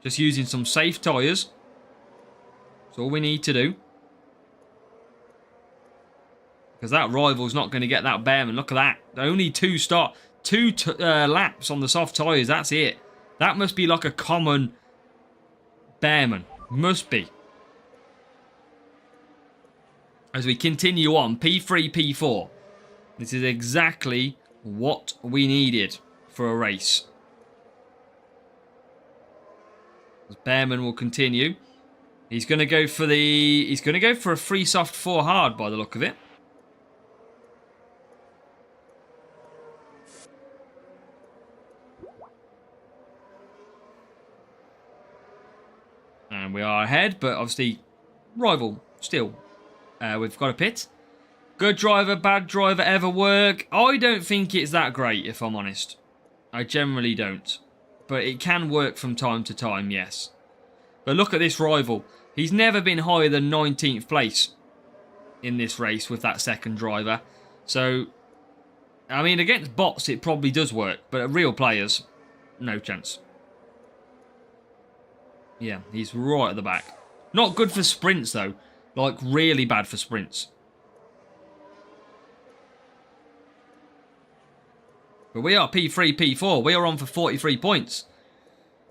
Just using some safe tyres. That's all we need to do. Because that rival's not going to get that Behrman. Look at that. Only two laps on the soft tyres. That's it. That must be like a common Behrman. Must be. As we continue on. P3, P4. This is exactly what we needed for a race. As Behrman will continue. He's going to go for a free soft 4 hard by the look of it. And we are ahead, but obviously rival still. We've got a pit. Good driver, bad driver, ever work? I don't think it's that great, if I'm honest. I generally don't. But it can work from time to time, yes. But look at this rival. He's never been higher than 19th place in this race with that second driver. So, I mean, against bots it probably does work. But real players, no chance. Yeah, he's right at the back. Not good for sprints, though. Like, really bad for sprints. But we are P3, P4. We are on for 43 points.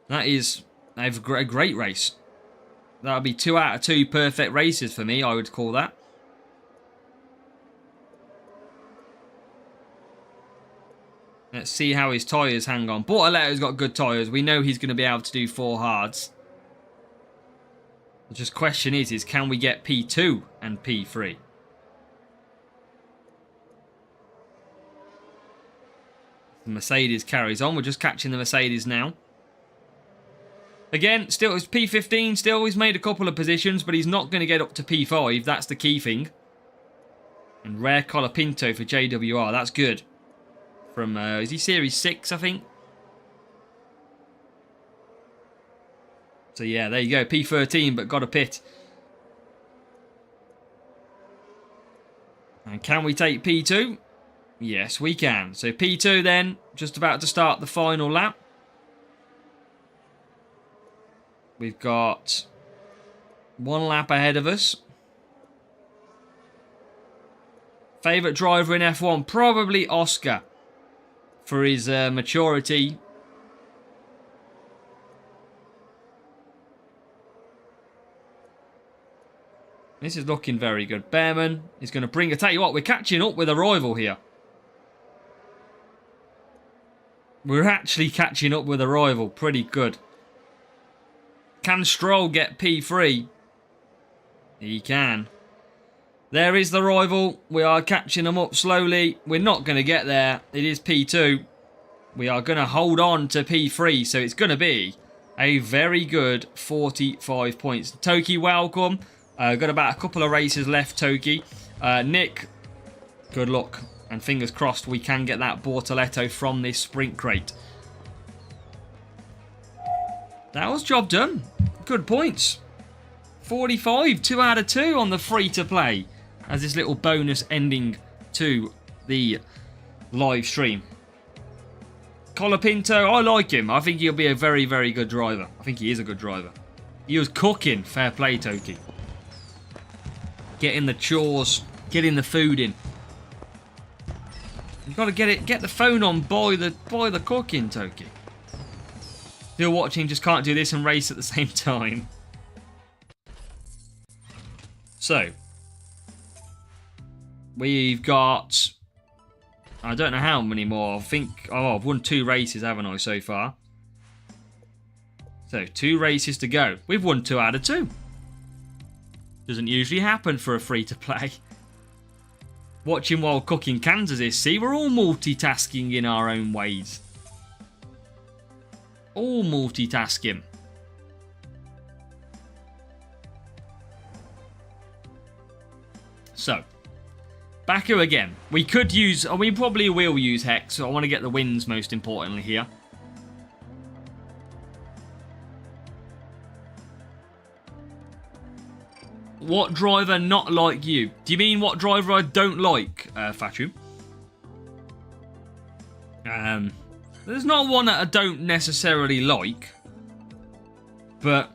That is a great race. That would be 2 out of 2 perfect races for me, I would call that. Let's see how his tyres hang on. Bortoletto's got good tyres. We know he's going to be able to do 4 hards. The just question is can we get P2 and P3? The Mercedes carries on. We're just catching the Mercedes now. Again, still it's P15. Still, he's made a couple of positions, but he's not going to get up to P5. That's the key thing. And rare Colapinto for JWR. That's good. From, is he Series 6, I think? So, yeah, there you go. P13, but got a pit. And can we take P2? Yes, we can. So, P2 then, just about to start the final lap. We've got 1 lap ahead of us. Favourite driver in F1? Probably Oscar. For his maturity. This is looking very good. Behrman is going to bring... I tell you what, we're catching up with a rival here. We're actually catching up with a rival. Pretty good. Can Stroll get P3? He can. There is the rival. We are catching them up slowly. We're not going to get there. It is P2. We are going to hold on to P3. So it's going to be a very good 45 points. Toki, welcome. Got about a couple of races left, Toki. Nick, good luck. And fingers crossed we can get that Bortoletto from this sprint crate. That was job done. Good points. 45, 2 out of 2 on the free-to-play. As this little bonus ending to the live stream. Colapinto, I like him. I think he'll be a very, very good driver. I think he is a good driver. He was cooking. Fair play, Toki. Getting the chores, getting the food in. You've got to get the phone on by the cooking, Toki. Still watching, just can't do this and race at the same time. So, we've got, I don't know how many more. I think, I've won 2 races, haven't I, so far? So, 2 races to go. We've won 2 out of 2. Doesn't usually happen for a free-to-play. Watching while cooking Kansas is, see, we're all multitasking in our own ways. All multitasking. So, Baku again. We could use, or we probably will use Hex, so I want to get the wins most importantly here. What driver not like you? Do you mean what driver I don't like, Fatu? There's not one that I don't necessarily like. But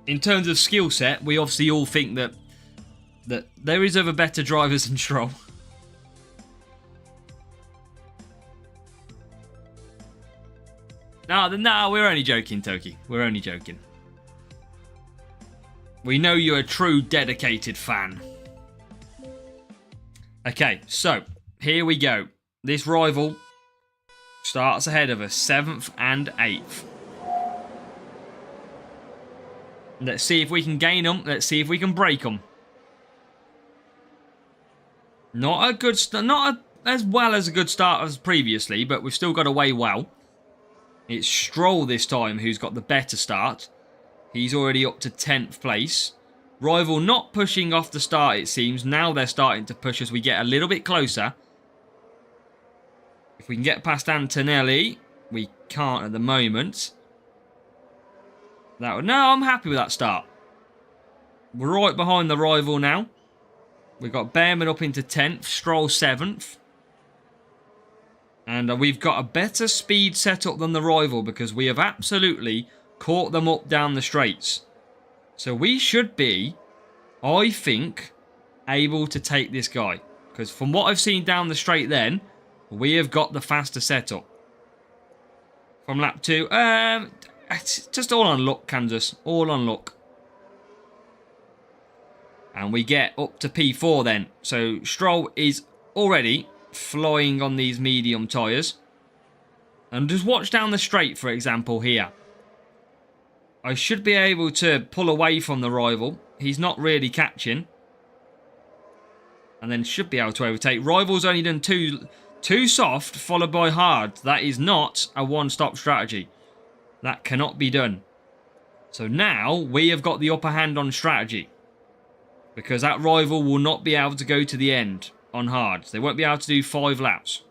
in terms of skill set, we obviously all think that there is other better drivers than Stroll. No, we're only joking, Toki. We're only joking. We know you're a true dedicated fan. Okay, so here we go. This rival starts ahead of us, 7th and 8th. Let's see if we can gain them. Let's see if we can break them. Not a good start, not as well as a good start as previously, but we've still got away well. It's Stroll this time who's got the better start. He's already up to 10th place. Rival not pushing off the start, it seems. Now they're starting to push as we get a little bit closer. If we can get past Antonelli, we can't at the moment. No, I'm happy with that start. We're right behind the rival now. We've got Behrman up into 10th, Stroll 7th. And we've got a better speed setup than the rival because we have absolutely caught them up down the straights. So we should be, I think, able to take this guy. Because from what I've seen down the straight then, we have got the faster setup. From lap 2, it's just all on luck, Kansas. All on luck. And we get up to P4 then. So Stroll is already flying on these medium tyres. And just watch down the straight, for example, here. I should be able to pull away from the rival. He's not really catching. And then should be able to overtake. Rival's only done two soft, followed by hard. That is not a one-stop strategy. That cannot be done. So now we have got the upper hand on strategy. Because that rival will not be able to go to the end on hards. They won't be able to do 5 laps.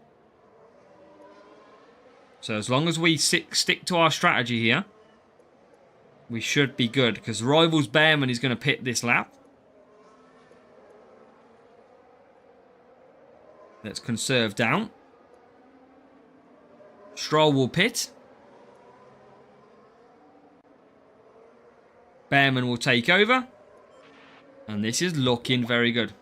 So as long as we stick to our strategy here, we should be good. Because rival's Behrman is going to pit this lap. Let's conserve down. Stroll will pit. Behrman will take over. And this is looking very good.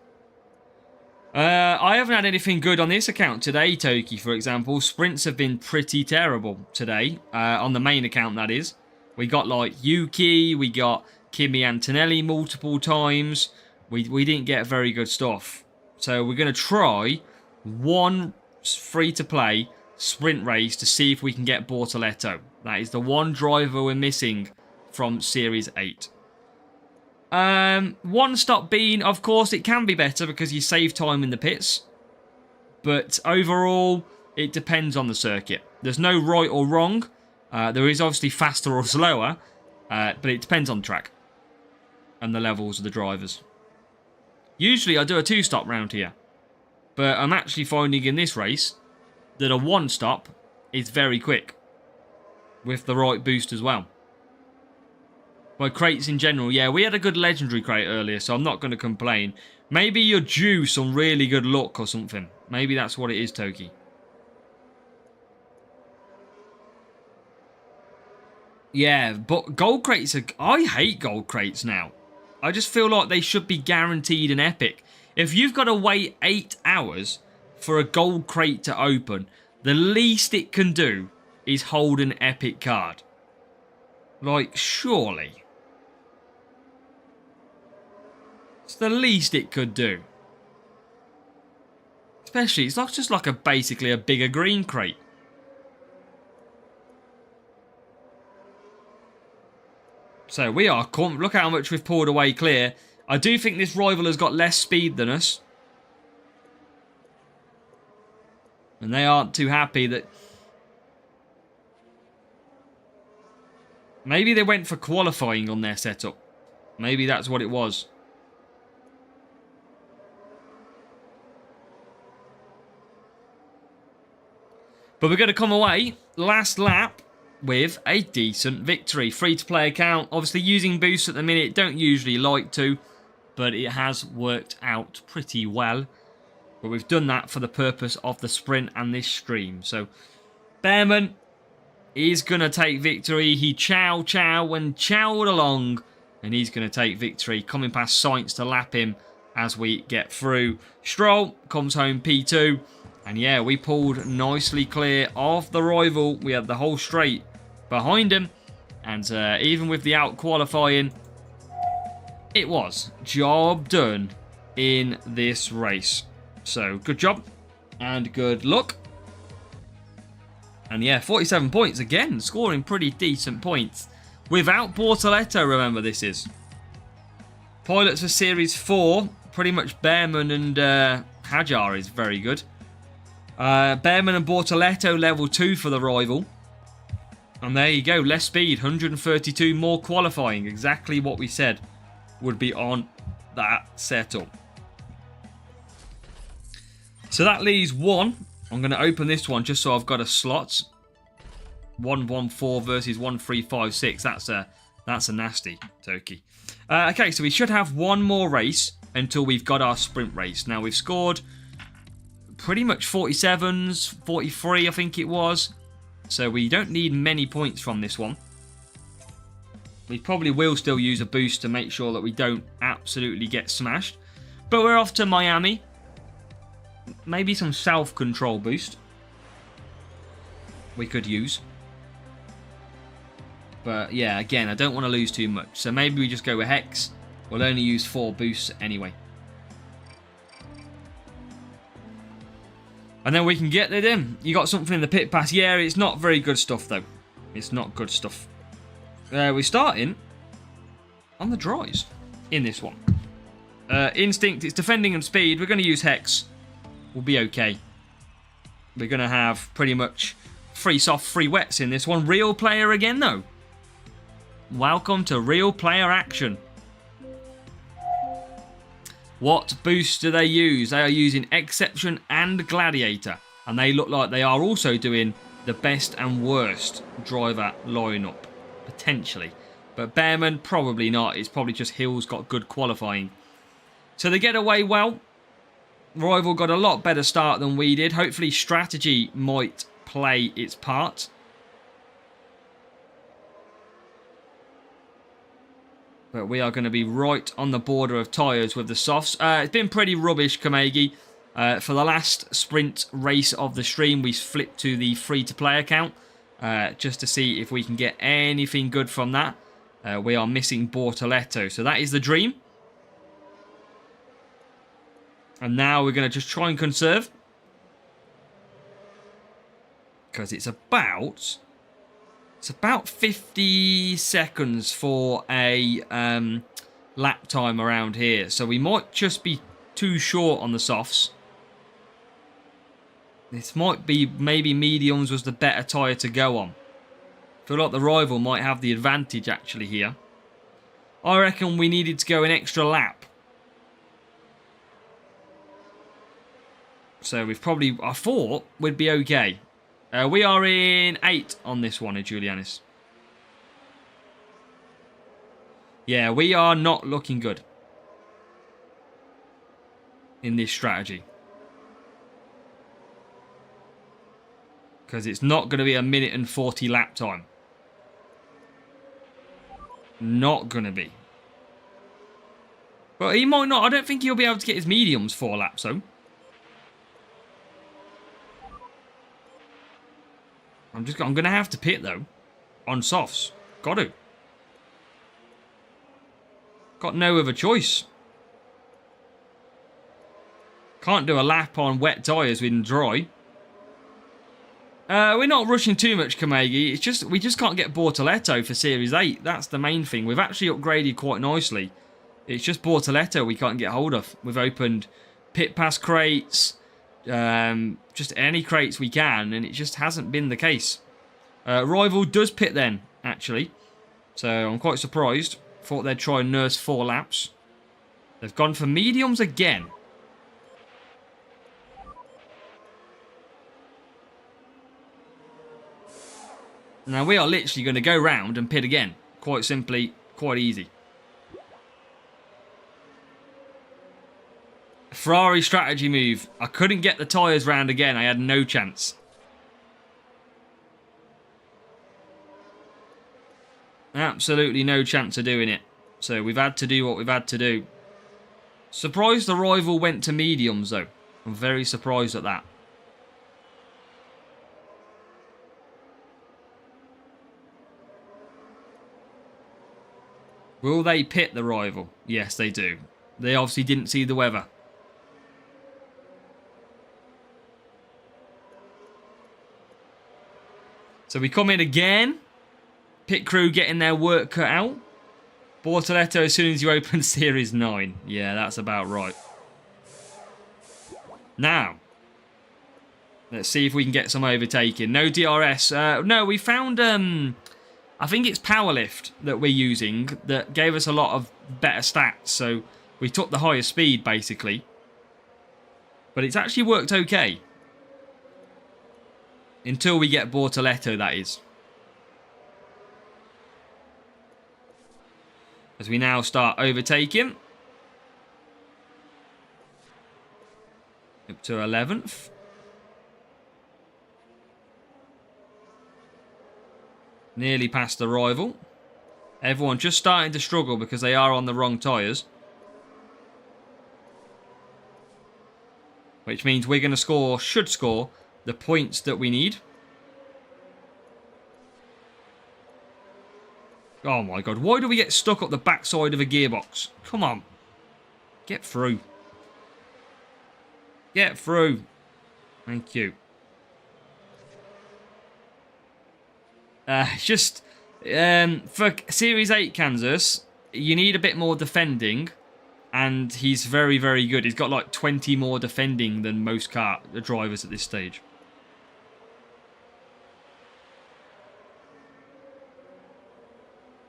I haven't had anything good on this account today, Toki, for example. Sprints have been pretty terrible today. On the main account, that is. We got, like, Yuki. We got Kimi Antonelli multiple times. We didn't get very good stuff. So we're going to try one free-to-play sprint race to see if we can get Bortoletto. That is the one driver we're missing from Series 8. One stop being, of course, it can be better because you save time in the pits. But overall, it depends on the circuit. There's no right or wrong. There is obviously faster or slower. But it depends on the track. And the levels of the drivers. Usually I do a 2-stop round here. But I'm actually finding in this race that a 1-stop is very quick. With the right boost as well. By crates in general, yeah, we had a good legendary crate earlier, so I'm not going to complain. Maybe you're due some really good luck or something. Maybe that's what it is, Toki. Yeah, but gold crates are... I hate gold crates now. I just feel like they should be guaranteed an epic. If you've got to wait 8 hours for a gold crate to open, the least it can do is hold an epic card. Like, surely. It's the least it could do. Especially, it's not just like basically a bigger green crate. So we are, look how much we've pulled away clear. I do think this rival has got less speed than us. And they aren't too happy that... Maybe they went for qualifying on their setup. Maybe that's what it was. But we're going to come away last lap with a decent victory. Free-to-play account. Obviously using boosts at the minute. Don't usually like to. But it has worked out pretty well. But we've done that for the purpose of the sprint and this stream. So, Bearman is going to take victory. He chow and chowed along. And he's going to take victory. Coming past Sainz to lap him as we get through. Stroll comes home P2. And yeah, we pulled nicely clear of the rival. We had the whole straight behind him. And even with the out-qualifying, it was job done in this race. So, good job and good luck. And yeah, 47 points again, scoring pretty decent points. Without Bortoletto, remember this is. Pilots for Series 4, pretty much Bearman and Hajar is very good. Bearman and Bortoletto level 2 for the rival. And there you go, less speed, 132 more qualifying. Exactly what we said would be on that setup. So that leaves one. I'm going to open this one just so I've got a slot. 114 versus 1356. That's a nasty Toki. Okay, so we should have one more race until we've got our sprint race. Now we've scored pretty much 47s, 43 I think it was. So we don't need many points from this one. We probably will still use a boost to make sure that we don't absolutely get smashed. But we're off to Miami. Maybe some self-control boost we could use. But yeah, again, I don't want to lose too much. So maybe we just go with Hex. We'll only use 4 boosts anyway. And then we can get it in. You got something in the pit pass. Yeah, it's not very good stuff though. It's not good stuff. We're starting on the dries in this one. Instinct, it's defending and speed. We're going to use Hex. We'll be okay. We're going to have pretty much 3 soft, 3 wets in this one. Real player again, though. Welcome to real player action. What boost do they use? They are using Exception and Gladiator. And they look like they are also doing the best and worst driver lineup. Potentially. But Bearman, probably not. It's probably just Hill's got good qualifying. So they get away well. Rival got a lot better start than we did. Hopefully strategy might play its part. But we are going to be right on the border of tyres with the softs. It's been pretty rubbish, Kamegi. For the last sprint race of the stream, we flipped to the free-to-play account. Just to see if we can get anything good from that. We are missing Bortoletto. So that is the dream. And now we're going to just try and conserve. Because it's about 50 seconds for a lap time around here. So we might just be too short on the softs. This might be, maybe mediums was the better tyre to go on. I feel like the rival might have the advantage actually here. I reckon we needed to go an extra lap. So we've probably, I thought we'd be okay. We are in 8 on this one, Julianis. Yeah, we are not looking good in this strategy. Because it's not going to be a minute and 40 lap time. Not going to be. But he might not. I don't think he'll be able to get his mediums 4 laps, though. I'm going to have to pit, though. On softs. Got to. Got no other choice. Can't do a lap on wet tyres with dry. We're not rushing too much, Kamegi. It's just we just can't get Bortoletto for Series 8. That's the main thing. We've actually upgraded quite nicely. It's just Bortoletto we can't get hold of. We've opened pit pass crates, just any crates we can, and it just hasn't been the case. Rival does pit then, actually. So I'm quite surprised. Thought they'd try and nurse 4 laps. They've gone for mediums again. Now we are literally going to go round and pit again. Quite simply, quite easy. Ferrari strategy move. I couldn't get the tyres round again. I had no chance. Absolutely no chance of doing it. So we've had to do what we've had to do. Surprised the rival went to mediums though. I'm very surprised at that. Will they pit the rival? Yes, they do. They obviously didn't see the weather. So we come in again. Pit crew getting their work cut out. Bortoletto as soon as you open Series 9. Yeah, that's about right. Now, let's see if we can get some overtaking. No DRS. No, we found... I think it's Powerlift that we're using that gave us a lot of better stats. So we took the higher speed, basically. But it's actually worked okay. Until we get Bortoletto, that is. As we now start overtaking. Up to 11th. Nearly past the rival. Everyone just starting to struggle because they are on the wrong tyres. Which means we're going to score, should score, the points that we need. Oh my god, why do we get stuck up the backside of a gearbox? Come on. Get through. Get through. Thank you. Just for Series 8 Kansas, you need a bit more defending, and he's very, very good. He's got like 20 more defending than most car drivers at this stage.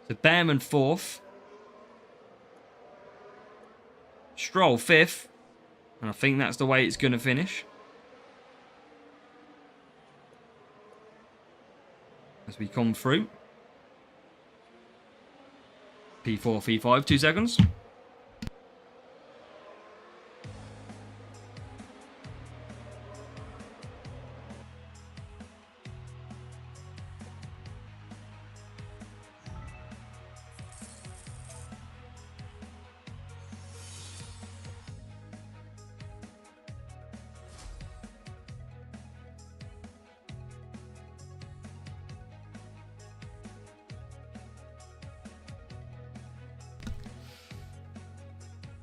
So Behrman 4th, Stroll 5th, and I think that's the way it's going to finish. As we come through. P4, P5, 2 seconds.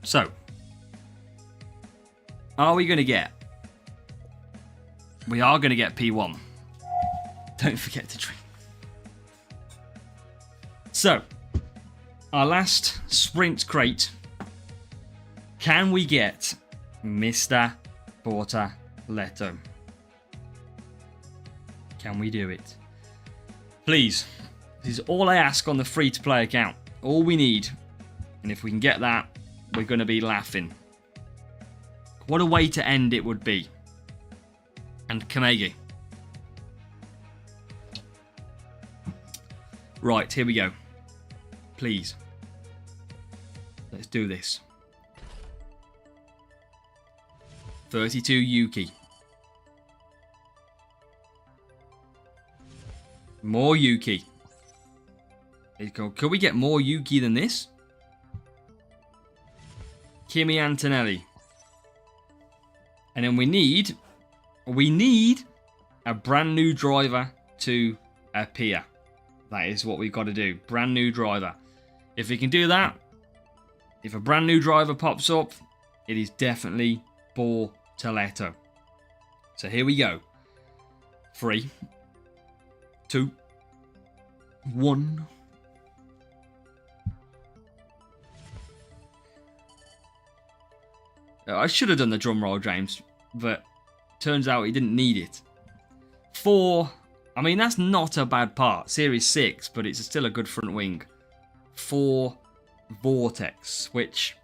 So, are we going to get? We are going to get P1. Don't forget to drink. So, our last sprint crate. Can we get Mr. Bortoleto? Can we do it? Please. This is all I ask on the free-to-play account. All we need. And if we can get that, we're going to be laughing. What a way to end it would be. And Kamegi. Right, here we go. Please. Let's do this. 32 Yuki. More Yuki. Could we get more Yuki than this? Kimi Antonelli. And then we need a brand new driver to appear. That is what we've got to do. Brand new driver. If we can do that, if a brand new driver pops up, it is definitely Bortoleto. So here we go. 3, 2, 1. I should have done the drum roll, James, but turns out he didn't need it. 4. I mean, that's not a bad part. Series 6, but it's still a good front wing. 4 Vortex, which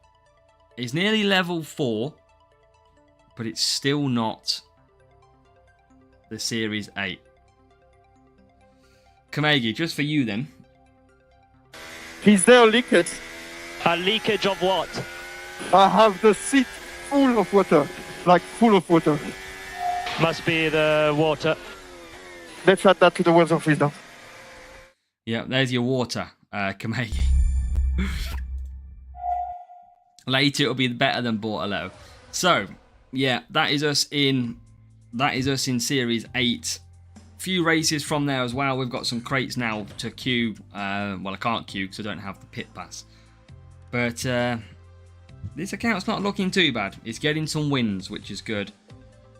is nearly level 4, but it's still not the Series 8. Kamegi, just for you then. Is there leakage? A leakage of what? I have the seat full of water, like full of water. Must be the water. Let's add that to the words of wisdom. Yeah, there's your water, Kamegi. Later it'll be better than Bortoleto. So, yeah, that is us in Series 8. Few races from there as well. We've got some crates now to queue. Well, I can't queue because I don't have the pit pass. But this account's not looking too bad. It's getting some wins, which is good.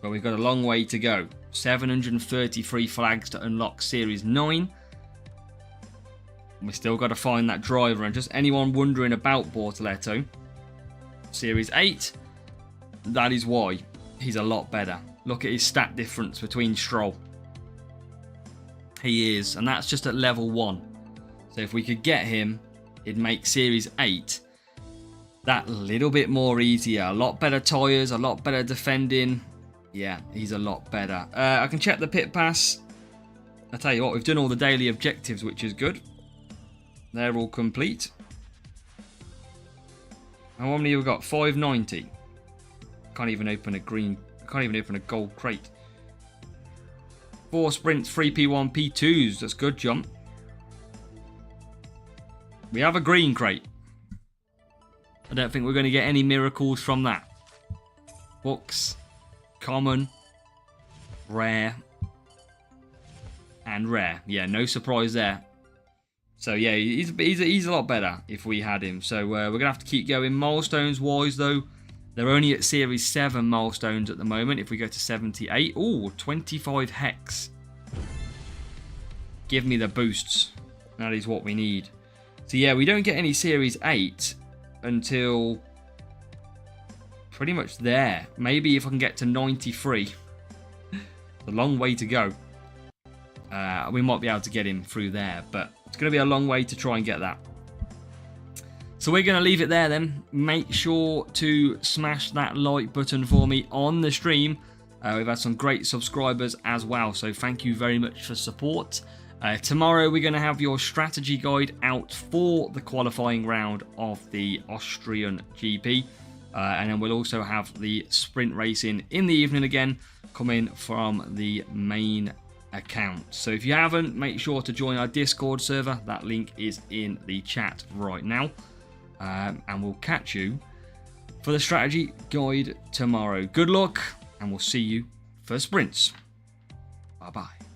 But we've got a long way to go. 733 flags to unlock Series 9. We still got to find that driver. And just anyone wondering about Bortoleto, Series 8, that is why he's a lot better. Look at his stat difference between Stroll. He is, and that's just at level 1. So if we could get him, it'd make Series 8 that little bit more easier. A lot better tyres, a lot better defending. Yeah, he's a lot better. I can check the pit pass. I tell you what, we've done all the daily objectives, which is good. They're all complete. How many have we got? 590. Can't even open a gold crate. 4 sprints, 3 P1, P2s. That's good jump. We have a green crate. I don't think we're going to get any miracles from that. Books, common, rare, and rare. Yeah, no surprise there. So yeah, he's a lot better if we had him. So we're going to have to keep going. Milestones wise though, they're only at Series 7 milestones at the moment. If we go to 78, oh, 25 hex. Give me the boosts. That is what we need. So yeah, we don't get any Series 8 until pretty much there. Maybe if I can get to 93. It's a long way to go. We might be able to get him through there, but it's going to be a long way to try and get that. So we're going to leave it there then. Make sure to smash that like button for me on the stream. We've had some great subscribers as well, so thank you very much for support. Tomorrow we're going to have your strategy guide out for the qualifying round of the Austrian GP. And then we'll also have the sprint racing in the evening again, coming from the main account. So if you haven't, make sure to join our Discord server. That link is in the chat right now. And we'll catch you for the strategy guide tomorrow. Good luck, and we'll see you for sprints. Bye-bye.